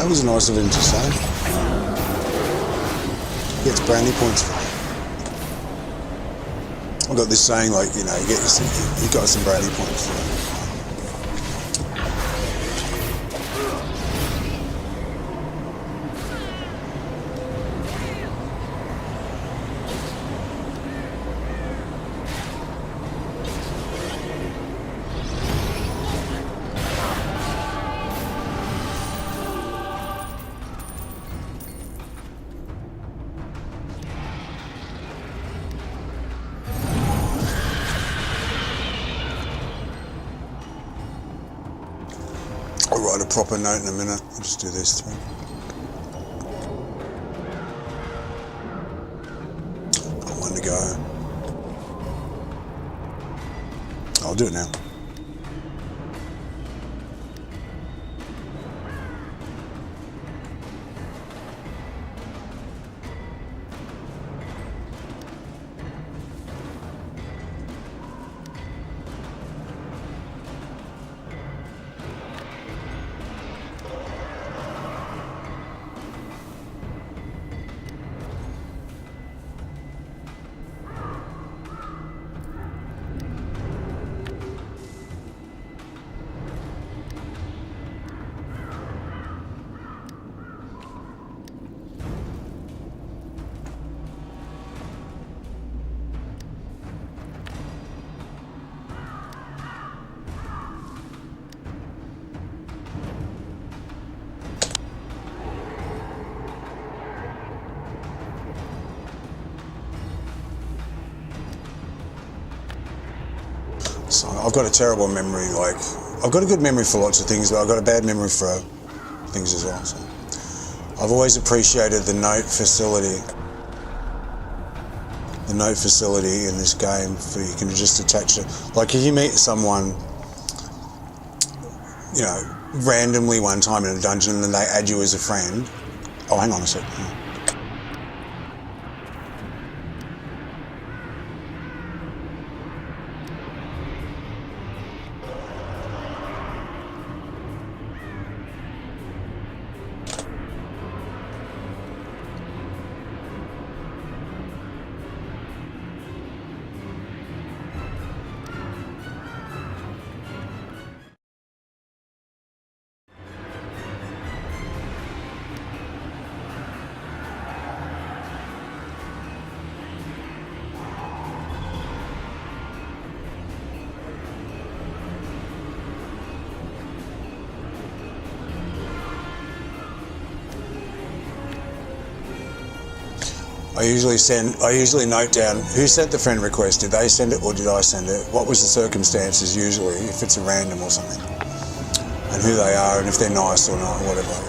was nice of him to say. He gets brownie points for that. I've got this saying, like, you know, you got some brownie points for that. I'll write a proper note in a minute. I'll just do this through. Got one to go. I'll do it now. So I've got a terrible memory, like, I've got a good memory for lots of things, but I've got a bad memory for things as well. So I've always appreciated the note facility. The note facility in this game, for you can just attach it. Like if you meet someone, you know, randomly one time in a dungeon and they add you as a friend. Oh, hang on a sec. I usually note down who sent the friend request. Did they send it or did I send it? What was the circumstances usually, if it's a random or something, and who they are and if they're nice or not, or whatever.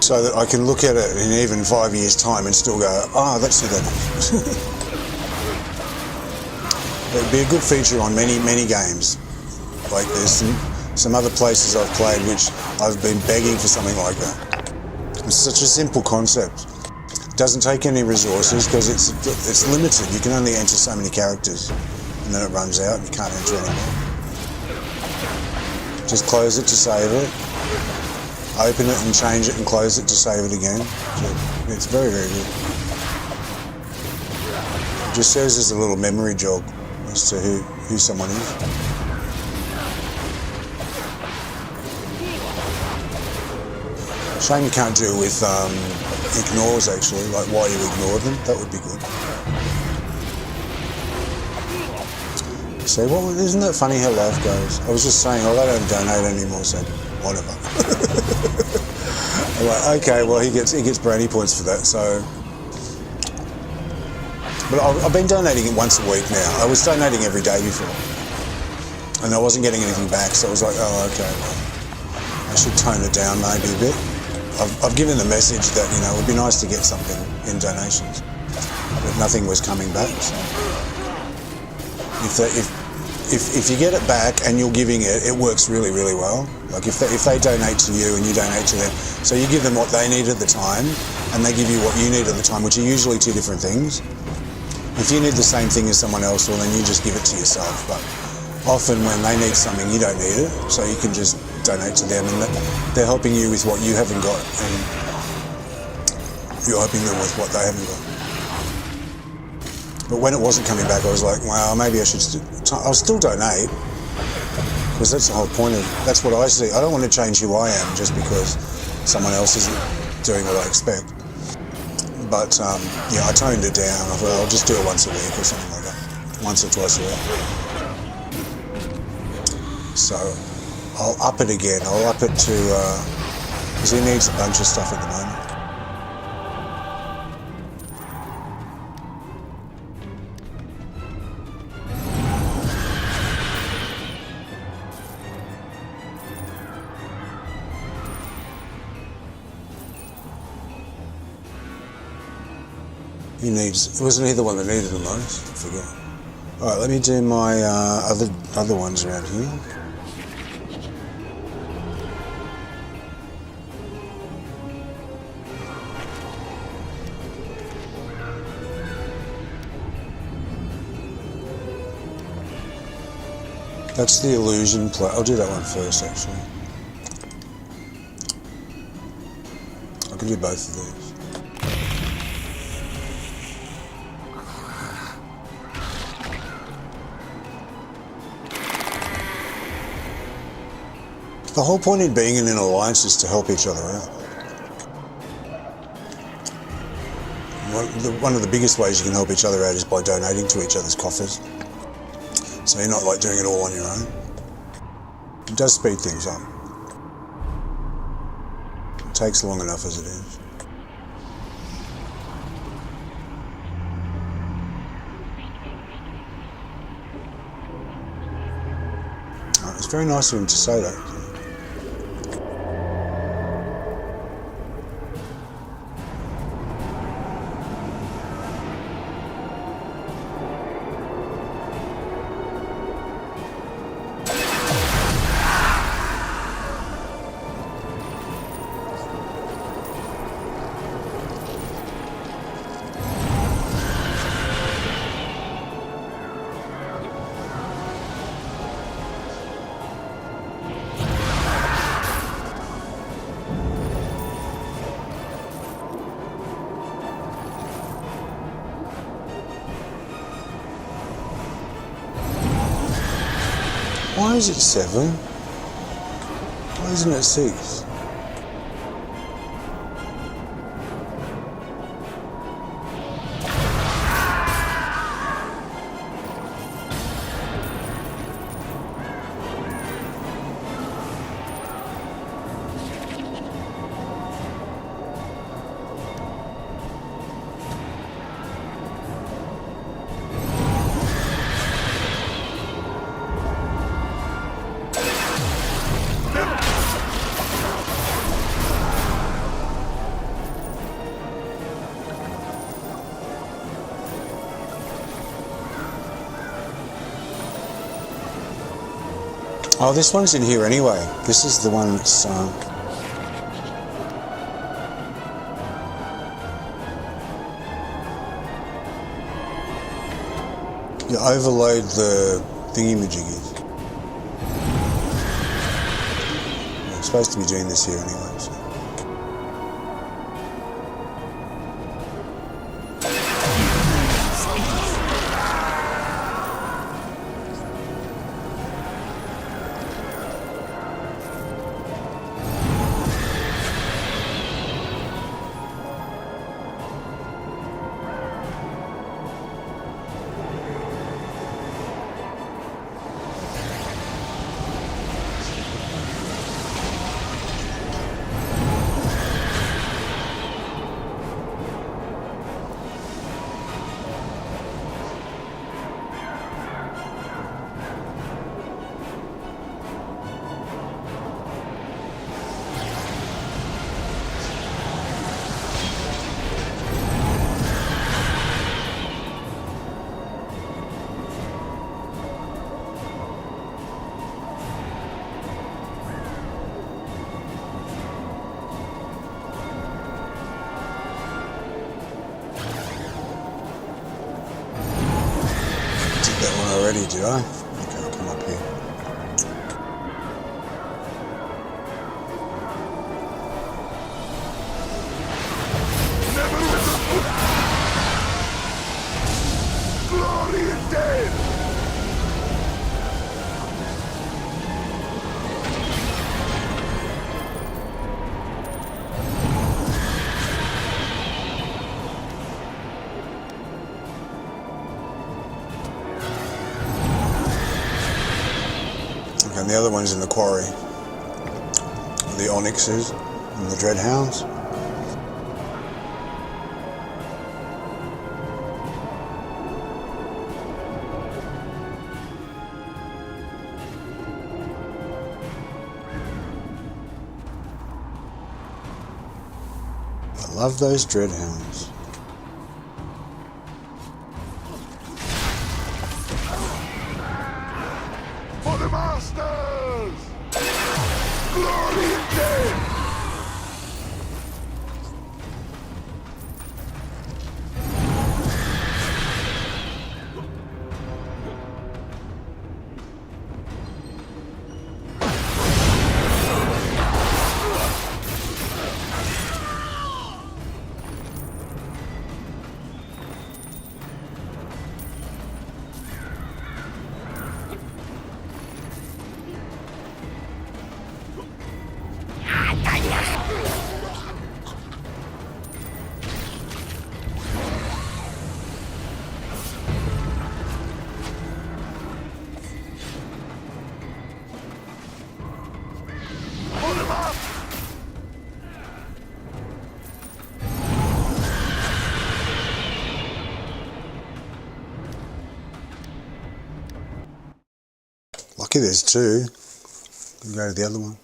So that I can look at it in even 5 years' time and still go, ah, that's who that is. It would be a good feature on many, many games. Like there's some other places I've played which I've been begging for something like that. It's such a simple concept. It doesn't take any resources because it's limited. You can only enter so many characters and then it runs out and you can't enter anymore. Just close it to save it. Open it and change it and close it to save it again. So it's very, very good. It just serves as a little memory jog as to who someone is. Shame you can't do it with ignores actually, like why you ignore them. That would be good. See, isn't that funny how life goes? I was just saying, oh, they don't donate anymore, so whatever. I'm like, okay, well he gets brownie points for that. So, but I've been donating it once a week now. I was donating every day before, and I wasn't getting anything back. So I was like, oh, okay, well, I should tone it down maybe a bit. I've given the message that, you know, it would be nice to get something in donations, but nothing was coming back. So if if you get it back and you're giving it, it works really, really well. Like if they donate to you and you donate to them, so you give them what they need at the time and they give you what you need at the time, which are usually two different things. If you need the same thing as someone else, well then you just give it to yourself. But often when they need something, you don't need it, so you can just donate to them, and they're helping you with what you haven't got, and you're helping them with what they haven't got. But when it wasn't coming back, I was like, wow, maybe I should I'll still donate, because that's the whole point of, that's what I see. I don't want to change who I am just because someone else isn't doing what I expect. But yeah, I toned it down. I thought I'll just do it once a week or something like that, once or twice a week. So I'll up it again. I'll up it to, because he needs a bunch of stuff at the moment. He needs, wasn't he the one that needed the most? I forgot. Alright, let me do my other ones around here. That's the illusion play. I'll do that one first, actually. I can do both of these. The whole point in being in an alliance is to help each other out. One of the biggest ways you can help each other out is by donating to each other's coffers. So you're not like doing it all on your own. It does speed things up. It takes long enough as it is. It's very nice of him to say that. Why is it 7? Why isn't it 6? Oh, this one's in here anyway. This is the one that's... you overload the thingy-majiggies. I'm supposed to be doing this here anyway, so... already, did I? Okay, I'll come up here. Glory is dead! And the other one's in the quarry. The onyxes and the dreadhounds. I love those dreadhounds. For the masters! Glory is dead! Lucky there's two. Can go to the other one.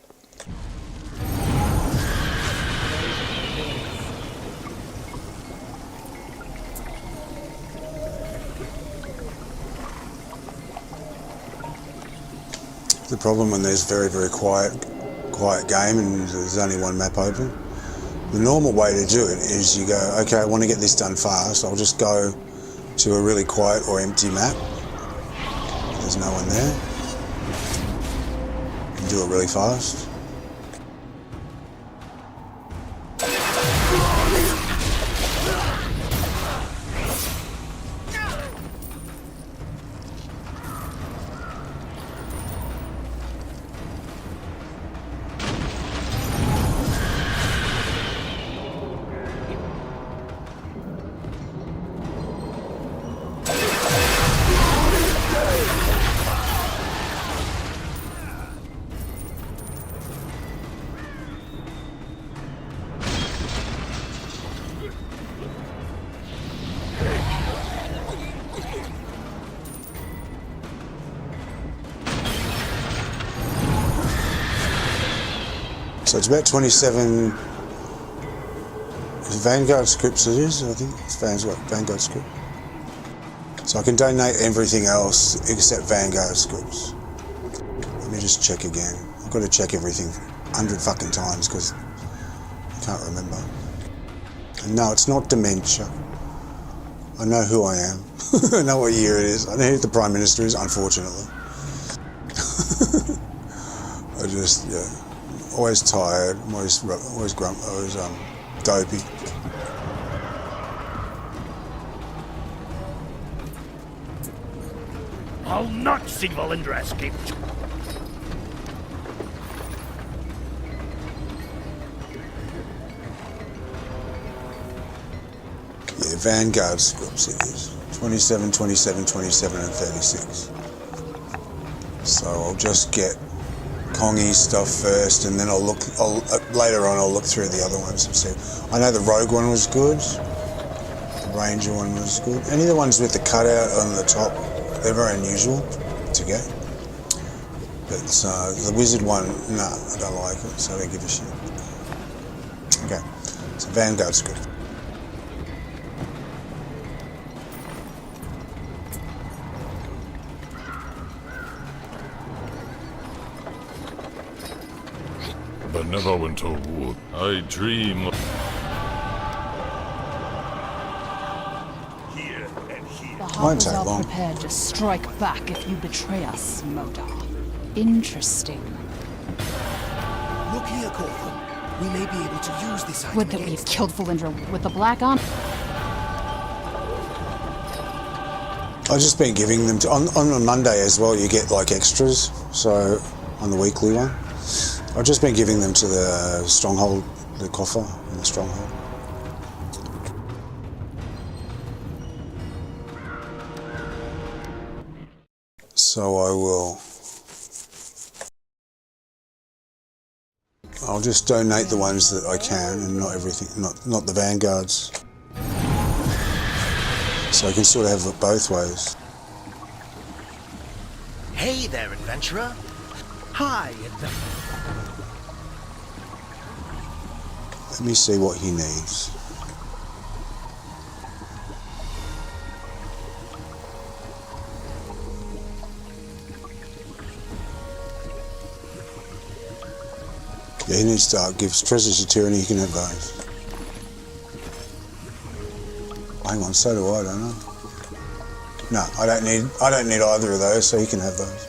The problem when there's very quiet game and there's only one map open. The normal way to do it is you go, okay, I want to get this done fast. I'll just go to a really quiet or empty map. There's no one there. And do it really fast. So it's about 27 Vanguard scripts it is, I think. It's Vanguard script. So I can donate everything else except Vanguard scripts. Let me just check again. I've got to check everything 100 fucking times because I can't remember. And no, it's not dementia. I know who I am. I know what year it is. I know who the Prime Minister is, unfortunately. I just, yeah. Always tired, always dopey. I'll not see Valindra's keep. Yeah, Vanguard scripts it is. 27, 27, 27 and 36. So I'll just get Kongi's stuff first, and then later on I'll look through the other ones and see. I know the Rogue one was good, the Ranger one was good. Any of the ones with the cutout on the top, they're very unusual to get. But the Wizard one, nah, I don't like it, so I don't give a shit. Okay, so Vanguard's good. The Neverwinter wood. I dream. Here, The Won't Harpers take are long. prepared to strike back if you betray us, Modar. Interesting. Look here, Corthon. We may be able to use this item Would that we've killed Falindra with the Black Arm. I've just been giving them to, on a Monday as well. You get like extras, so on the weekly one, I've just been giving them to the Stronghold, the coffer in the Stronghold. So I'll just donate the ones that I can, and not everything, not the Vanguards. So I can sort of have it both ways. Hey there, adventurer. Hi, Let me see what he needs. Yeah, he needs to give treasures to tyranny. He can have those. Hang on, so do I, don't I? No, I don't need either of those, so he can have those.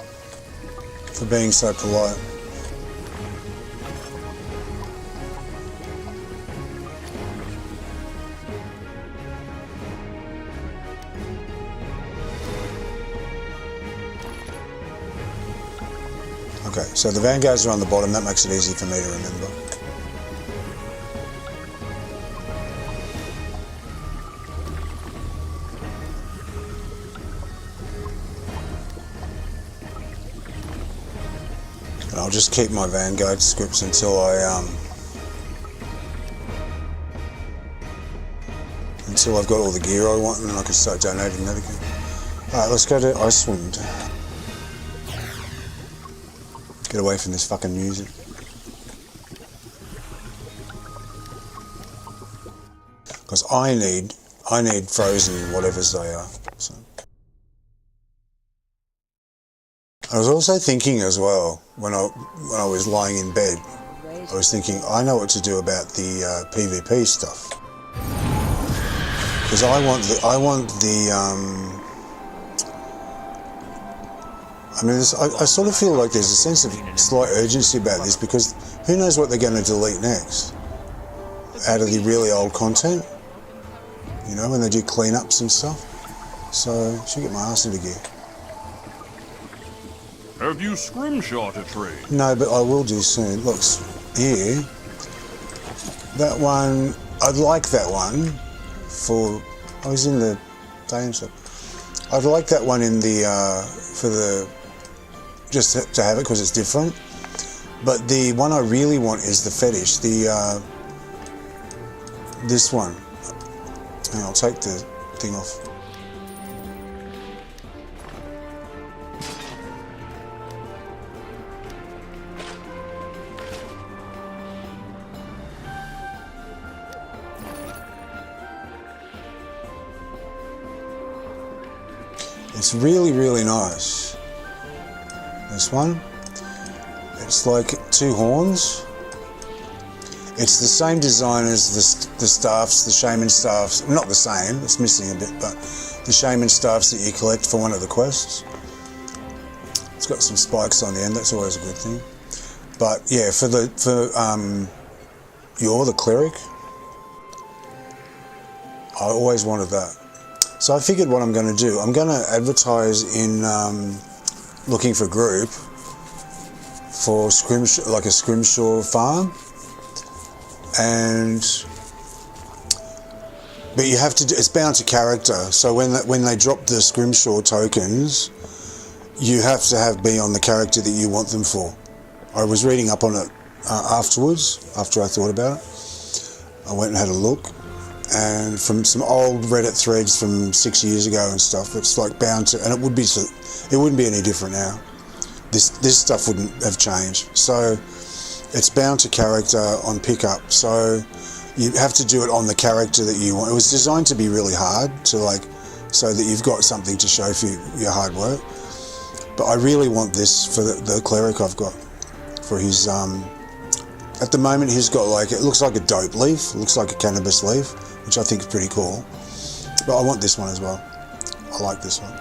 For being so polite. Okay, so the Vanguards are on the bottom. That makes it easy for me to remember. And I'll just keep my Vanguard scripts until I've got all the gear I want, and then I can start donating that again. Alright, let's go to Icewind. Get away from this fucking music. Because I need frozen whatever's they are. So. I was also thinking as well, when I was lying in bed, I was thinking, I know what to do about the PvP stuff. Because I want the I mean, I sort of feel like there's a sense of slight urgency about this, because who knows what they're going to delete next out of the really old content, you know, when they do cleanups and stuff. So I should get my ass into gear. Have you scrimshot a tree? No, but I will do soon. Look, here, that one, I'd like that one for, I was in the day and stuff. I'd like that one in the, for the, just to have it because it's different. But the one I really want is the fetish, this one. And I'll take the thing off. It's really, really nice. This one. It's like two horns. It's the same design as the staffs, the shaman staffs. Not the same, it's missing a bit, but the shaman staffs that you collect for one of the quests. It's got some spikes on the end, that's always a good thing. But yeah, you're the cleric. I always wanted that. So I figured what I'm going to do, I'm going to advertise in looking for group for like a scrimshaw farm, but you have to do, it's bound to character. So when they drop the scrimshaw tokens, you have to be on the character that you want them for. I was reading up on it afterwards, after I thought about it. I went and had a look. And from some old Reddit threads from 6 years ago and stuff, it's like bound to, and it wouldn't be any different now. This stuff wouldn't have changed. So it's bound to character on pickup. So you have to do it on the character that you want. It was designed to be really hard to so that you've got something to show for your hard work. But I really want this for the cleric I've got for his. At the moment, he's got it looks like a dope leaf. It looks like a cannabis leaf, which I think is pretty cool. But I want this one as well. I like this one.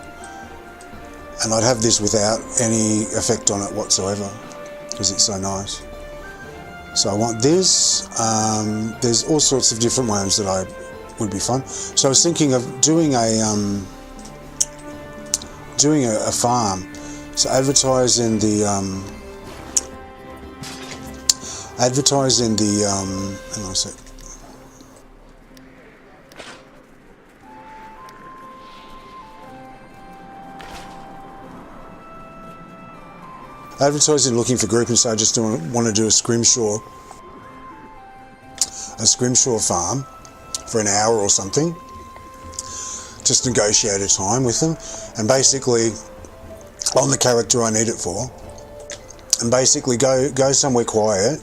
And I'd have this without any effect on it whatsoever, because it's so nice. So I want this. There's all sorts of different ones that would be fun. So I was thinking of doing a farm. So advertise in the hang on a sec. Advertising, looking for group, and so I just want to do a scrimshaw farm for an hour or something. Just negotiate a time with them, and basically on the character I need it for, and basically go somewhere quiet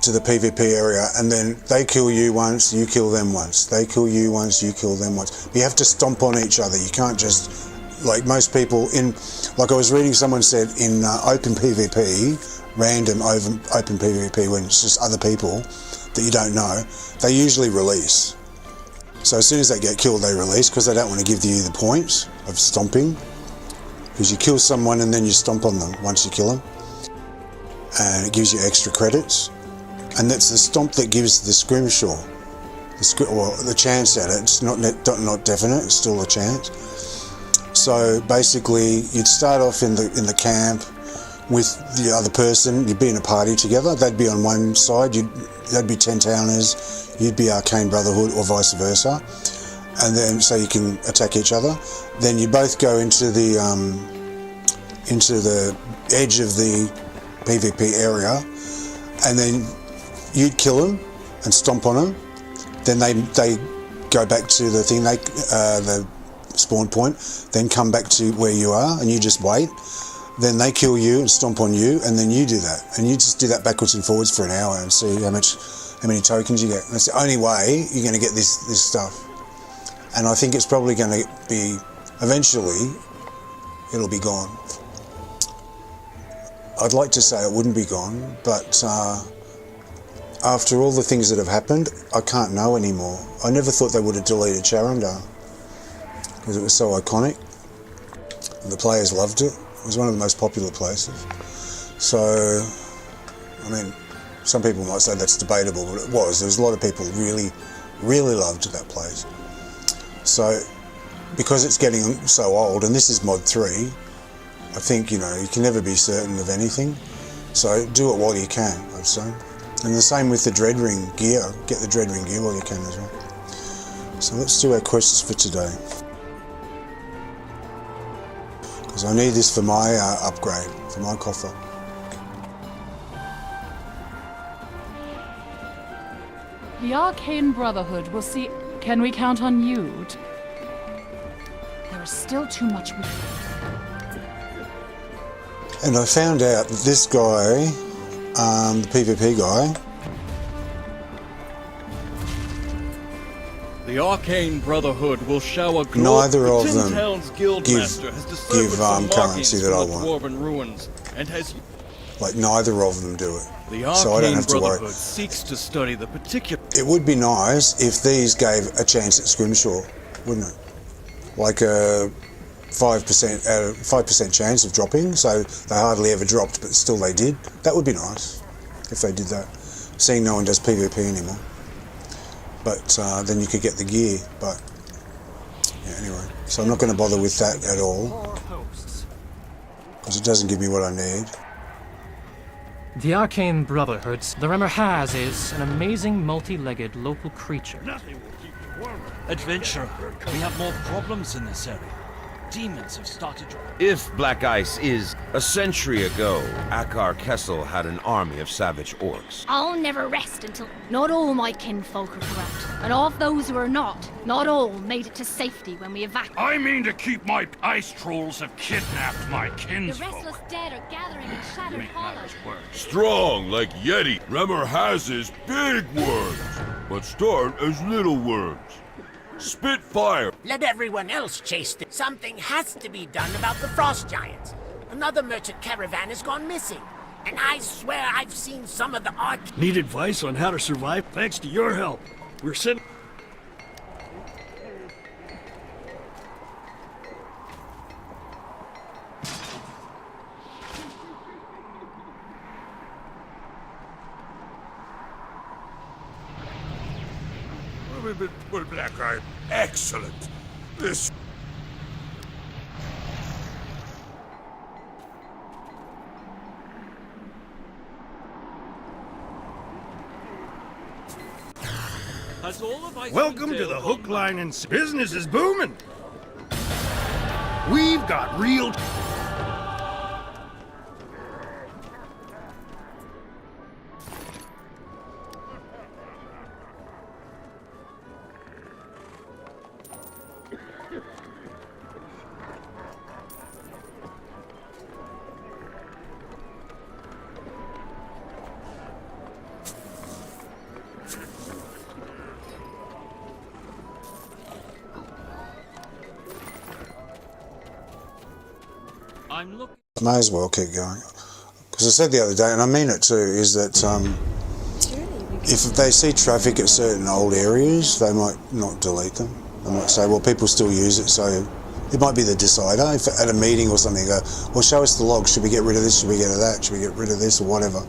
to the PvP area, and then they kill you once, you kill them once. They kill you once, you kill them once. You have to stomp on each other. You can't just, like most people in, like I was reading, someone said in open PvP, random open PvP, when it's just other people that you don't know, they usually release. So as soon as they get killed, they release, because they don't want to give you the points of stomping, because you kill someone and then you stomp on them once you kill them, and it gives you extra credits. And that's the stomp that gives the scrimshaw, the chance at it. It's not definite, it's still a chance. So basically, you'd start off in the camp with the other person. You'd be in a party together. They'd be on one side. They'd be 10 towners. You'd be Arcane Brotherhood, or vice versa. And then, so you can attack each other. Then you both go into the edge of the PvP area, and then you'd kill them and stomp on them. Then they go back to the thing, the spawn point, then come back to where you are, and you just wait. Then they kill you and stomp on you, and then you do that, and you just do that backwards and forwards for an hour and see how many tokens you get. And that's the only way you're going to get this stuff. And I think it's probably going to be, eventually, it'll be gone. I'd like to say it wouldn't be gone, but after all the things that have happened, I can't know anymore. I never thought they would have deleted Charandar, because it was so iconic, and the players loved it. It was one of the most popular places. So, I mean, some people might say that's debatable, but it was. There was a lot of people who really, really loved that place. So, because it's getting so old, and this is mod 3, I think, you can never be certain of anything. So do it while you can, I'd say. And the same with the Dread Ring gear. Get the Dread Ring gear while you can as well. So let's do our quests for today. Because I need this for my upgrade, for my coffer. The Arcane Brotherhood will see... Can we count on you? There is still too much we... And I found out that this guy, the PvP guy... The Arcane Brotherhood will shower glory. Neither of them give currency that I want. Ruins and has... Like, neither of them do it. The so I don't have to worry. Brotherhood seeks to study the particular... It would be nice if these gave a chance at Scrimshaw, wouldn't it? Like a 5% chance of dropping, so they hardly ever dropped, but still they did. That would be nice if they did that. Seeing no one does PvP anymore. But then you could get the gear, but yeah, anyway. So I'm not going to bother with that at all, because it doesn't give me what I need. The Arcane Brotherhood, the rumor has, is an amazing multi-legged local creature. Nothing will keep you warmer. Adventurer, we have more problems in this area. Demons have started... If Black Ice is... A century ago, Akar Kessel had an army of savage orcs. I'll never rest until... Not all my kinfolk are corrupt, and of those who are not all made it to safety when we evacuated. I mean to keep my ice trolls have kidnapped my The kinsfolk. restless dead are gathering in Shattered Hollow. Strong like Yeti, Remor has his big worms, but start as little worms. Spit fire. Let everyone else chase them. Something has to be done about the frost giants. Another merchant caravan has gone missing. And I swear I've seen some of the Need advice on how to survive? Thanks to your help. We're sitting... Well, Blackeye, excellent. This... Has all of Icewind Welcome to Dale the gone hook, line, and business is booming. We've got real... I'm looking. May as well keep going. Because I said the other day, and I mean it too, is that if they see traffic at certain old areas, they might not delete them. They might say, well, people still use it, so it might be the decider. If at a meeting or something, go, well, show us the log. Should we get rid of this? Should we get rid of that? Should we get rid of this or whatever?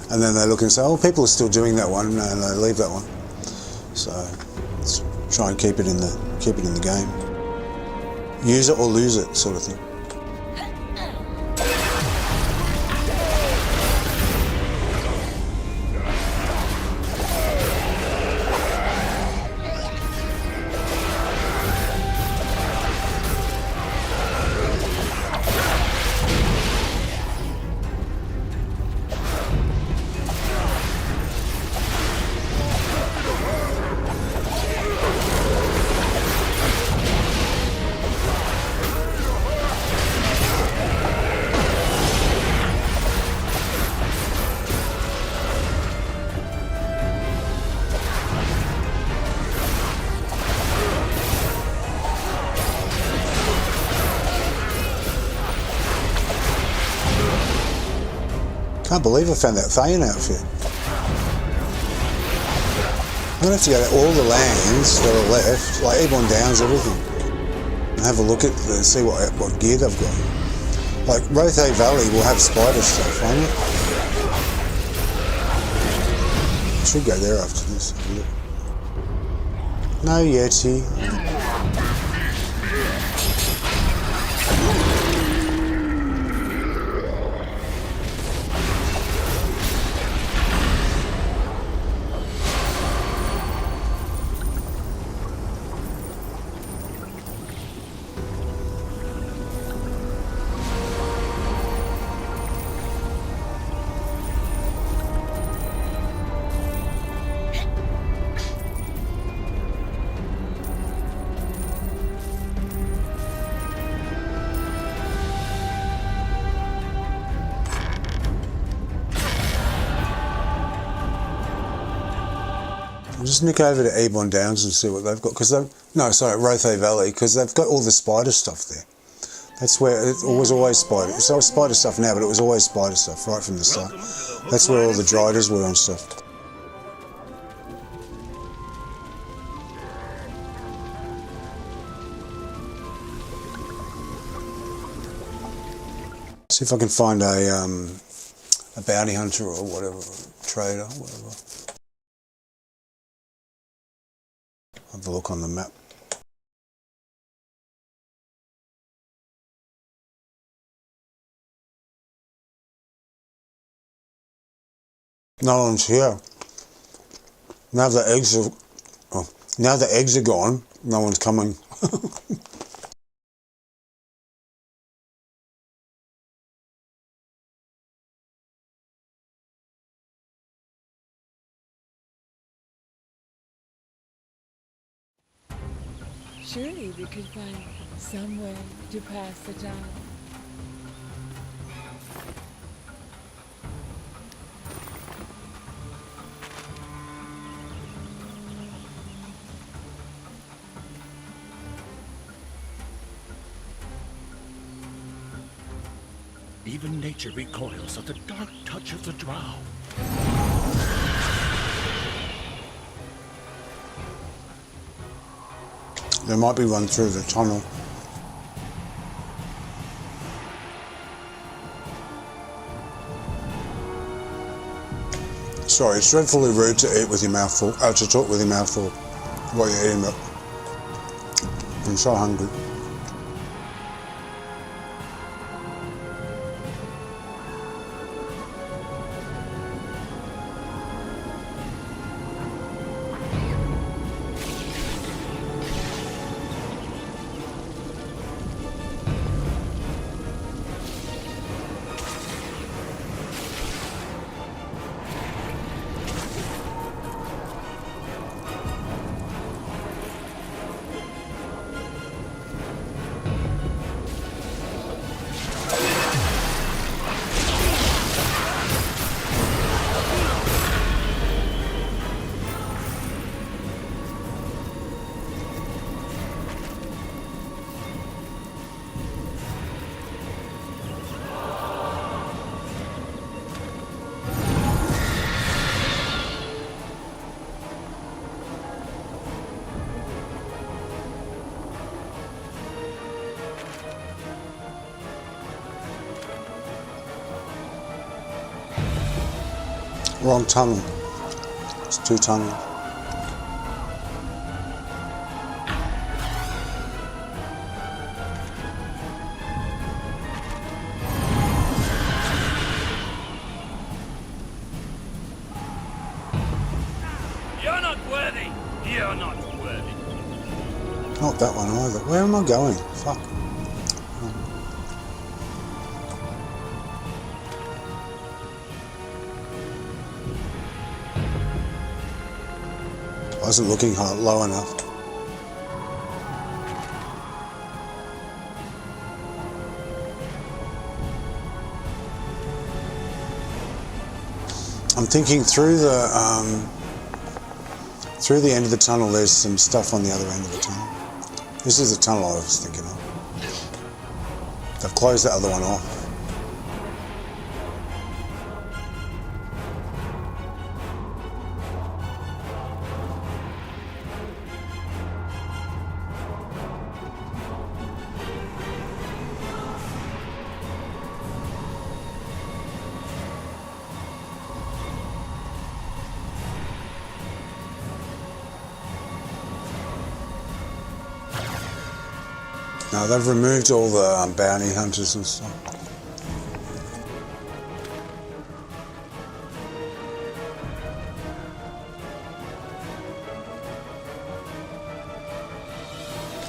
And then they look and say, oh, people are still doing that one, and they leave that one. So let's try and keep it in the game. Use it or lose it, sort of thing. Can't believe I found that Thayan outfit. I'm gonna have to go to all the lands that are left, like Ebon Downs, everything, and have a look at and see what gear they've got. Like RaDQ Valley will have spider stuff, won't it? I should go there after this. No Yeti. Just nick over to Ebon Downs and see what they've got, because RaDQ Valley, because they've got all the spider stuff there. That's where it was always spider. So it's spider stuff now, but it was always spider stuff right from the start. That's where all the driders were and stuff. See if I can find a bounty hunter or whatever, trader, whatever. Have a look on the map. No one's here. Now the eggs are gone. No one's coming. Surely we could find some way to pass the time. Even nature recoils at the dark touch of the drow. They might be run through the tunnel. Sorry, it's dreadfully rude to eat with your mouth full, to talk with your mouth full. What are you eating, Milk? I'm so hungry. Wrong tunnel. It's 2 tunnels. You're not worthy. You're not worthy. Not that one either. Where am I going? Fuck. I wasn't looking low enough. I'm thinking through the end of the tunnel. There's some stuff on the other end of the tunnel. This is the tunnel I was thinking of. I've closed that other one off. Now they've removed all the bounty hunters and stuff.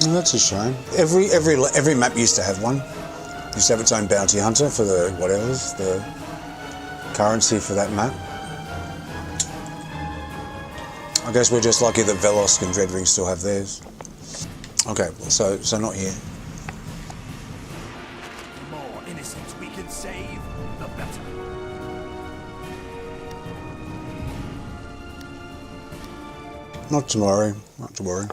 Oh, that's a shame. Every map used to have one. Used to have its own bounty hunter for the whatever's the currency for that map. I guess we're just lucky that Velosk and Dreadring still have theirs. Okay, so not here. The more innocents we can save, the better. Not to worry, not to worry.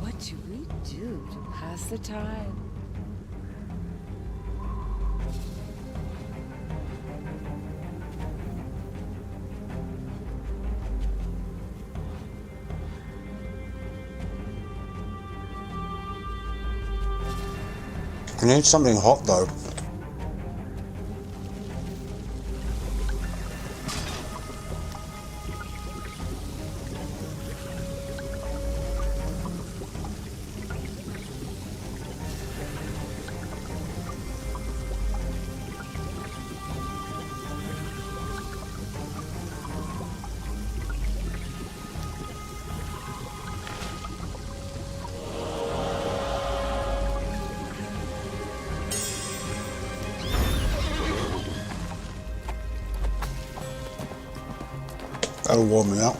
What do we do to pass the time? I need something hot though. That'll warm me up.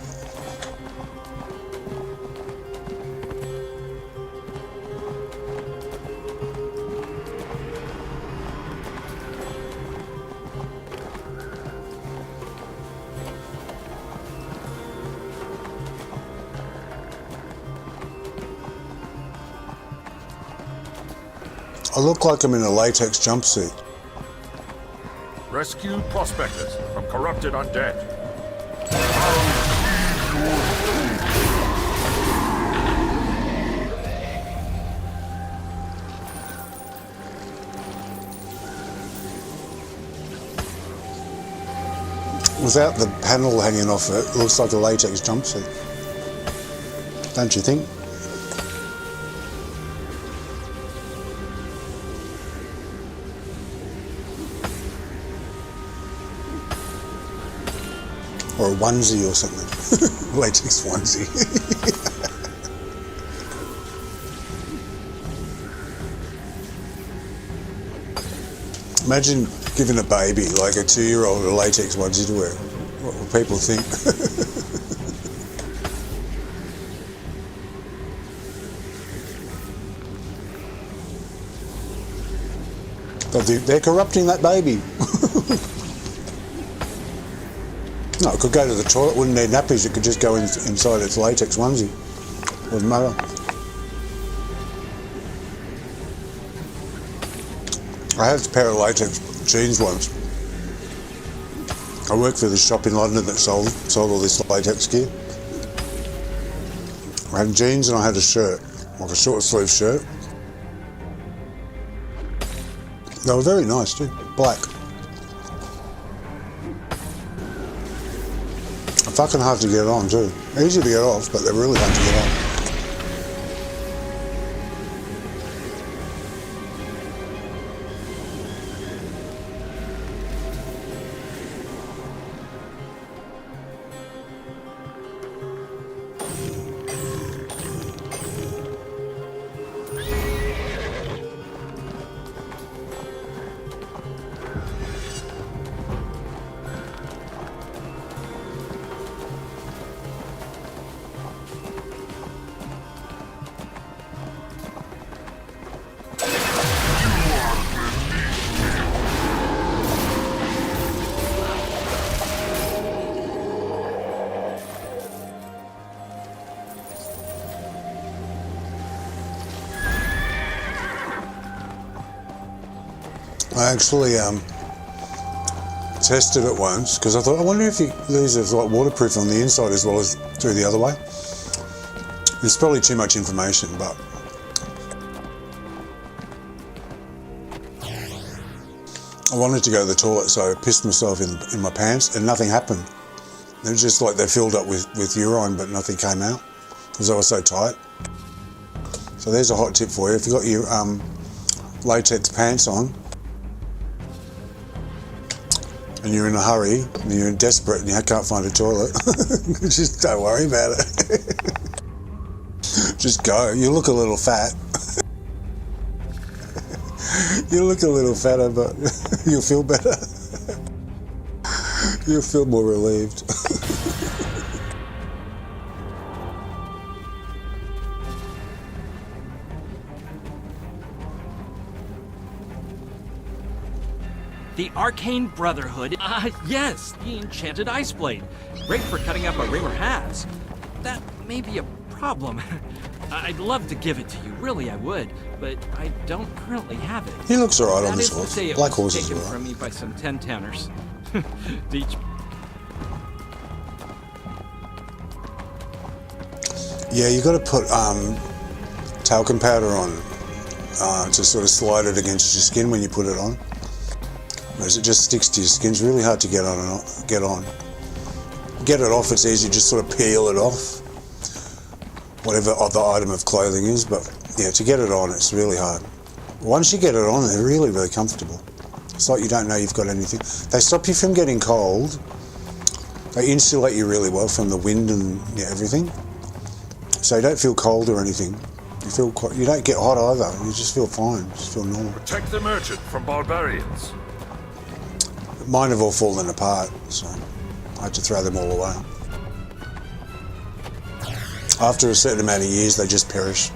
I look like I'm in a latex jumpsuit. Rescue prospectors from corrupted undead. without the panel hanging off it, it looks like a latex jumpsuit. Don't you think? Or a onesie or something. Latex onesie. Imagine giving a baby, like a 2-year-old, a latex onesie to wear. What will people think? They're corrupting that baby. No, it could go to the toilet, wouldn't need nappies, it could just go inside its latex onesie. Wouldn't matter. I had a pair of latex jeans once. I worked for this shop in London that sold all this latex gear. I had jeans and I had a shirt, like a short sleeve shirt. They were very nice too, black. Fucking hard to get on too. Easy to get off, but they're really hard to get on. I actually tested it once because I thought, I wonder if these are like waterproof on the inside as well as through the other way. There's probably too much information, but I wanted to go to the toilet, so I pissed myself in my pants and nothing happened. It was just like they filled up with urine, but nothing came out because they were so tight. So there's a hot tip for you. If you've got your latex pants on, and you're in a hurry, and you're desperate, and you can't find a toilet, just don't worry about it. Just go. You look a little fat. You look a little fatter, but you'll feel better. You'll feel more relieved. The Arcane Brotherhood. Yes, the Enchanted Ice Blade. Great for cutting up a Ramer has. That may be a problem. I'd love to give it to you, really I would, but I don't currently have it. He looks alright on this That is to horse. say it Black was horses taken are from me by some 10-tanners. Each. Yeah, you got to put talcum powder on to sort of slide it against your skin when you put it on. Whereas it just sticks to your skin. It's really hard to get on. Get it off, it's easy, just sort of peel it off. Whatever the item of clothing is, but yeah, to get it on, it's really hard. Once you get it on, they're really, really comfortable. It's like you don't know you've got anything. They stop you from getting cold. They insulate you really well from the wind and everything. So you don't feel cold or anything. You don't get hot either. You just feel fine. You just feel normal. Protect the merchant from barbarians. Mine have all fallen apart, so I had to throw them all away. After a certain amount of years, they just perish.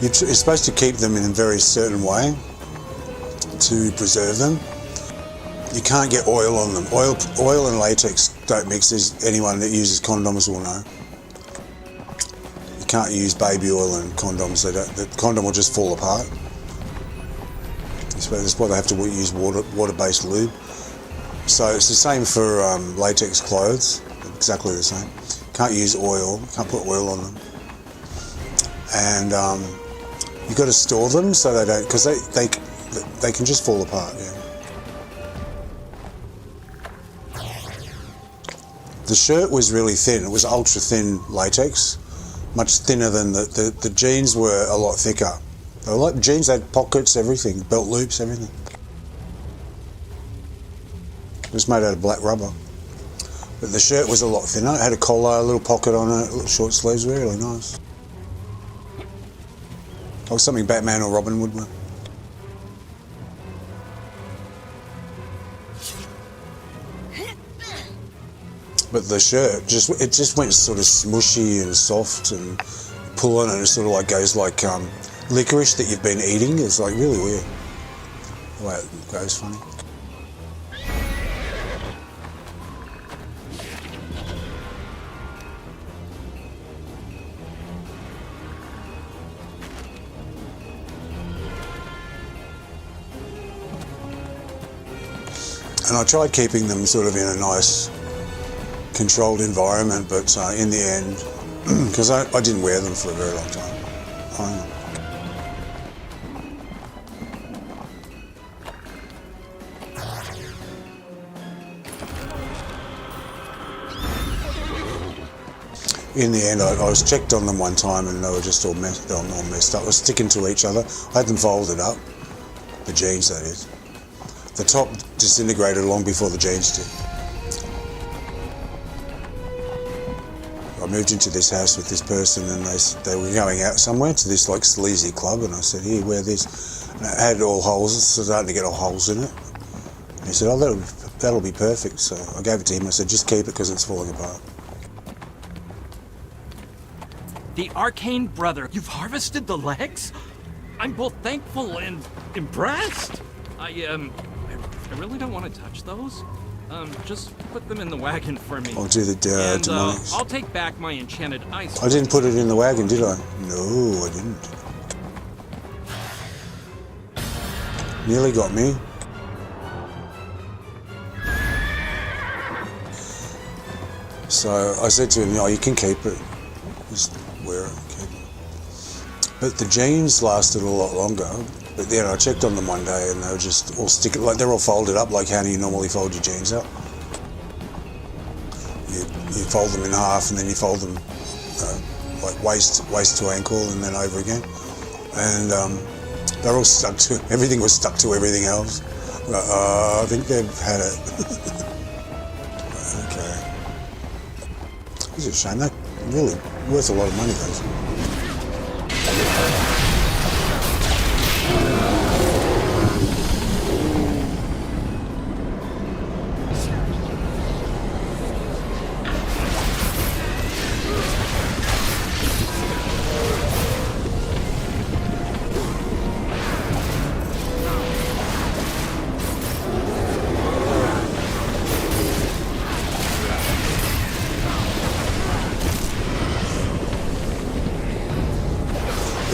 You're supposed to keep them in a very certain way to preserve them. You can't get oil on them. Oil and latex don't mix, as anyone that uses condoms will know. You can't use baby oil and condoms. The condom will just fall apart. So that's why they have to use water-based lube. So it's the same for latex clothes, exactly the same. Can't use oil, can't put oil on them. And you've got to store them so they don't, because they can just fall apart, yeah. The shirt was really thin, it was ultra thin latex, much thinner than the jeans were a lot thicker. They were like jeans, they had pockets, everything, belt loops, everything. It was made out of black rubber. But the shirt was a lot thinner, it had a collar, a little pocket on it, little short sleeves, really nice. Like something Batman or Robin would wear. But the shirt, it just went sort of smushy and soft, and pull on it and it sort of like goes like licorice that you've been eating. It's like really weird. The way it goes funny. And I tried keeping them sort of in a nice, controlled environment, but in the end, because I didn't wear them for a very long time. In the end, I was checked on them one time and they were just all messed up. I was sticking to each other. I had them folded up, the jeans that is. The top disintegrated long before the jeans did. I moved into this house with this person and they were going out somewhere to this like sleazy club, and I said, here, wear this. And it had all holes, starting to get all holes in it. And he said, oh, that'll be perfect. So I gave it to him. I said, just keep it because it's falling apart. The Arcane Brother. You've harvested the legs? I'm both thankful and impressed. I really don't want to touch those. Just put them in the wagon for me. I'll do the demonics. I'll take back my enchanted ice. I didn't put it in the wagon, did I? No, I didn't. Nearly got me. So I said to him, no, you can keep it. Just wear it, keep it. But the jeans lasted a lot longer. But then I checked on them one day and they were just all sticking, like they're all folded up, like how do you normally fold your jeans up? You fold them in half and then you fold them like waist to ankle and then over again. And they're all stuck to, everything was stuck to everything else. I think they've had it. Okay. It's a shame, they're really worth a lot of money, those.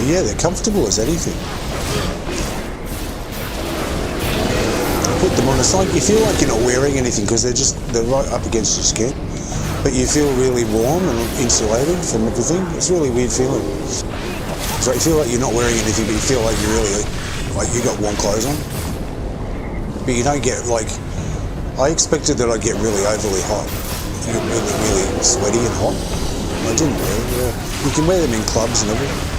Yeah, they're comfortable as anything. Put them on, it's like you feel like you're not wearing anything because they're right up against your skin, but you feel really warm and insulated from everything. It's a really weird feeling. So you feel like you're not wearing anything, but you feel like you really, like you got warm clothes on. But you don't get like, I expected that I'd get really overly hot, really sweaty and hot. I didn't really. You can wear them in clubs and everything.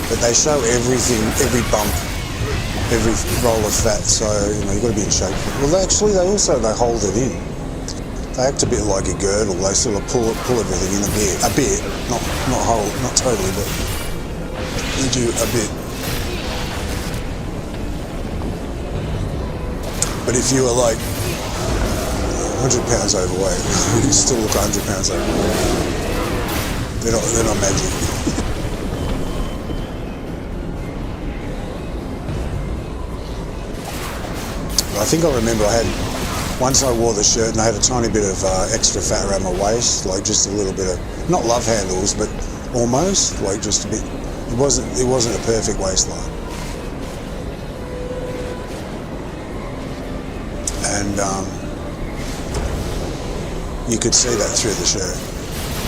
But they show everything, every bump, every roll of fat, so you've got to be in shape. Well, they hold it in. They act a bit like a girdle. They sort of pull everything in a bit, not whole, not totally, but they do a bit. But if you are like 100 pounds overweight, you still look 100 pounds overweight. They're not magic. I think I remember I had once I wore the shirt and I had a tiny bit of extra fat around my waist, like just a little bit of, not love handles, but almost, like just a bit. It wasn't a perfect waistline. And you could see that through the shirt.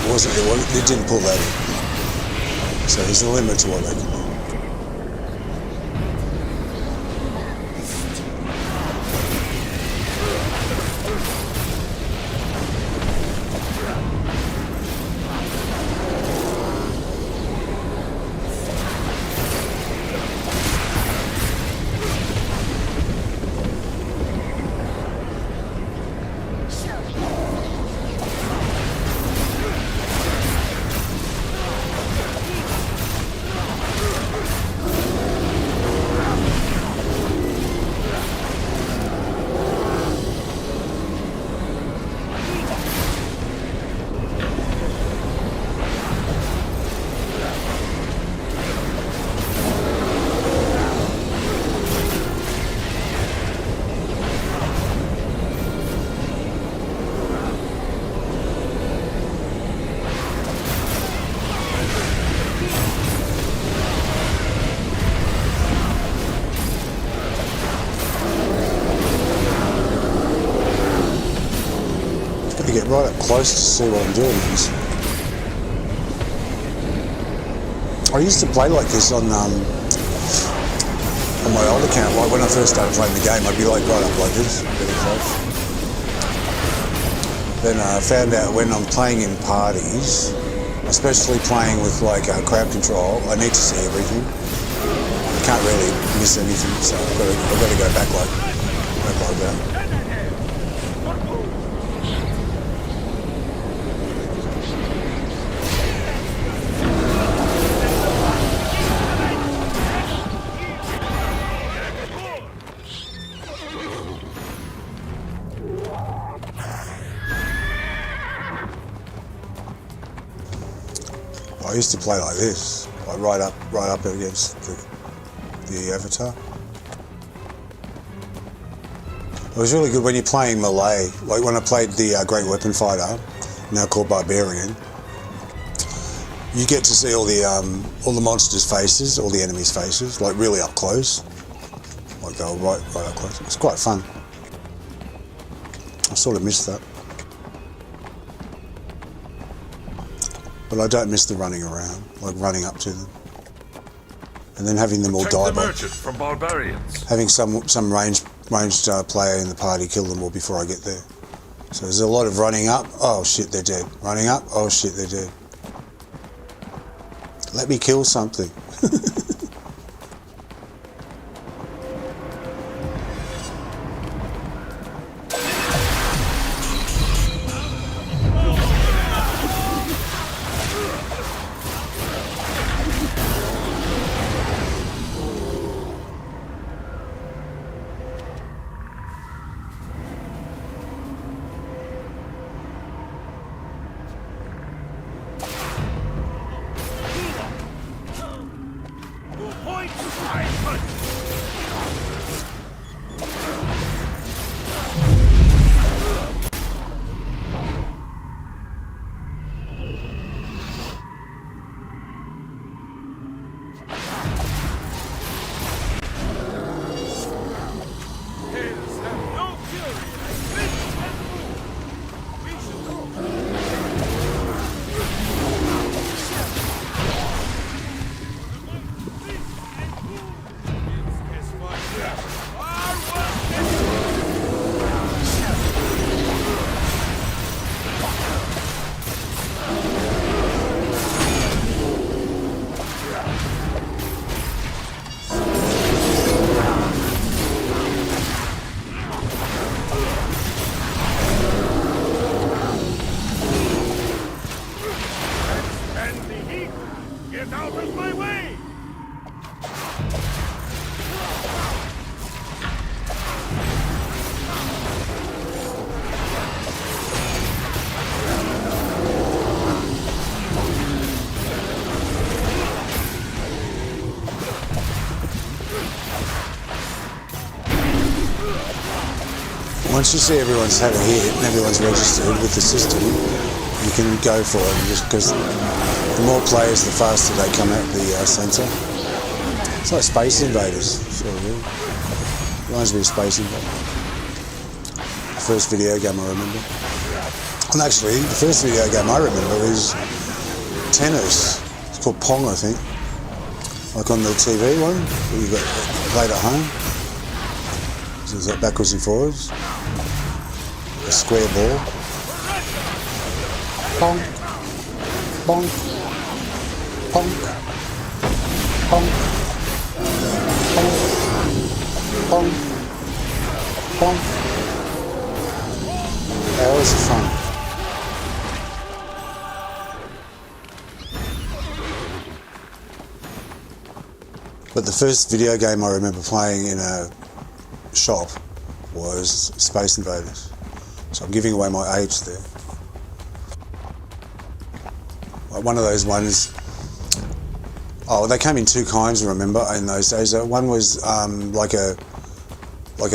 It didn't pull that in. So there's a limit to what they can do. Get right up close to see what I'm doing. I used to play like this on my old account. Like when I first started playing the game, I'd be like right up like this, really close. Then I found out when I'm playing in parties, especially playing with like crowd control, I need to see everything. I can't really miss anything, so I've got to go back like that. I used to play like this, like right up against the avatar. It was really good when you're playing melee, like when I played the Great Weapon Fighter, now called Barbarian. You get to see all the monsters' faces, all the enemies' faces, like really up close. Like they were right up close. It's quite fun. I sort of missed that. But I don't miss the running around, like running up to them. And then having them all die by... from barbarians. Having some ranged player in the party kill them all before I get there. So there's a lot of running up, oh shit, they're dead. Running up, oh shit, they're dead. Let me kill something. once you see everyone's had a hit and everyone's registered with the system, you can go for it, just because the more players, the faster they come out the centre. It's like Space Invaders, sort of. Reminds me of Space Invaders. The first video game I remember. And actually, the first video game I remember is tennis. It's called Pong, I think. Like on the TV one, where you got played at home. So it's like backwards and forwards. A square ball. Pong. Bonk. Pong. Pong. Pong. Pong. Hours of fun. But the first video game I remember playing in a shop was Space Invaders. So I'm giving away my age there. Like one of those ones. Oh, they came in two kinds, I remember, in those days. One was like an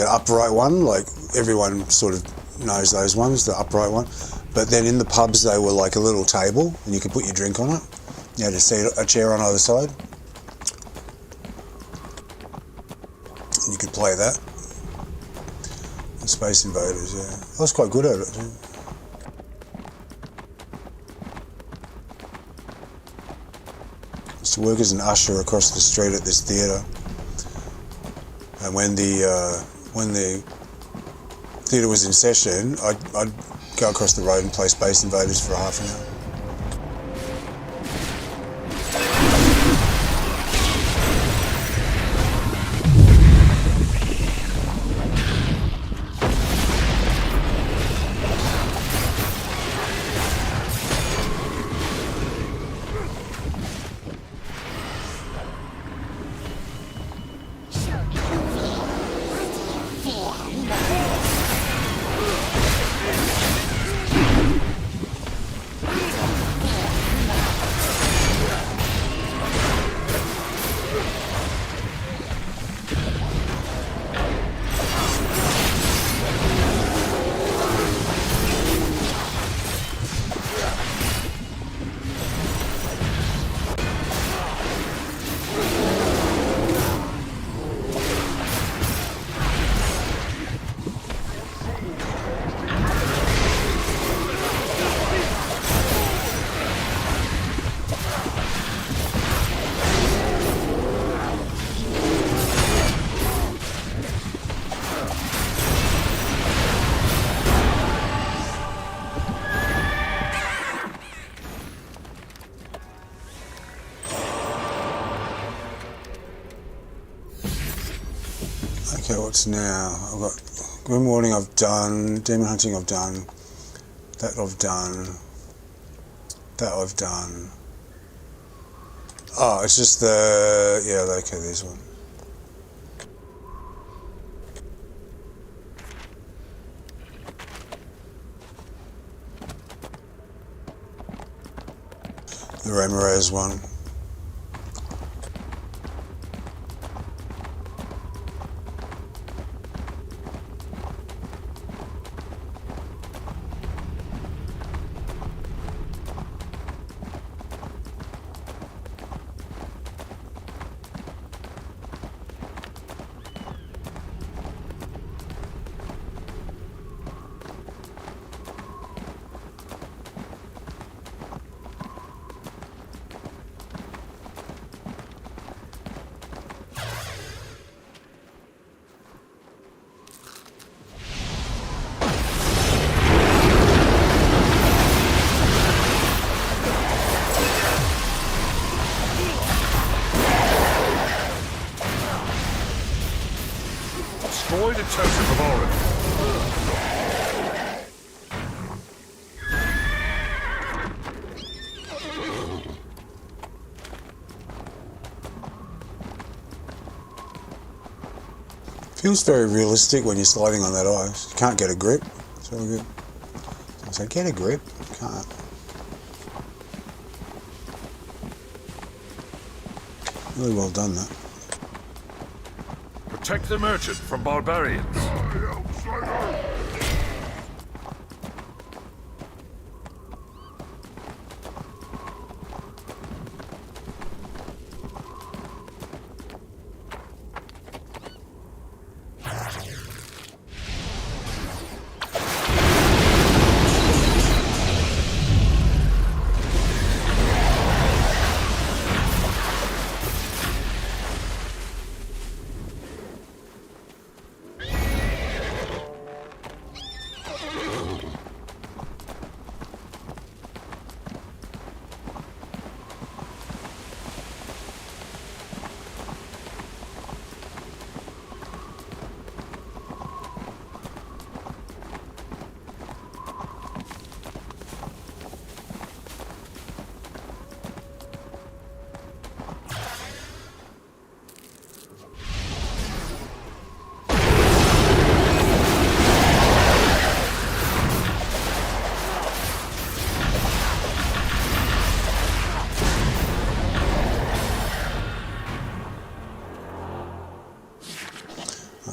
upright one, like everyone sort of knows those ones, the upright one. But then in the pubs they were like a little table and you could put your drink on it. You had a chair on either side. And you could play that. The Space Invaders, yeah. I was quite good at it too. I used to work as an usher across the street at this theatre. And when the theatre was in session, I'd go across the road and play Space Invaders for half an hour. Okay, what's now? I've got Grim Warning I've done, Demon Hunting I've done, that I've done, that I've done. Oh, it's just the, yeah, okay, there's one. The Ramirez one. Destroy the totem of Orin. Feels very realistic when you're sliding on that ice. You can't get a grip. It's really good. So get a grip. Can't. Really well done, that. Protect the merchant from barbarians.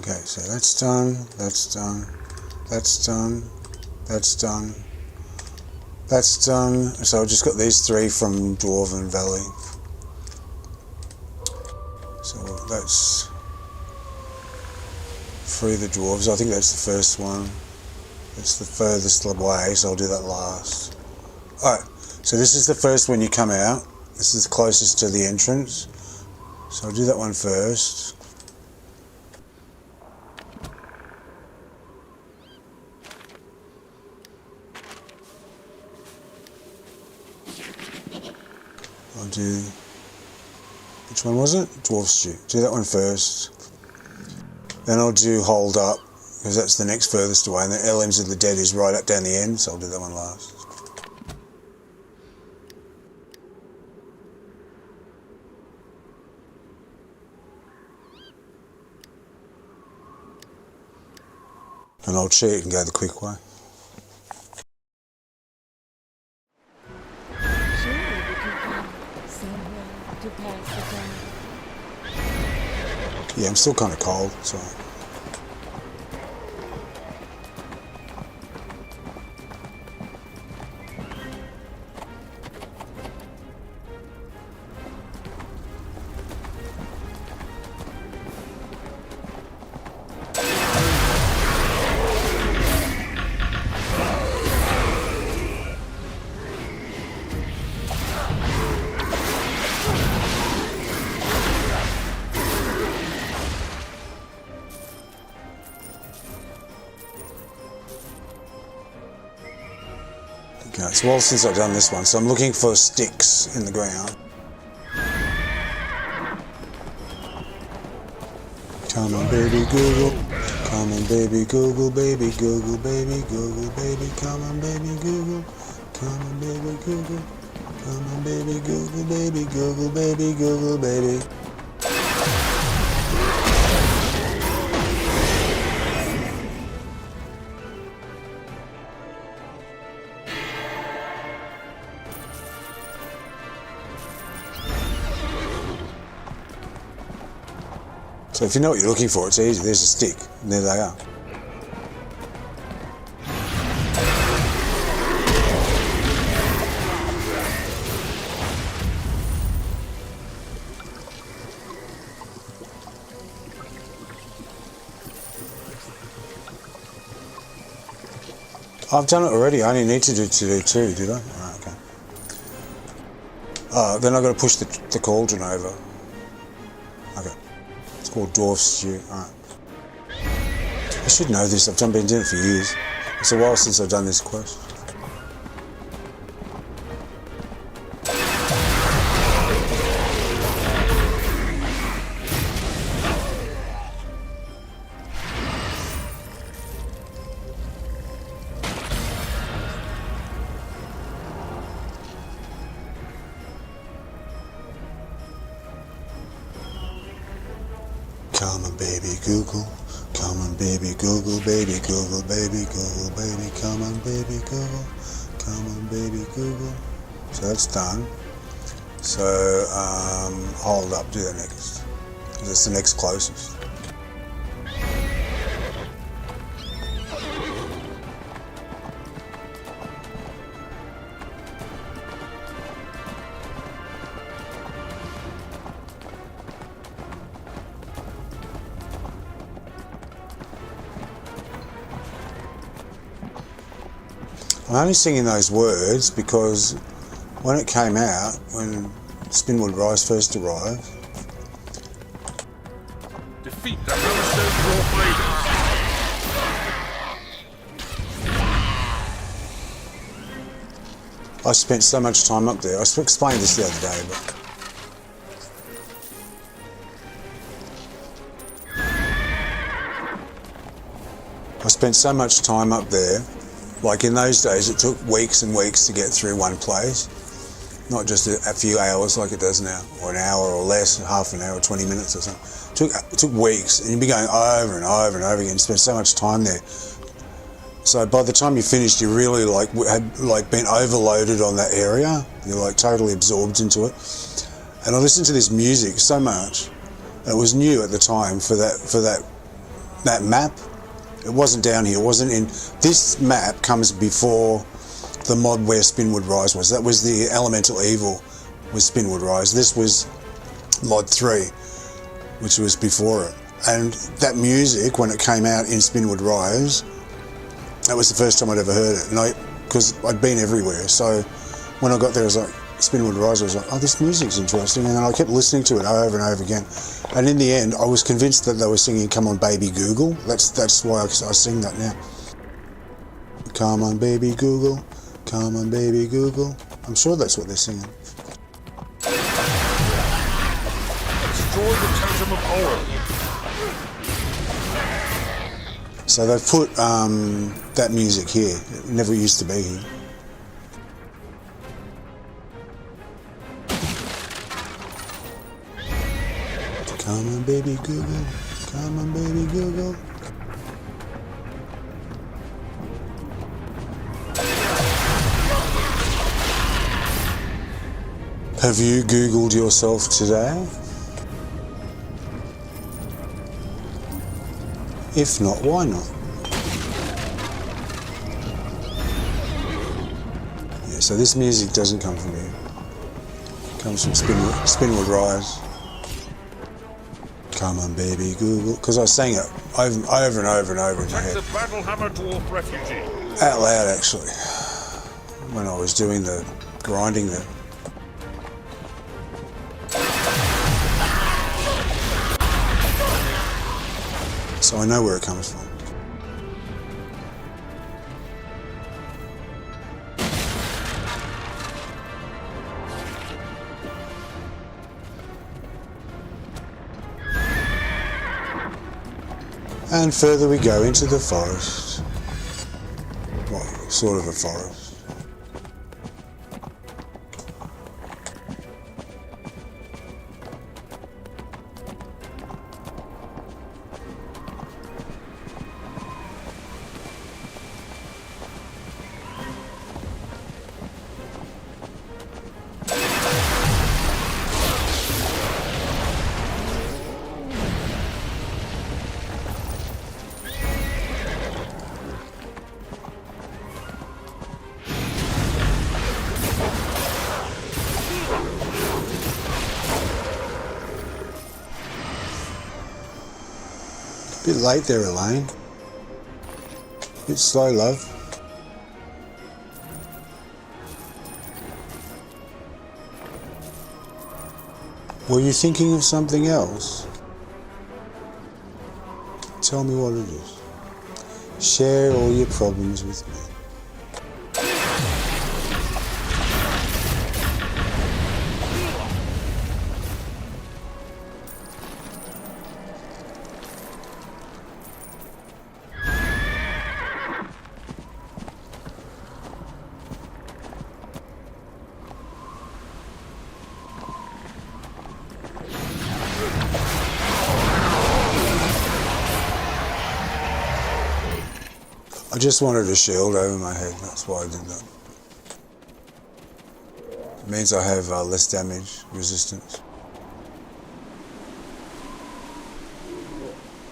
Okay, so that's done, that's done, that's done, that's done, that's done. So I've just got these 3 from Dwarven Valley. So that's 3 of the dwarves. I think that's the first one. It's the furthest away, so I'll do that last. Alright, so this is the first when you come out. This is the closest to the entrance. So I'll do that one first. I'll do... Which one was it? Dwarf Stew. Do that one first. Then I'll do Hold Up, because that's the next furthest away, and the Elims of the Dead is right up down the end, so I'll do that one last. And I'll cheat and go the quick way. Surely we can find some way to pass the time. Yeah, I'm still kind of cold, so... Okay, it's a while since I've done this one, so I'm looking for sticks in the ground. Come on, baby Google. Come on, baby Google, baby Google, baby Google, baby. Come on, baby Google. Come on, baby Google. Come on, baby Google, baby Google, baby Google, baby. So if you know what you're looking for, it's easy. There's a stick, and there they are. I've done it already. I only need to do 2, did I? Alright, okay. Then I've got to push the cauldron over. Okay. It's called Dwarf Stew. Alright. I should know this. I've been doing it for years. It's a while since I've done this quest. Come on, baby Google. Come on, baby Google, baby Google, baby Google, baby. Come on, baby Google. Come on, baby Google. So that's done. So hold up, do that next. That's the next closest. I'm only singing those words because when it came out, when Spinwood Rise first arrived, defeat the Hammerstone Dwarf Raiders. I spent so much time up there. I explained this the other day, but I spent so much time up there. Like in those days, it took weeks and weeks to get through one place, not just a few hours like it does now, or an hour or less, half an hour, 20 minutes or something. It took weeks, and you'd be going over and over and over again. You spent so much time there. So by the time you finished, you really had been overloaded on that area. You're like totally absorbed into it. And I listened to this music so much, and it was new at the time for that that map. It wasn't down here. It wasn't in. This map comes before the mod where Spinwood Rise was. That was the Elemental Evil was Spinwood Rise. This was mod 3, which was before it. And that music, when it came out in Spinwood Rise, that was the first time I'd ever heard it. And because I'd been everywhere, so when I got there, I was like, Spinwood Rise, I was like, oh, this music's interesting. And then I kept listening to it over and over again. And in the end, I was convinced that they were singing Come On Baby Google. That's why I sing that now. Come on baby Google, come on baby Google. I'm sure that's what they're singing. Destroy the Totem of Horror. So they've put that music here. It never used to be here. Come on baby Google, come on baby Google. Have you Googled yourself today? If not, why not? Yeah, so this music doesn't come from here. It comes from Spinwood Rise. Come on, baby, Google. Because I sang it over and over and over in my head. The battle hammer dwarf refugee. Out loud, actually. When I was doing the grinding there. So I know where it comes from. And further we go into the forest. Well, sort of a forest. Bit late there, Elaine. Bit slow, love. Were you thinking of something else? Tell me what it is. Share all your problems with me. I just wanted a shield over my head, that's why I did that. It means I have less damage resistance.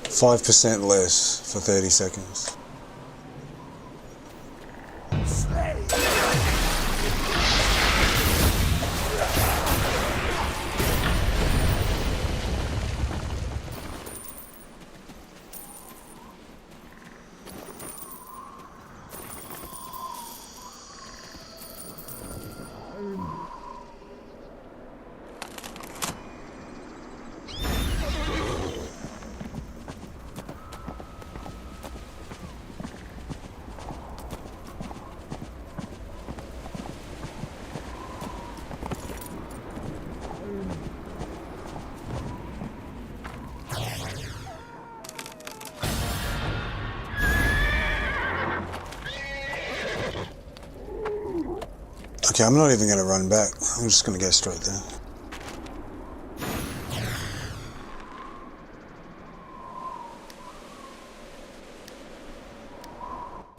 5% less for 30 seconds. Okay, I'm not even going to run back. I'm just going to go straight there.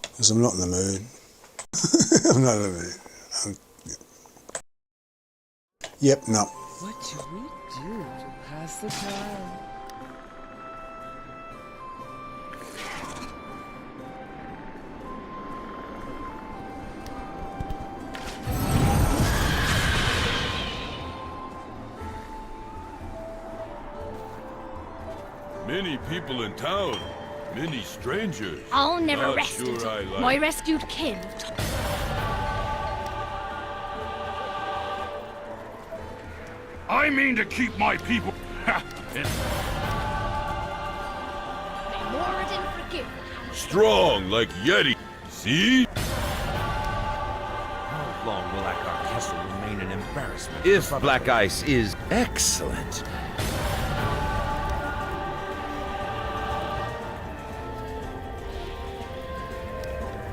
Because I'm not in the mood. I'm not in the mood. Yep, no. What do we do to pass the time? Many people in town. Many strangers. I'll never Not rest sure until I like. my rescued kin. I mean to keep my people. Lord and forgive. Strong like Yeti. See? How long will Akar Castle remain an embarrassment? If black ice is excellent.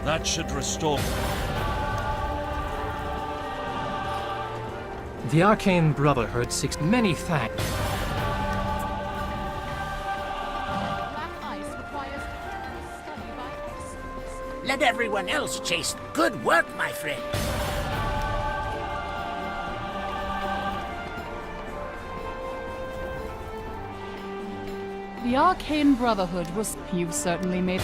That should restore. The Arcane Brotherhood seeks many thanks. Let everyone else chase. Good work, my friend. The Arcane Brotherhood was... You've certainly made...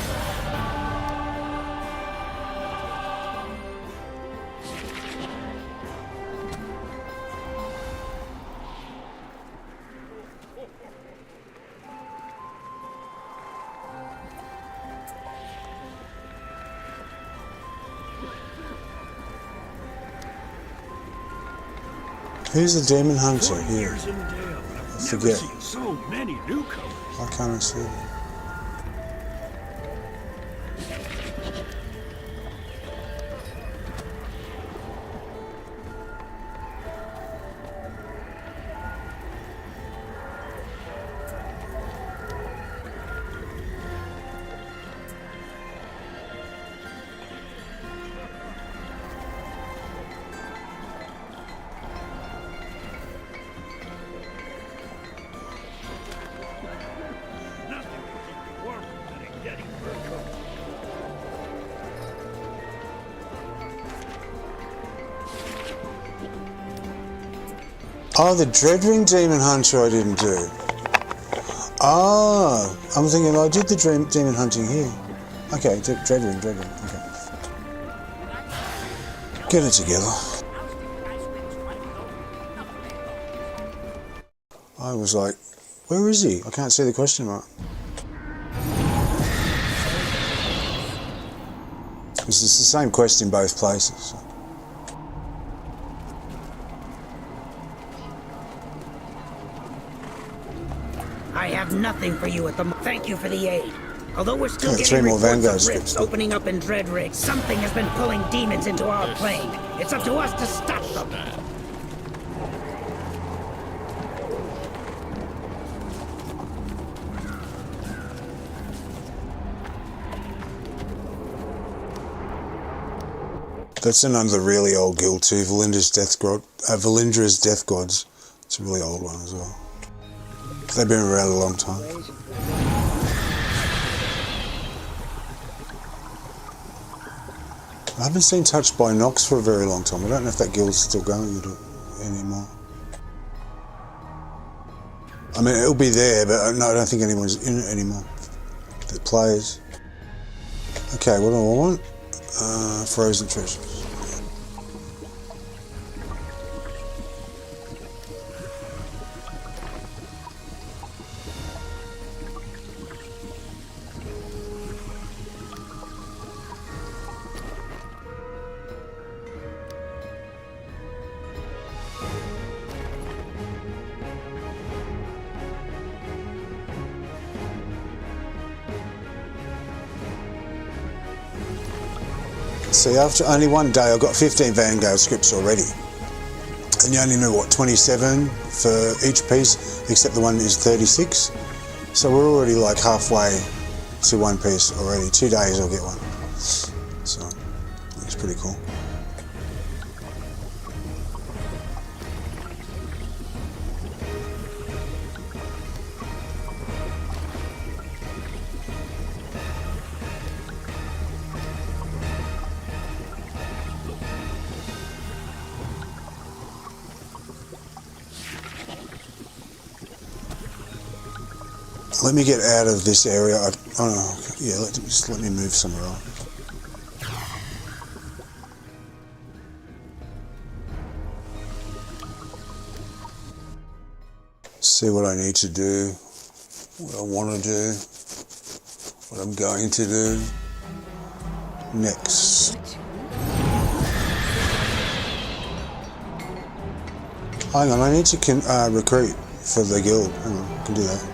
Who's the demon hunter here? I forget. So many newcomers. Why can't I see them? Oh, the Dreadring Demon Hunter I didn't do. Ah, I'm thinking I did the Demon Hunting here. Okay, Dreadring, okay. Get it together. I was like, where is he? I can't see the question mark. This is the same quest in both places. So. I have nothing for you at the moment. Thank you for the aid. Although we're still Three getting more reports Vanguard of rifts scripts. opening up in Dreadrig, something has been pulling demons into our plane. It's up to us to stop them. That's another really old guild too, Valindra's Death Gods. It's a really old one as well. They've been around a long time. I haven't seen Touched by Nox for a very long time. I don't know if that guild's still going anymore. I mean, it'll be there, but no, I don't think anyone's in it anymore. The players. Okay, what do I want? Frozen treasures. See, after only one day, I got 15 Vanguard scripts already. And you only need, what, 27 for each piece, except the one is 36. So we're already like halfway to one piece already. 2 days I'll get one. So, it's pretty cool. Let me get out of this area. Yeah, just let me move somewhere else. See what I need to do. what I want to do, what I'm going to do next. Hang on, I need to recruit for the guild. Hang on, I can do that.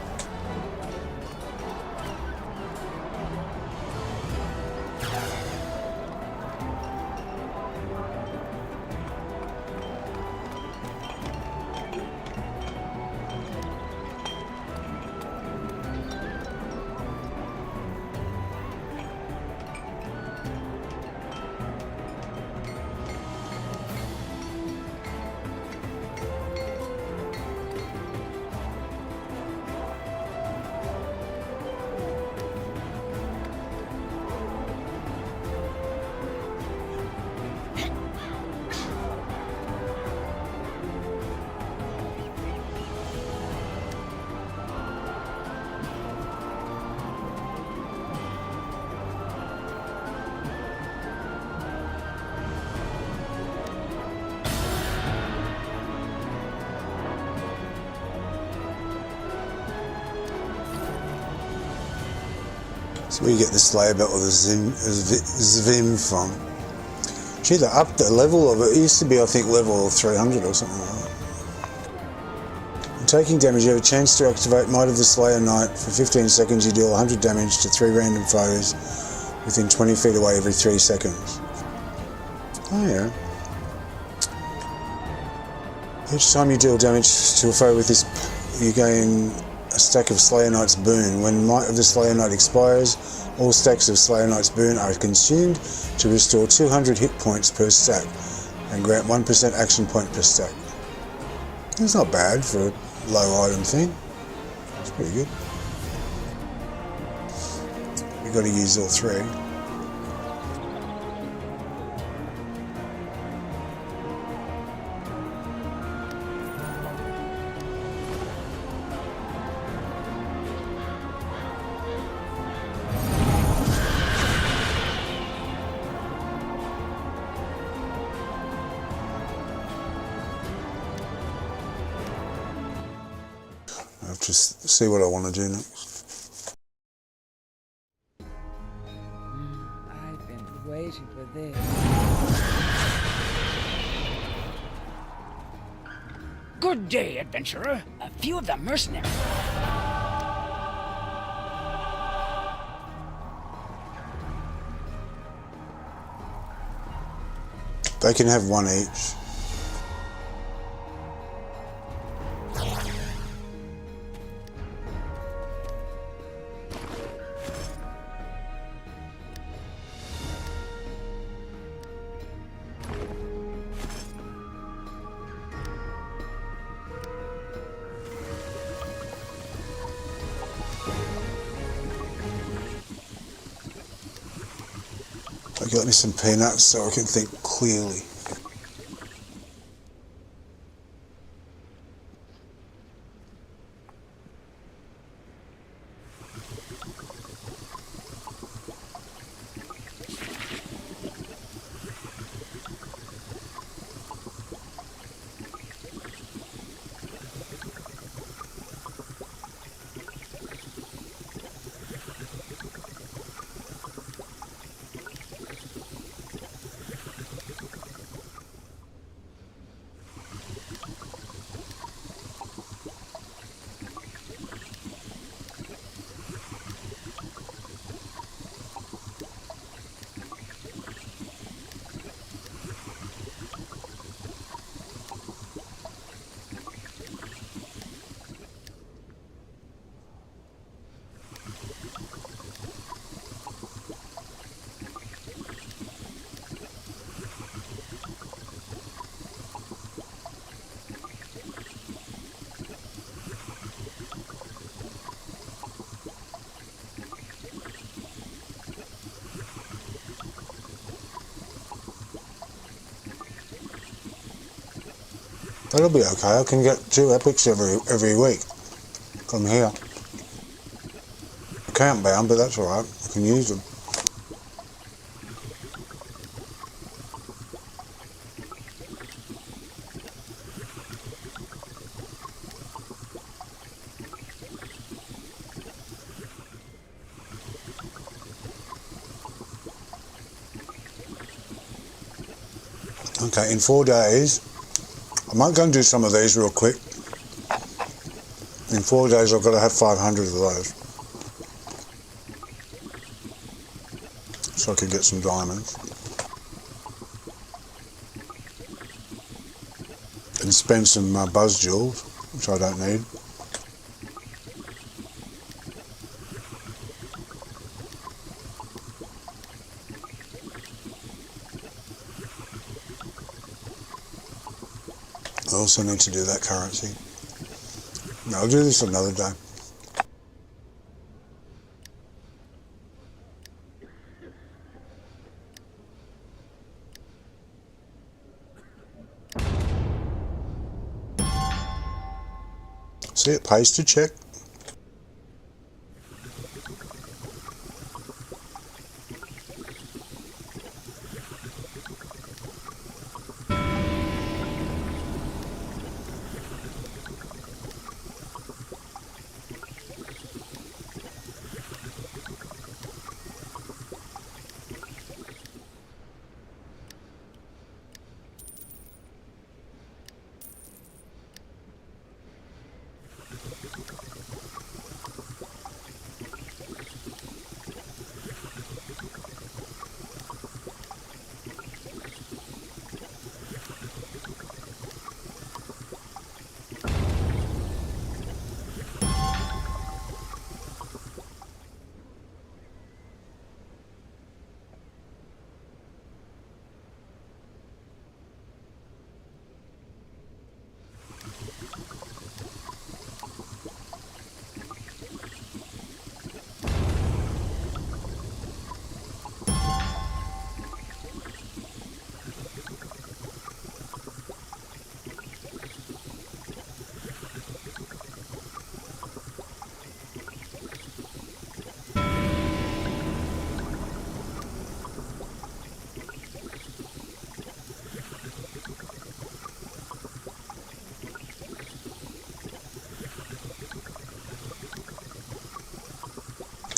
So where you get the Slayer belt or the Zvim from. Gee, they upped the level of it. It used to be, I think, level 300 or something like that. When taking damage, you have a chance to activate Might of the Slayer Knight. For 15 seconds, you deal 100 damage to 3 random foes within 20 feet away every 3 seconds. Oh yeah. Each time you deal damage to a foe with this, you gain a stack of Slayer Knight's boon. When Might of the Slayer Knight expires, all stacks of Slayer Knight's boon are consumed to restore 200 hit points per stack and grant 1% action point per stack. That's not bad for a low item thing. It's pretty good. We've got to use all 3. I have to see what I want to do next. I've been waiting for this. Good day, adventurer. A few of the mercenaries. They can have 1 each. Okay, let me some peanuts so I can think clearly. That'll be okay. I can get 2 epics every week from here. Account bound, but that's alright. I can use them. Okay, in 4 days, I might go and do some of these real quick. In 4 days, I've got to have 500 of those. So I can get some diamonds. And spend some buzz jewels, which I don't need. I also need to do that currency. No, I'll do this another day. See, it pays to check.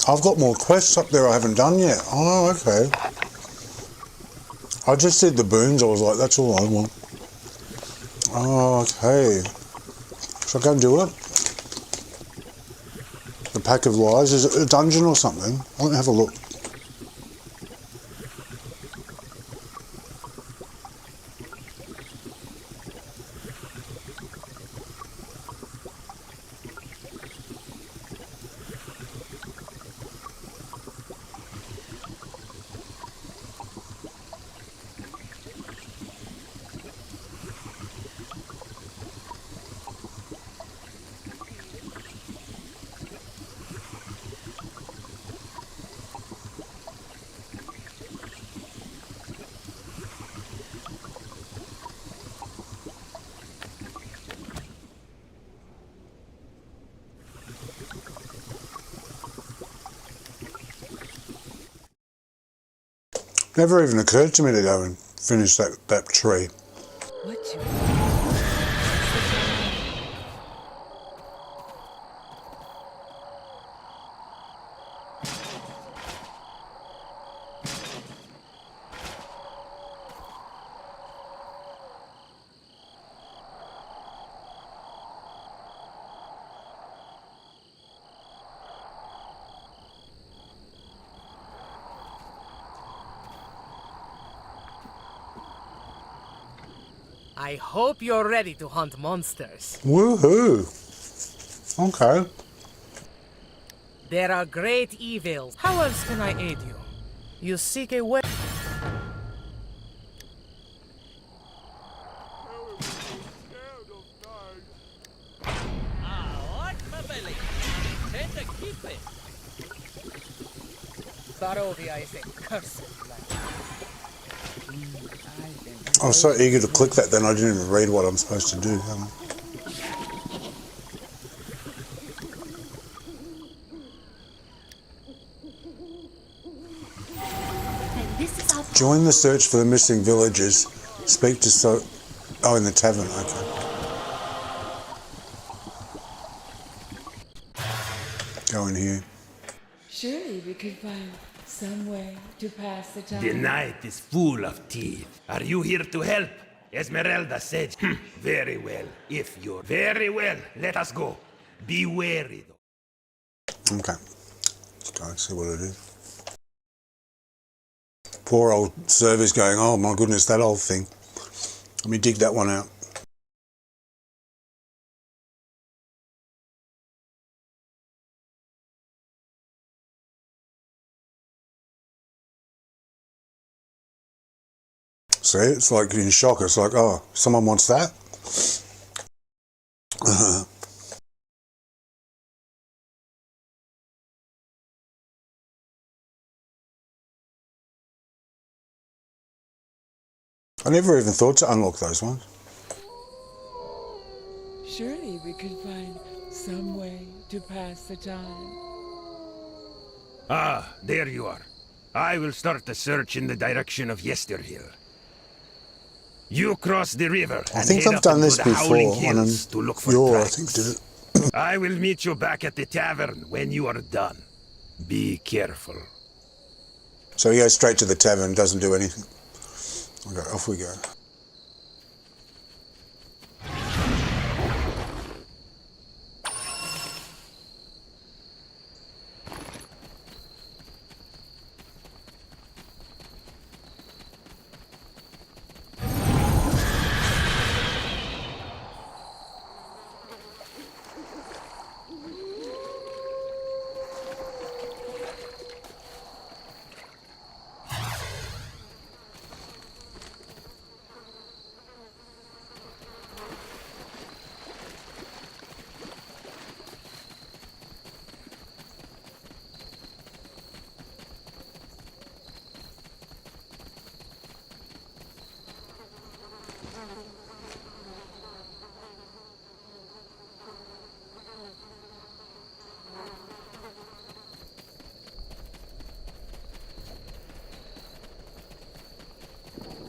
I've got more quests up there I haven't done yet. Oh, okay. I just did the boons. I was like, that's all I want. Oh, okay. Should I go and do it? The Pack of Lies. Is it a dungeon or something? Let me have a look. Never even occurred to me to go and finish that tree. I hope you're ready to hunt monsters. Woohoo! Okay. There are great evils. How else can I aid you? You seek a way. I like my belly. Tend to keep it. Barovia is a cursed land. I was so eager to click that then I didn't even read what I'm supposed to do. Join the search for the missing villagers. Speak to Oh, in the tavern, okay. Go in here. Surely we could find some way to pass the time. The night is full of teeth. Are you here to help? Esmeralda said, very well. If you're very well, let us go. Be wary, though. Okay. Let's go and see what it is. Poor old server's going, oh my goodness, that old thing. Let me dig that one out. See, it's like in shock. It's like, oh, someone wants that? I never even thought to unlock those ones. Surely we could find some way to pass the time. Ah, there you are. I will start the search in the direction of Yesterhill. You cross the river. I think I've done this before on your, I think, did it. I will meet you back at the tavern when you are done. Be careful. So he goes straight to the tavern, doesn't do anything. Okay, off we go.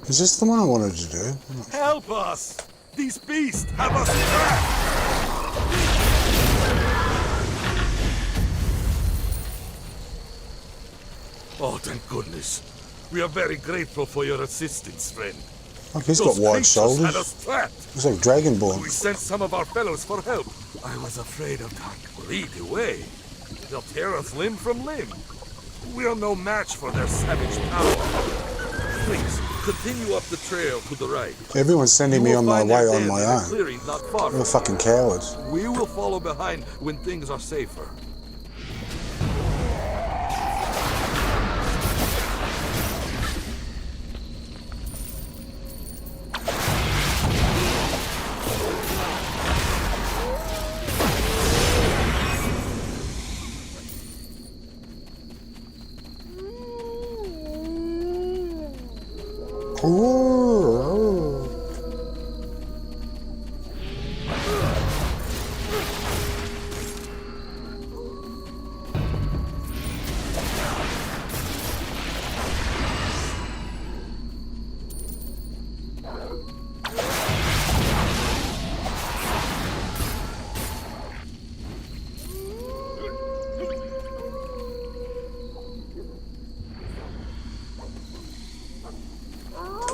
Is this the one I wanted to do? Help us! These beasts have us trapped! Oh, thank goodness. We are very grateful for your assistance, friend. Oh, he's got wide shoulders. Had us trapped. He's like Dragonborn. We sent some of our fellows for help. I was afraid of them. Lead the way. They'll tear us limb from limb. We are no match for their savage power. Please, continue up the trail to the right. Everyone's sending me on my way on my own. Clearing not far They're fucking cowards. We will follow behind when things are safer.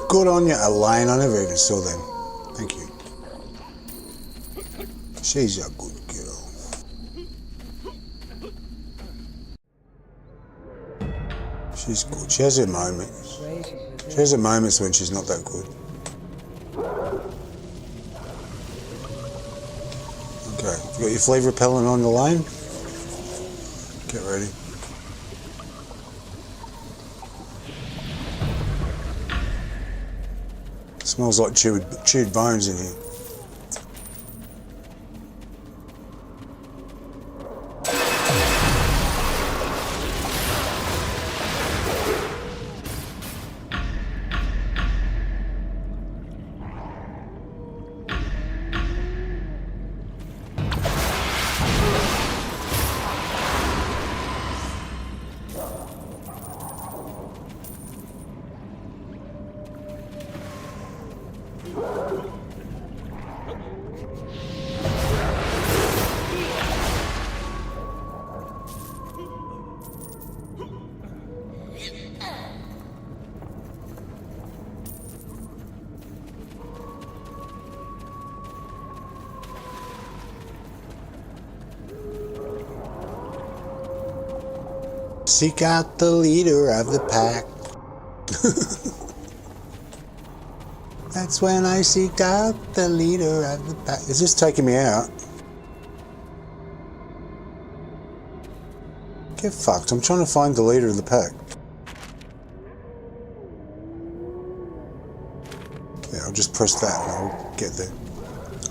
Good on you, Elaine. I never even saw them. Thank you. She's a good girl. She's good. She has her moments. She has her moments when she's not that good. Okay, you got your flea repellent on the lane? Get ready. Smells like chewed bones in here. Seek out the leader of the pack. That's when I seek out the leader of the pack. Is this taking me out? Get fucked. I'm trying to find the leader of the pack. Yeah, I'll just press that and I'll get there.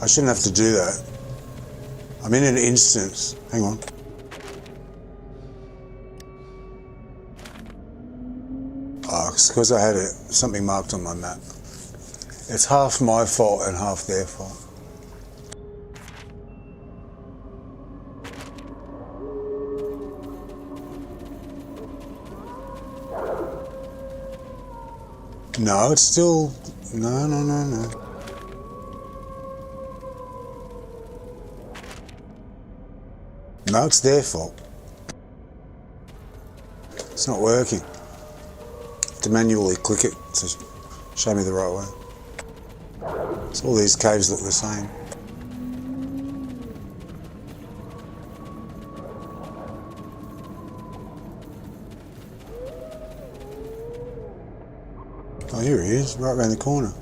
I shouldn't have to do that. I'm in an instance. Hang on. Oh, it's because I had something marked on my map. It's half my fault and half their fault. No, it's still... No. No, it's their fault. It's not working. I have to manually click it to show me the right way. So all these caves look the same. Oh, here he is, right around the corner.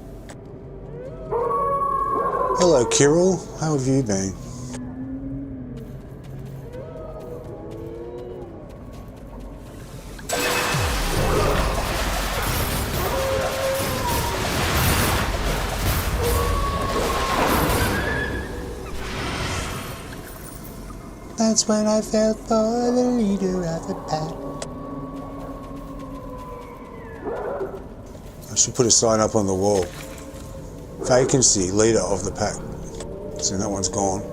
Hello, Kirill. How have you been? That's when I fell for the leader of the pack. I should put a sign up on the wall. Vacancy, leader of the pack. So that one's gone.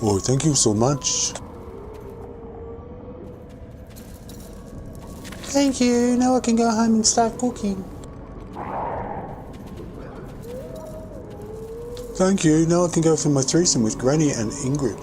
Oh, thank you so much. Thank you. Now I can go home and start cooking. Thank you. Now I can go for my threesome with Granny and Ingrid.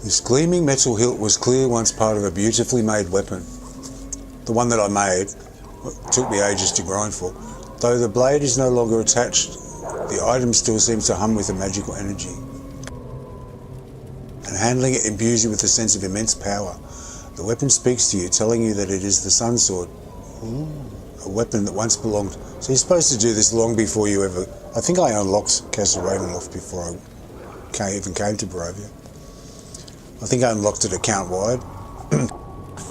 This gleaming metal hilt was clear once part of a beautifully made weapon. The one that I made took me ages to grind for. Though the blade is no longer attached, the item still seems to hum with a magical energy. And handling it imbues you with a sense of immense power. The weapon speaks to you, telling you that it is the Sun Sword. Ooh, a weapon that once belonged... So you're supposed to do this long before you ever... I think I unlocked Castle Ravenloft before I even came to Barovia. I think I unlocked it account-wide.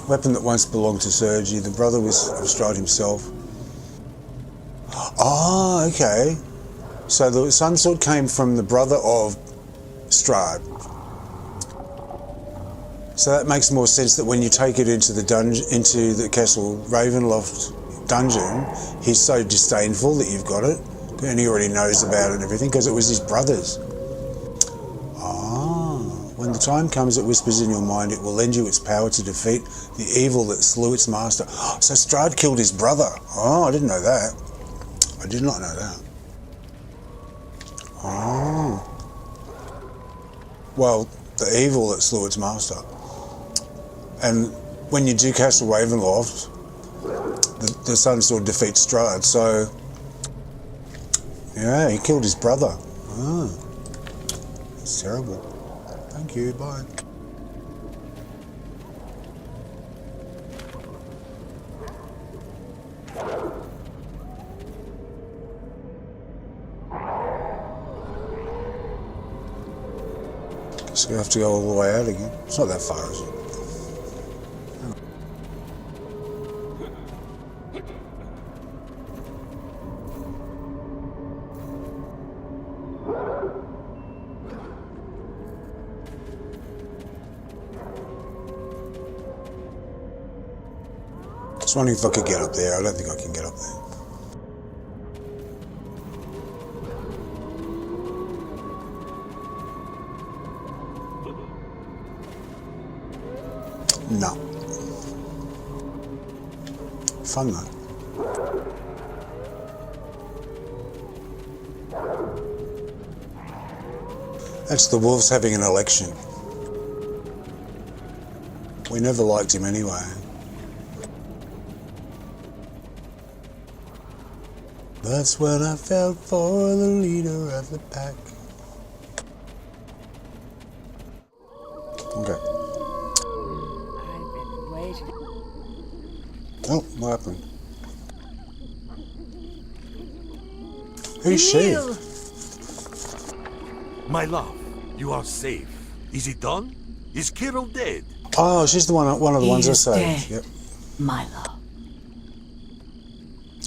Weapon that once belonged to Sergi. The brother was of Strahd himself. Oh, okay. So the Sun Sword came from the brother of Strahd. So that makes more sense that when you take it into the dungeon, into the Castle Ravenloft dungeon, he's so disdainful that you've got it, and he already knows about it and everything because it was his brother's. Ah, when the time comes, it whispers in your mind. It will lend you its power to defeat the evil that slew its master. So Strahd killed his brother. Oh, I didn't know that. I did not know that. Oh. Well, the evil that slew its master. And when you do Castle Ravenloft, the Sun Sword defeats Strahd, so... Yeah, he killed his brother. Oh. It's terrible. Thank you, bye. So we have to go all the way out again. It's not that far, is it? I was wondering if I could get up there. I don't think I can get up there. No. Fun though. That's the Wolves having an election. We never liked him anyway. That's when I fell for the leader of the pack. Okay. I've been waiting. Oh, what happened? Who's she? My love, you are safe. Is it done? Is Kirill dead? Oh, she's the one of the ones I He's saved. dead. Yep. My love.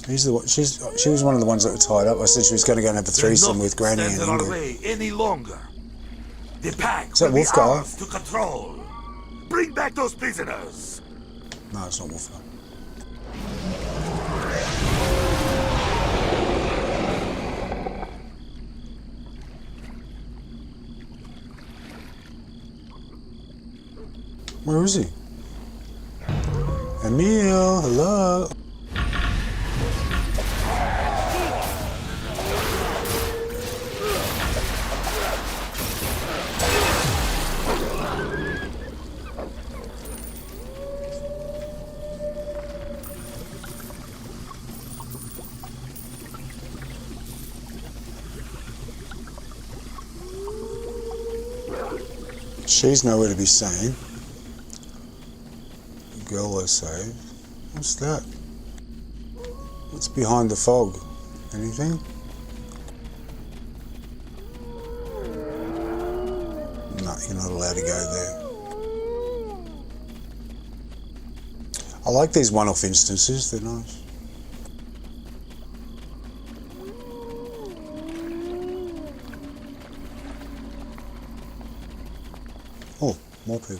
She's the one. She was one of the ones that were tied up. I said she was going to go and have a threesome with Granny and Stand in our Ingrid. way any longer. The pack Is that will be Wolfgar? ours to control. Bring back those prisoners. No, it's not Wolfgar. Where is he? Emil, hello. She's nowhere to be seen. The girl I saved. What's that? What's behind the fog? Anything? No, you're not allowed to go there. I like these one-off instances, they're nice. Oh, more people.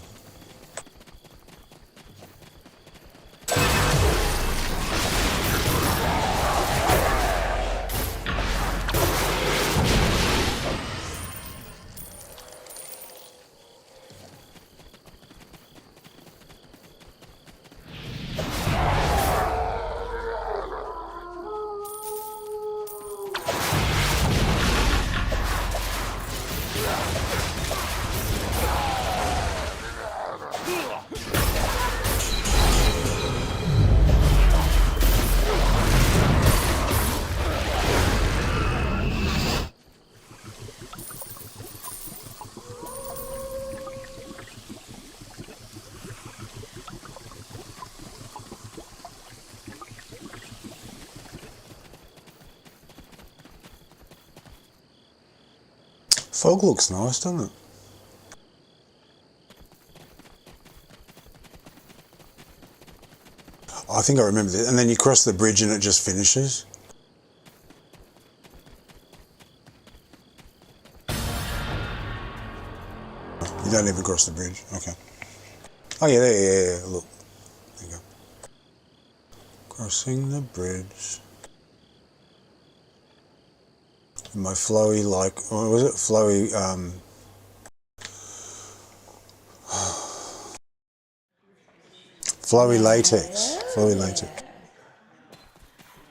Fog looks nice, doesn't it? I think I remember that. And then you cross the bridge and it just finishes. You don't even cross the bridge. Okay. Oh yeah, there, yeah. Look. There you go. Crossing the bridge. My flowy, like, what was it? Flowy, flowy latex. Flowy latex.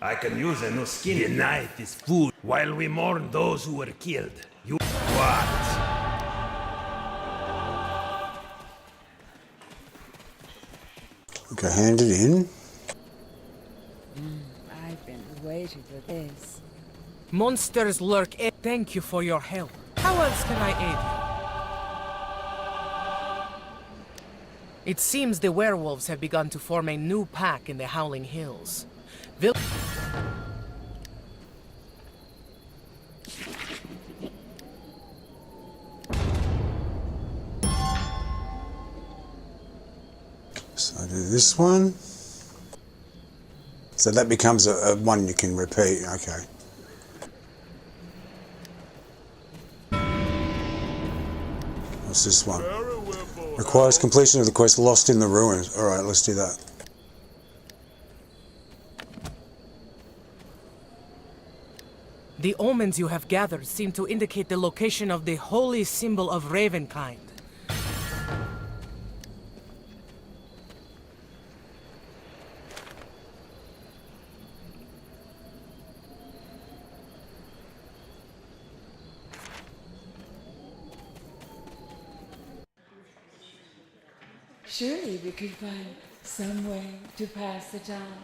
I can use a new skin. The night is food while we mourn those who were killed. You what? Okay, hand it in. I've been waiting for this. Monsters lurk. Thank you for your help. How else can I aid you? It seems the werewolves have begun to form a new pack in the Howling Hills. So I do this one. So that becomes a one you can repeat. Okay. What's this one? Requires completion of the quest Lost in the Ruins. Alright, let's do that. The omens you have gathered seem to indicate the location of the holy symbol of Ravenkind. Surely we could find some way to pass the time.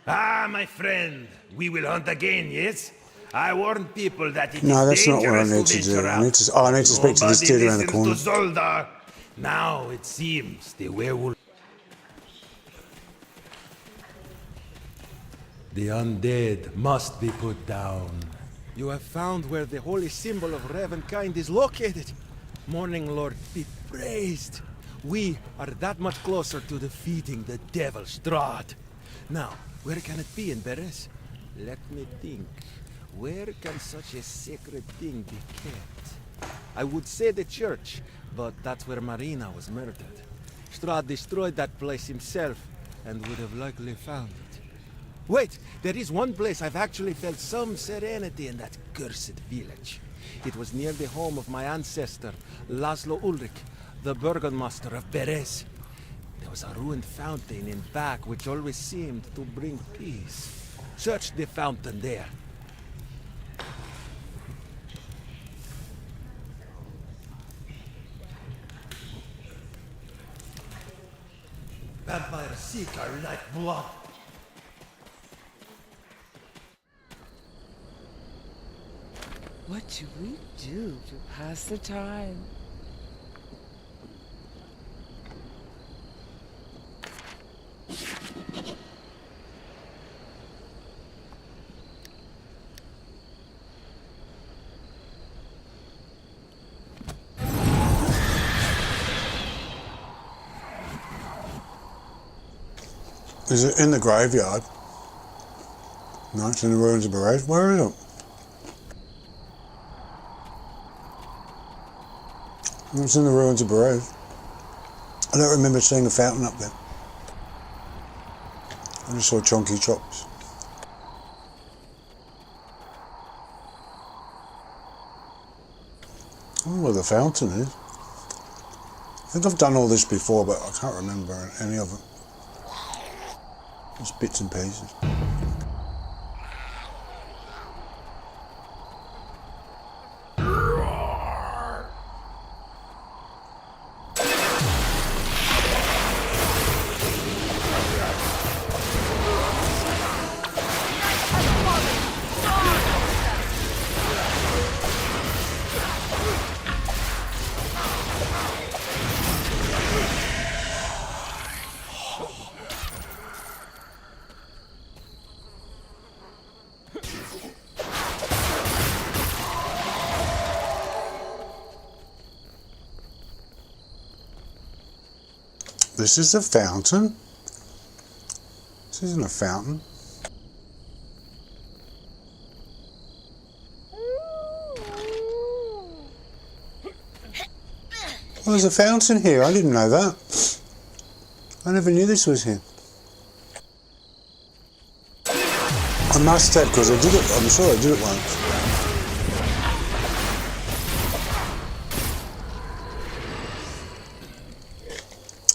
Ah, my friend, we will hunt again, yes? I warned people that it No, is that's not what I dangerous need to do. venture I need out. to. Oh, I need to speak to this dude around the Nobody corner. listens to Zoldar. Now it seems the werewolf. The undead must be put down. You have found where the holy symbol of Ravenkind is located. Morning Lord be praised. We are that much closer to defeating the Devil Strahd. Now, where can it be in Beres? Let me think. Where can such a sacred thing be kept? I would say the church, but that's where Marina was murdered. Strahd destroyed that place himself, and would have likely found it. Wait, there is one place I've actually felt some serenity in that cursed village. It was near the home of my ancestor, Laszlo Ulrich, the Burgomaster of Beres. There was a ruined fountain in back which always seemed to bring peace. Search the fountain there. Vampires seek our lifeblood. What do we do to pass the time? Is it in the graveyard? No, it's in the ruins of Barovia. Where is it? It's in the ruins of Barovia. I don't remember seeing a fountain up there. I just saw chonky chops. I don't know where the fountain is. I think I've done all this before, but I can't remember any of it. Just bits and pieces. This is a fountain? This isn't a fountain. Well, there's a fountain here. I didn't know that. I never knew this was here. I must have, because I did it. I'm sure I did it once.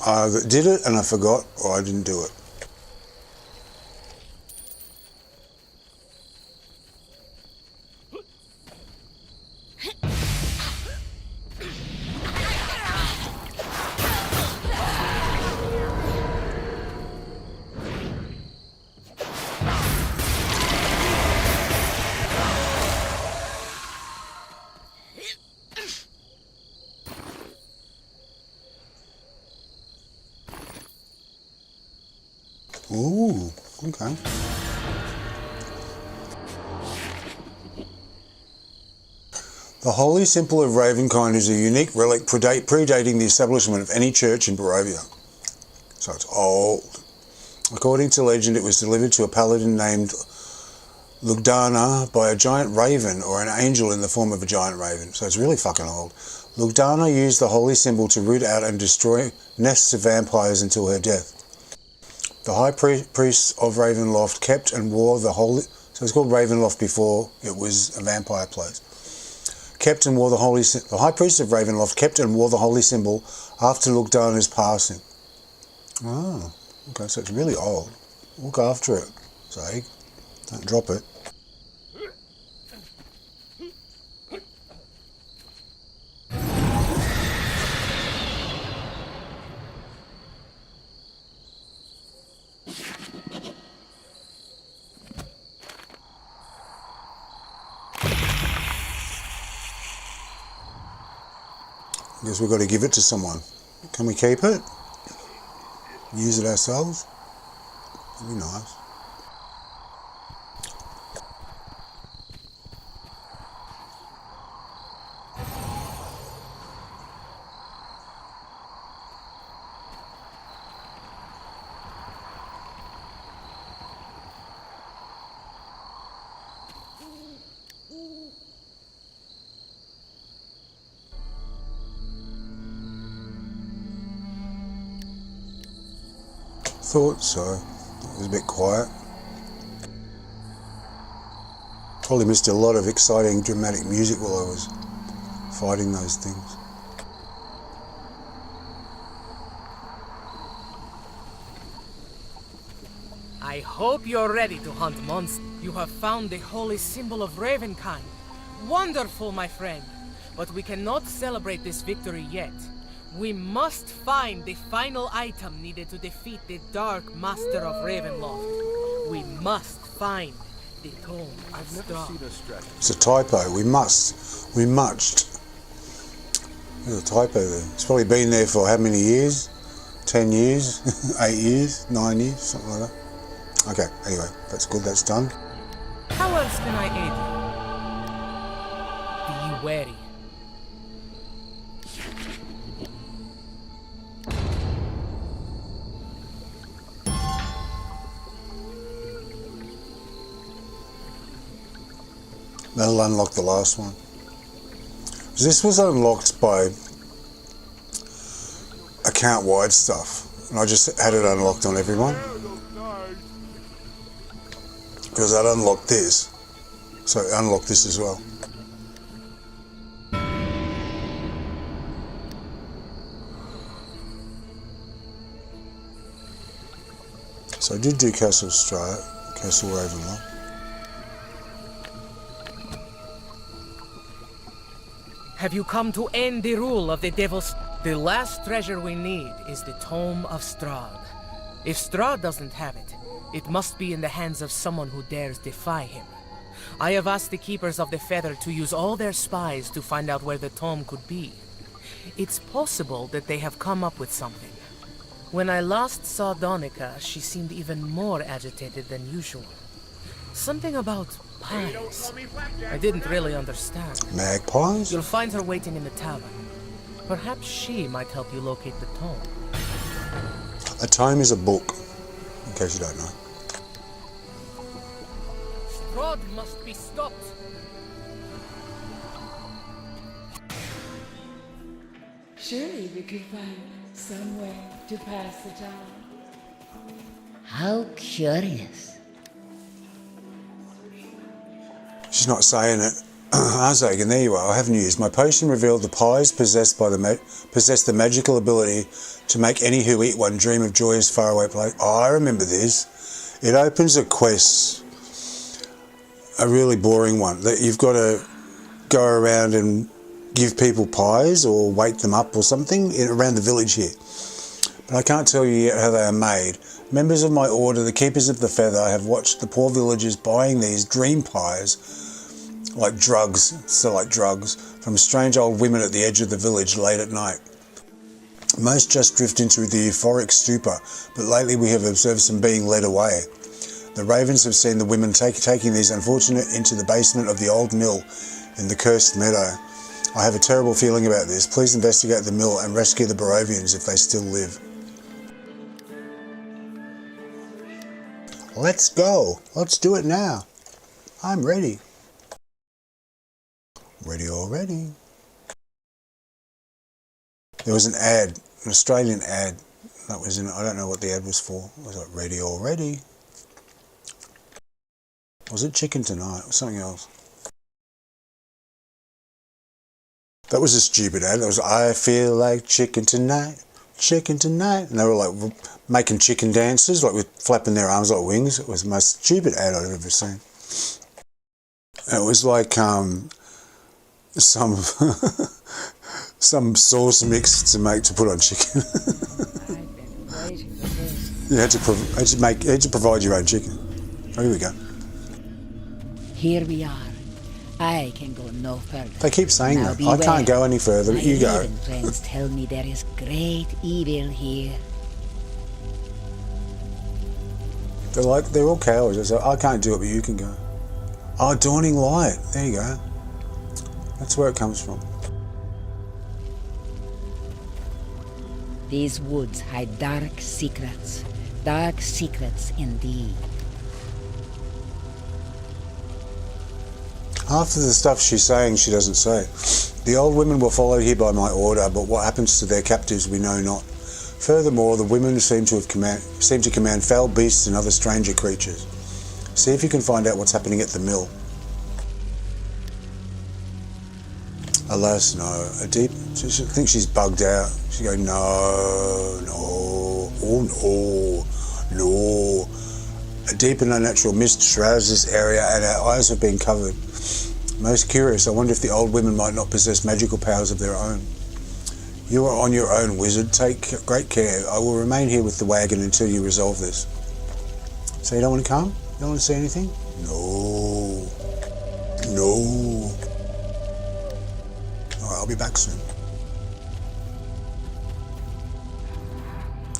I either did it and I forgot, or I didn't do it. Ooh, okay. The Holy Symbol of Ravenkind is a unique relic predating the establishment of any church in Barovia. So it's old. According to legend, it was delivered to a paladin named Lugdana by a giant raven, or an angel in the form of a giant raven. So it's really fucking old. Lugdana used the holy symbol to root out and destroy nests of vampires until her death. The high priest of Ravenloft kept and wore the holy... So it's called Ravenloft before it was a vampire place. Kept and wore the holy... The high priest of Ravenloft kept and wore the holy symbol after Lugdana's passing. Oh, okay, so it's really old. Look after it, Zag. Don't drop it. Guess we've got to give it to someone. Can we keep it? Use it ourselves? That'd be nice. Thought so. It was a bit quiet. Probably missed a lot of exciting dramatic music while I was fighting those things. I hope you're ready to hunt monsters. You have found the holy symbol of Ravenkind. Wonderful, my friend. But we cannot celebrate this victory yet. We must find the final item needed to defeat the Dark Master of Ravenloft. We must find the Tome of Stronghold. It's a typo. We must. We must. There's a typo there. It's probably been there for how many years? 10 years? 8 years? 9 years? Something like that. Okay, anyway, that's good. That's done. How else can I aid you? Be wary. That'll unlock the last one. This was unlocked by account-wide stuff, and I just had it unlocked on everyone. Because I'd unlocked this, so unlock this as well. So I did do Castle Ravenloft. Have you come to end the rule of the Devil's... The last treasure we need is the Tome of Strahd. If Strahd doesn't have it, it must be in the hands of someone who dares defy him. I have asked the Keepers of the Feather to use all their spies to find out where the tome could be. It's possible that they have come up with something. When I last saw Donica, she seemed even more agitated than usual. Something about pies. I didn't really understand. Magpies? You'll find her waiting in the tavern. Perhaps she might help you locate the tome. A tome is a book, in case you don't know. Strahd must be stopped. Surely we could find some way to pass the time. How curious. She's not saying it. Zagan, there you are. I haven't used. My potion revealed the pies possessed the magical ability to make any who eat one dream of joyous faraway place. Oh, I remember this. It opens a quest, a really boring one, that you've got to go around and give people pies or wake them up or something around the village here. But I can't tell you yet how they are made. Members of my order, the Keepers of the Feather, have watched the poor villagers buying these dream pies like drugs, from strange old women at the edge of the village late at night. Most just drift into the euphoric stupor, but lately we have observed some being led away. The ravens have seen the women taking these unfortunate into the basement of the old mill in the cursed meadow. I have a terrible feeling about this. Please investigate the mill and rescue the Barovians if they still live. Let's go. Let's do it now. I'm ready. Ready already. There was an ad, an Australian ad that was in, I don't know what the ad was for. It was like ready already. Was it Chicken Tonight or something else? That was a stupid ad. That was, I feel like chicken tonight, chicken tonight. And they were like making chicken dances, like with flapping their arms like wings. It was the most stupid ad I've ever seen. And it was like some sauce mix to put on chicken. You had to provide your own chicken. Oh, here we go. Here we are, I can go no further. They keep saying Now that. I can't go any further, but you go. My friends tell me there is great evil here. They're all cowards. I say, I can't do it, but you can go. Oh, Dawning Light. There you go. That's where it comes from. These woods hide dark secrets indeed. Half of the stuff she's saying, she doesn't say. The old women were followed here by my order, but what happens to their captives we know not. Furthermore, the women seem to command foul beasts and other stranger creatures. See if you can find out what's happening at the mill. Alas, no. I think she's bugged out. She's going, no, oh no. A deep and unnatural mist shrouds this area and our eyes have been covered. Most curious, I wonder if the old women might not possess magical powers of their own. You are on your own, wizard. Take great care. I will remain here with the wagon until you resolve this. So you don't want to come? You don't want to see anything? No. Alright, I'll be back soon.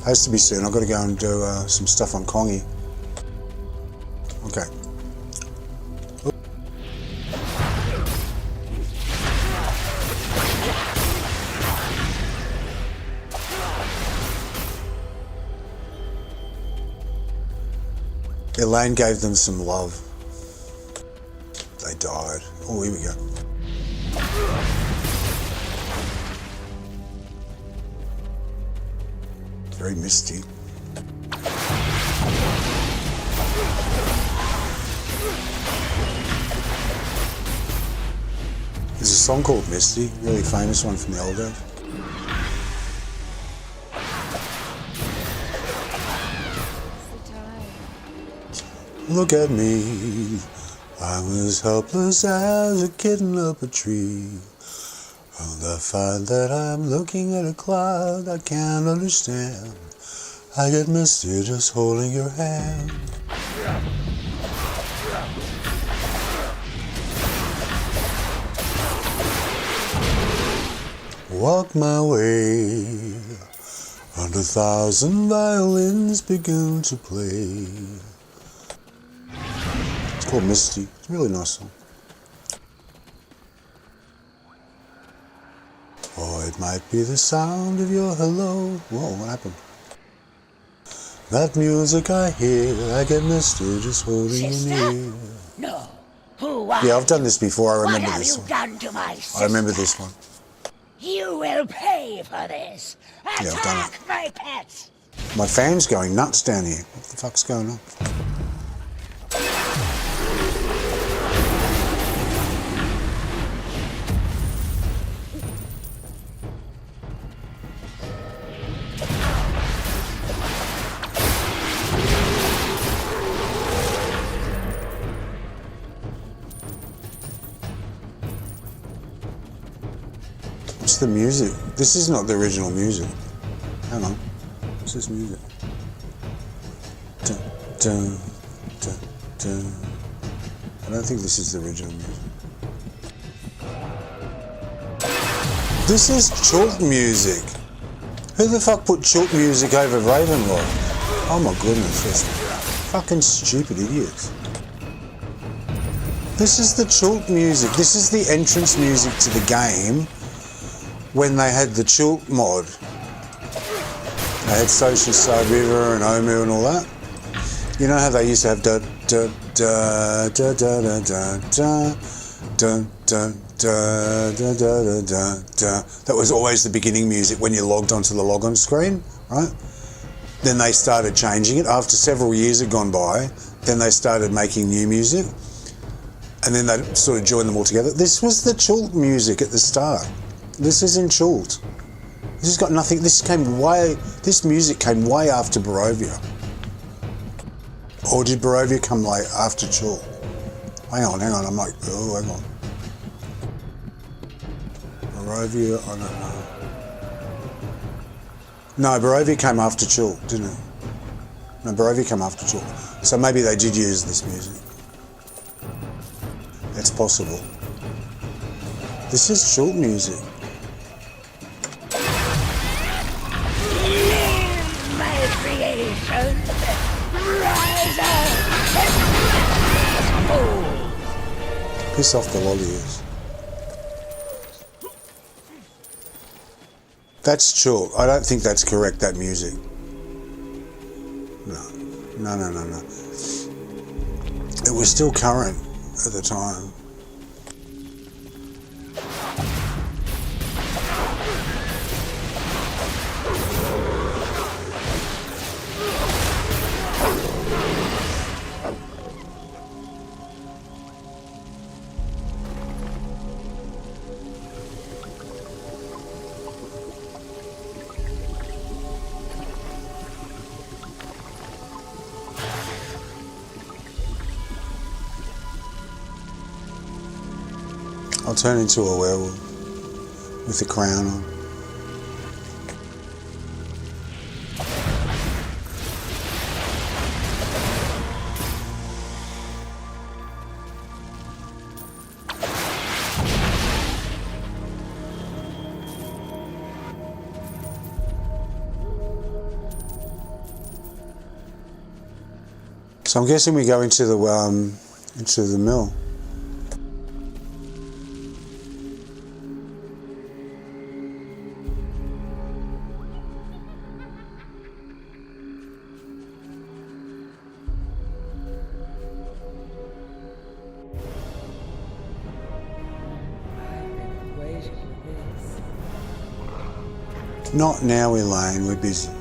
Has to be soon. I've got to go and do some stuff on Kongi. Okay. Elaine gave them some love. They died. Oh, here we go. Very misty. There's a song called Misty, really famous one from the old days. Look at me, I'm as helpless as a kitten up a tree. And I find that I'm looking at a cloud I can't understand. I get misty just holding your hand. Walk my way, and 1,000 violins begin to play. It's called Misty. It's a really nice song. Oh, it might be the sound of your hello. Whoa, what happened? That music I hear, I get misty just holding you near. No. Who are Yeah, I've done this before. I remember what this have one. you done to my sister? I remember this one. You will pay for this. Yeah, I've done it. Attack my pets. My fan's going nuts down here. What the fuck's going on? What's the music? This is not the original music. Hang on. What's this music? Dun, dun, dun, dun. I don't think this is the original music. This is Chalk music. Who the fuck put Chalk music over Ravenloft? Oh my goodness, that's fucking stupid idiots. This is the Chalk music. This is the entrance music to the game when they had the Chalk mod. They had Social Side River and Omu and all that. You know how they used to have da da da da da da da da da da da da da da da. That was always the beginning music when you logged onto the logon screen, right? Then they started changing it. After several years had gone by, then they started making new music. And then they sort of joined them all together. This was the Chalk music at the start. This is in Chult. This has got nothing. This music came way after Barovia. Or did Barovia come late after Chult? Hang on. I'm like, oh, hang on. Barovia, I don't know. No, Barovia came after Chult, didn't it? No, Barovia came after Chult. So maybe they did use this music. It's possible. This is short music. My creation, rise up and Piss off the lollies. That's short. I don't think that's correct, that music. No. It was still current at the time. I'll turn into a werewolf with a crown on. So I'm guessing we go into the mill. Not now, Elaine, we're busy.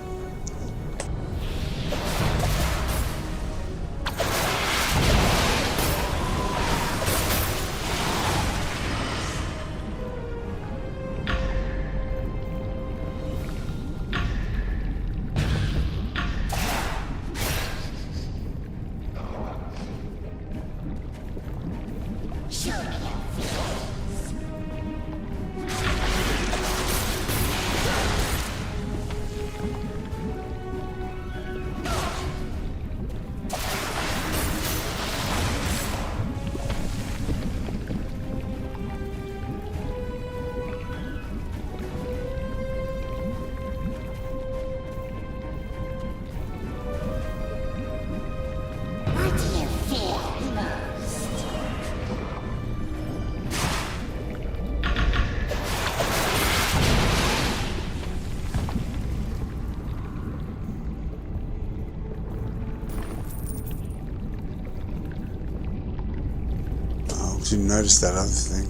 Didn't notice that other thing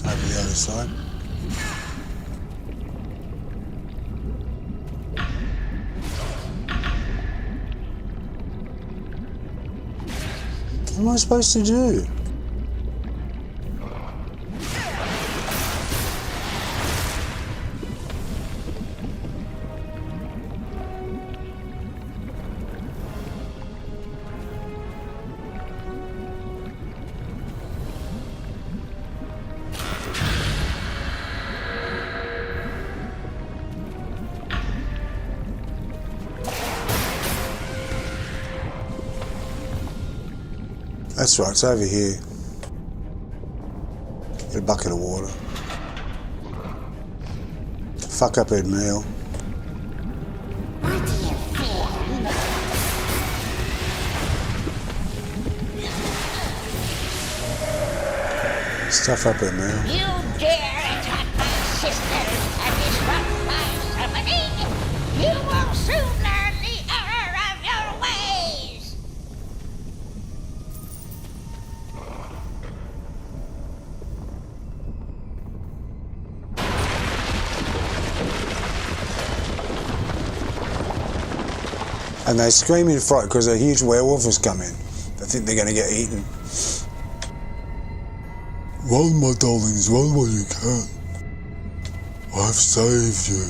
over the other side. What am I supposed to do? That's right, it's over here. Get a bucket of water. Fuck up her meal. Stuff up her meal. You dare attack my sisters and disrupt my summoning? You will soon learn the error of your ways! And they scream in fright because a huge werewolf has come in. They think they're going to get eaten. Run, my darlings, run while you can. I've saved you.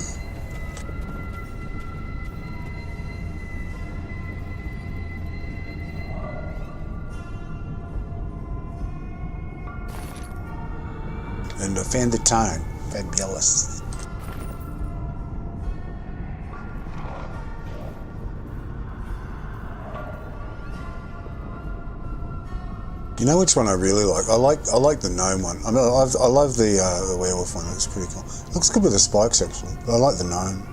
And I found the time. Fabulous. You know which one I really like? I like the gnome one. I mean, I love the werewolf one. It's pretty cool. Looks good with the spikes actually. But I like the gnome.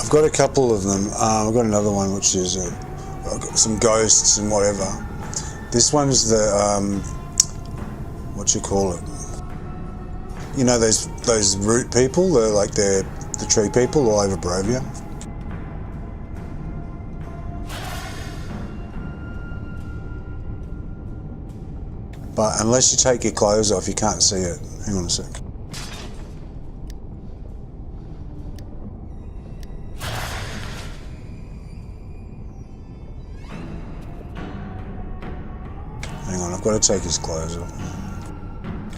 I've got a couple of them. I've got another one which is I've got some ghosts and whatever. This one's the what you call it? You know those root people. They're like the tree people all over Barovia. But unless you take your clothes off, you can't see it. Hang on a sec. Hang on, I've got to take his clothes off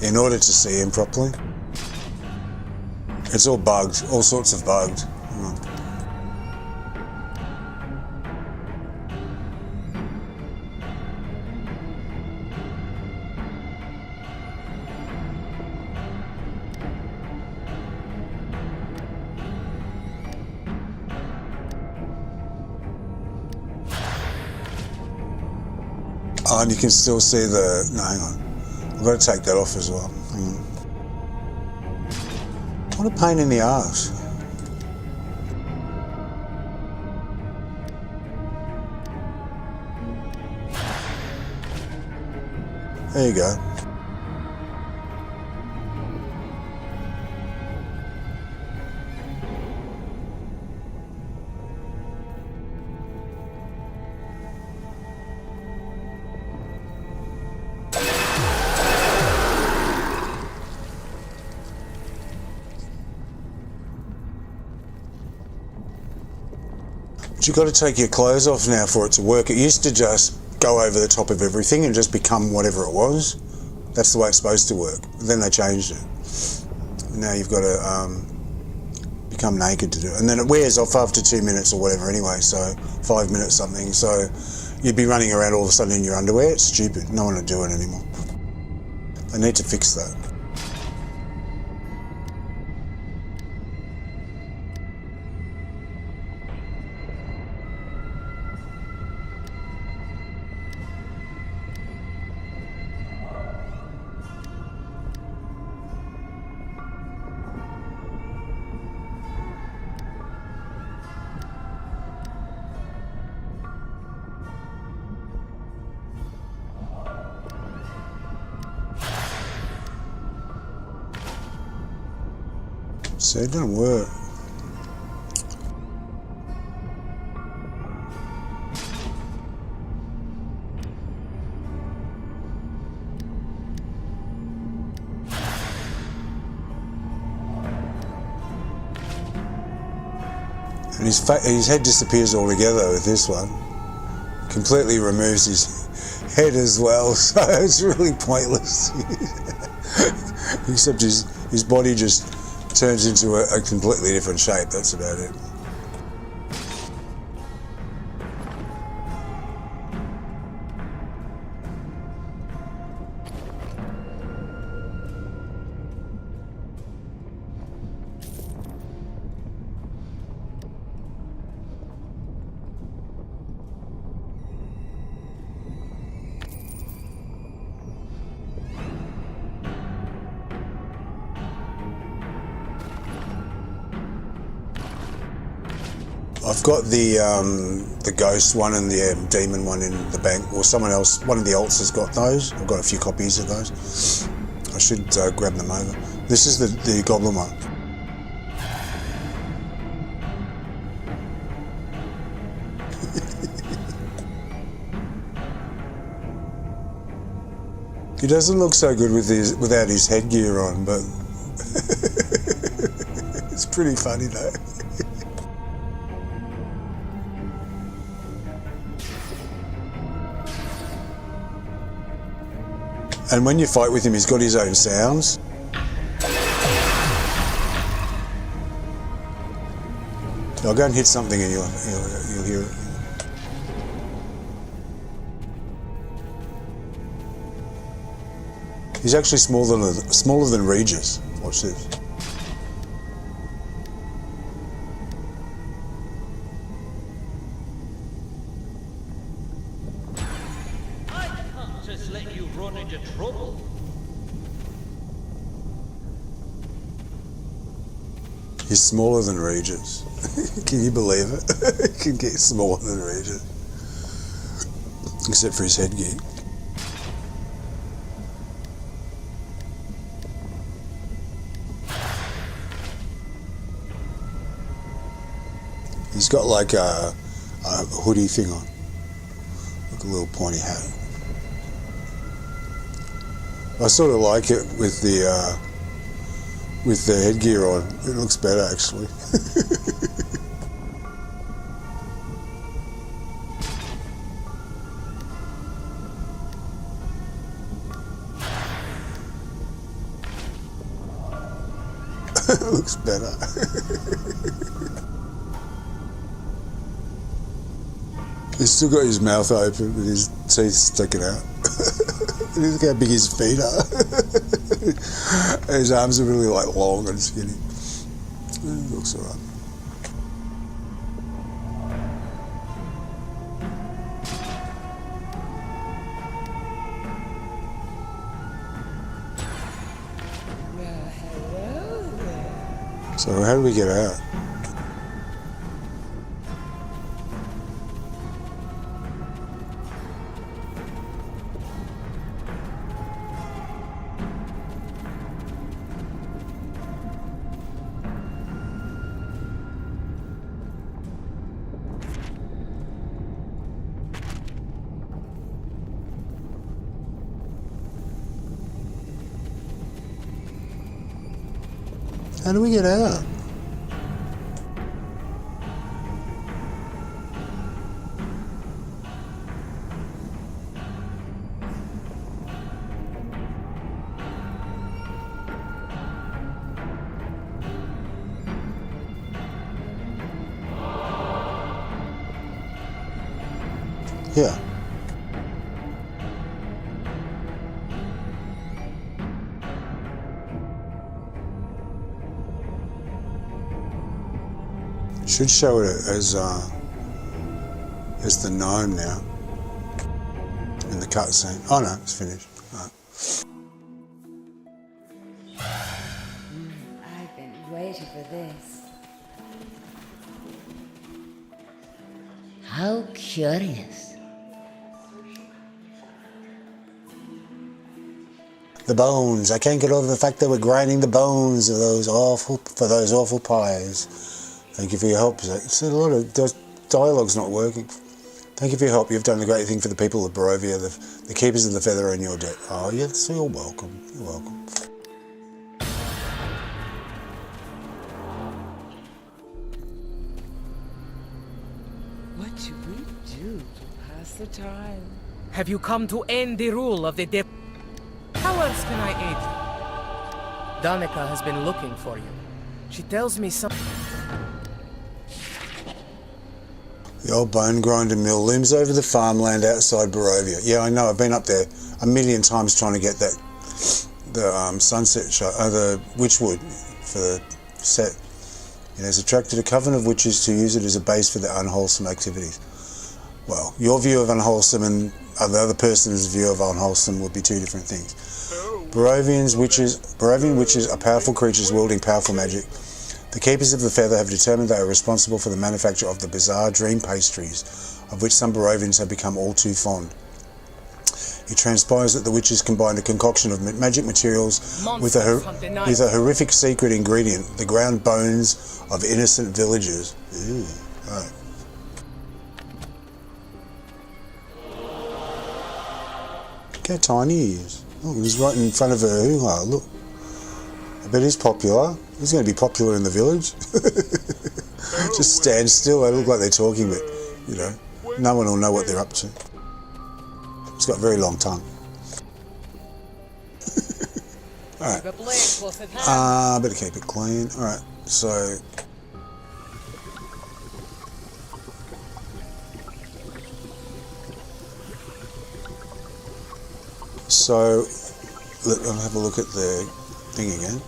in order to see him properly. It's all bugged, all sorts of bugged. Hang on. Oh, and you can still see the... No, hang on. I've got to take that off as well. Hang on. What a pain in the arse. There you go. You've got to take your clothes off now for it to work. It used to just go over the top of everything and just become whatever it was. That's the way it's supposed to work. Then they changed it. Now you've got to become naked to do it. And then it wears off after 2 minutes or whatever anyway, so 5 minutes something. So you'd be running around all of a sudden in your underwear. It's stupid. No one will do it anymore. They need to fix that. So it didn't work. And his head disappears altogether with this one. Completely removes his head as well, so it's really pointless. Except his body just turns into a completely different shape, that's about it. I've got the ghost one and the demon one in the bank, or someone else, one of the alts has got those. I've got a few copies of those. I should grab them over. This is the goblin one. He doesn't look so good without his headgear on, but it's pretty funny though. And when you fight with him, he's got his own sounds. I'll go and hit something and you'll hear it. He's actually smaller than Regis. Watch this. I can't just let you run into trouble. He's smaller than Regis. Can you believe it? He can get smaller than Regis. Except for his headgear. He's got like a hoodie thing on. Like a little pointy hat. I sort of like it with the headgear on. It looks better actually. It looks better. He's still got his mouth open with his teeth sticking out. Look how big his feet are. His arms are really like long and skinny. It looks alright. Well, hello there. So how do we get out? How do we get out? Yeah. Should show it as the gnome now in the cutscene. Oh no, it's finished. Right. I've been waiting for this. How curious. The bones. I can't get over the fact that we're grinding the bones of those awful pies. Thank you for your help. It's a lot of dialogue's not working. Thank you for your help. You've done a great thing for the people of Barovia. The keepers of the feather are in your debt. Oh yes, you're welcome. You're welcome. What do we do to pass the time? Have you come to end the rule of the devil? How else can I aid you? Danica has been looking for you. She tells me something. The old bone grinder mill looms over the farmland outside Barovia. Yeah, I know. I've been up there a million times trying to get the sunset shot, the witchwood for the set. It has attracted a coven of witches to use it as a base for their unwholesome activities. Well, your view of unwholesome and the other person's view of unwholesome would be two different things. Barovian witches are powerful creatures wielding powerful magic. The keepers of the feather have determined they are responsible for the manufacture of the bizarre dream pastries, of which some Barovians have become all too fond. It transpires that the witches combined a concoction of magic materials with a horrific secret ingredient, the ground bones of innocent villagers. Ew. Right. Look how tiny he is. Oh, he's right in front of a hoo-ha, look. I bet he's popular. He's going to be popular in the village. Just stand still. They look like they're talking, but, you know, no one will know what they're up to. He's got a very long tongue. Alright. Better keep it clean. Alright, so... I'll have a look at the thing again.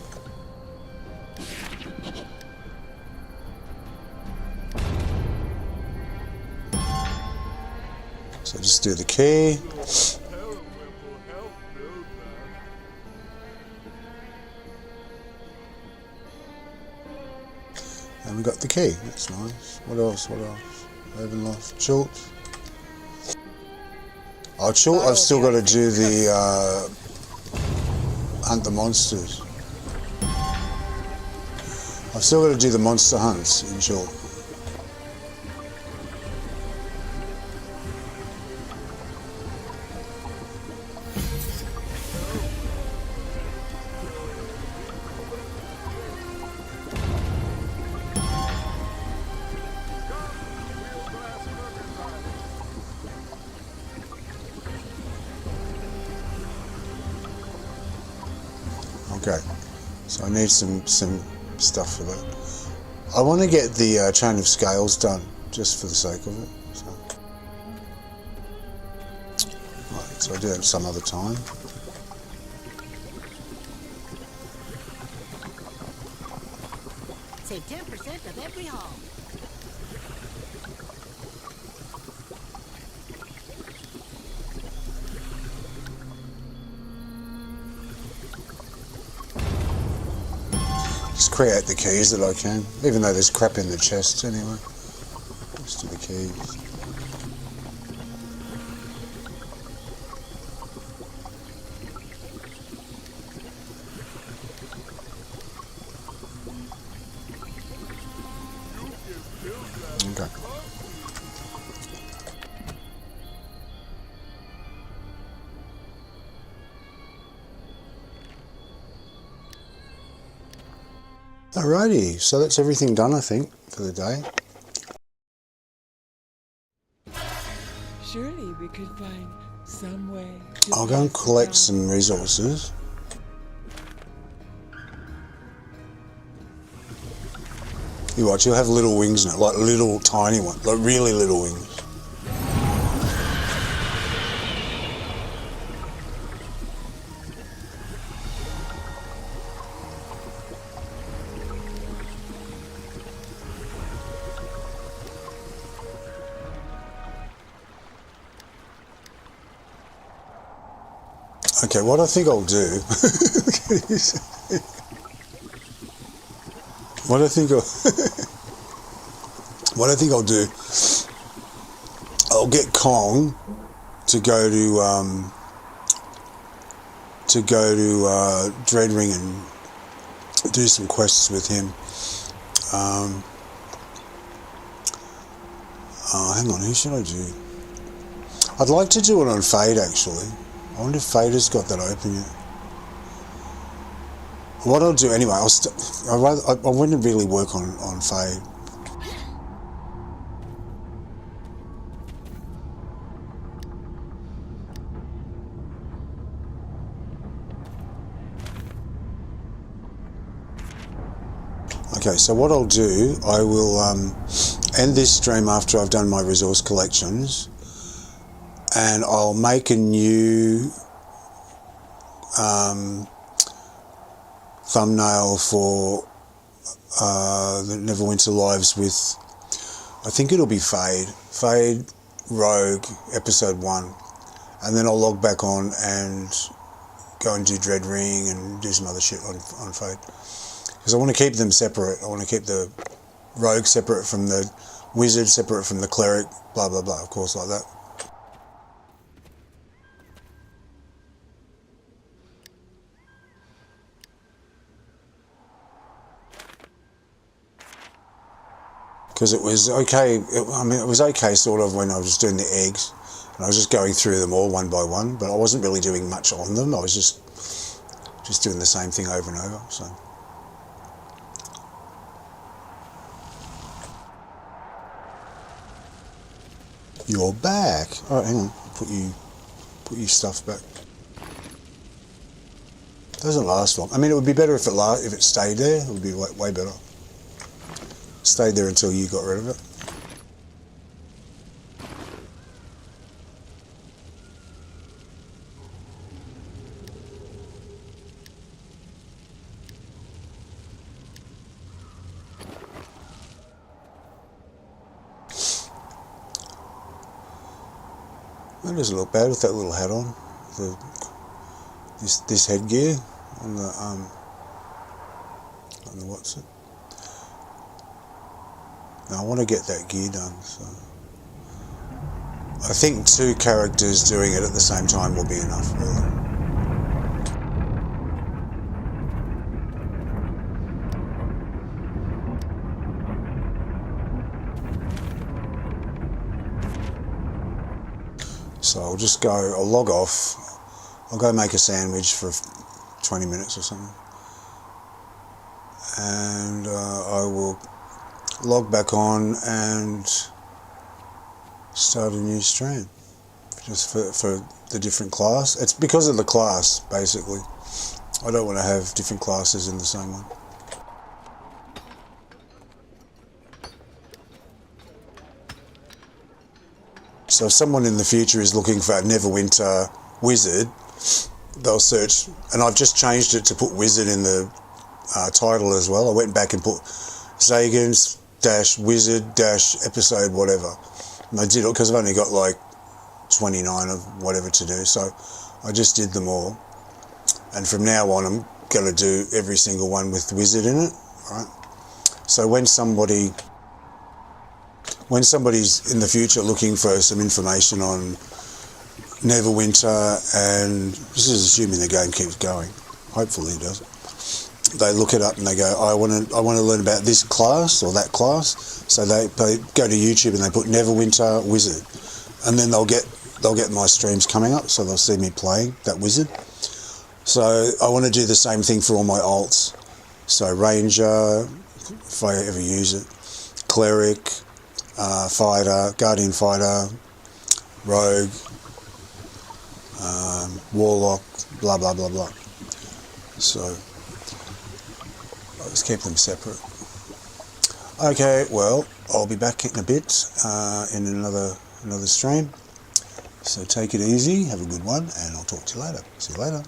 So just do the key. And we got the key. That's nice. What else? What else? Ravenloft. Chult. Oh, Chult, I've still got to do the hunt the monsters. I've still got to do the monster hunts in Chult. Okay, so I need some stuff for that. I want to get the chain of scales done, just for the sake of it. So, right, so I'll do that some other time. Save 10% of every haul. Just create the keys that I can, even though there's crap in the chests anyway. Just do the keys. Okay. Alrighty, so that's everything done, I think, for the day. Surely we could find some way to I'll go and pass collect it some resources. You watch, you'll have little wings now, like little tiny ones, like really little wings. Okay, what I think I'll do. What I think I'll do. I'll get Kong to go to Dreadring and do some quests with him. Hang on, who should I do? I'd like to do it on Fade actually. I wonder if Fade has got that open yet. What I'll do anyway, I wouldn't really work on Fade. Okay, so what I'll do, I will end this stream after I've done my resource collections, and I'll make a new thumbnail for the Neverwinter lives with, I think it'll be Fade Rogue episode 1, and then I'll log back on and go and do Dreadring and do some other shit on Fade. Because I want to keep them separate. I want to keep the Rogue separate from the Wizard, separate from the Cleric, blah blah blah, of course, like that. Because it was okay, it was okay sort of when I was doing the eggs, and I was just going through them all one by one, but I wasn't really doing much on them. I was just doing the same thing over and over, so. You're back. All right, hang on. Put your stuff back. Doesn't last long. I mean, it would be better if it stayed there. It would be way better. Stayed there until you got rid of it. That doesn't look bad with that little hat on. This headgear on the what's it? Now I want to get that gear done, so I think 2 characters doing it at the same time will be enough, really. So I'll just go, I'll log off, I'll go make a sandwich for 20 minutes or something, and I will log back on and start a new stream, just for the different class. It's because of the class, basically. I don't want to have different classes in the same one. So if someone in the future is looking for a Neverwinter wizard, they'll search, and I've just changed it to put wizard in the title as well. I went back and put Zagan's -wizard -episode whatever. And I did it because I've only got like 29 of whatever to do, so I just did them all. And from now on I'm going to do every single one with wizard in it, right? So when somebody's in the future looking for some information on Neverwinter, and this is assuming the game keeps going, hopefully it does, they look it up and they go, I want to learn about this class or that class, so they go to YouTube and they put Neverwinter wizard, and then they'll get my streams coming up, so they'll see me playing that wizard. So I want to do the same thing for all my alts, so Ranger, if I ever use it, Cleric, Fighter, Guardian Fighter, Rogue, Warlock, blah blah blah blah. So I'll just keep them separate. Okay, well, I'll be back in a bit in another stream. So take it easy, have a good one, and I'll talk to you later. See you later.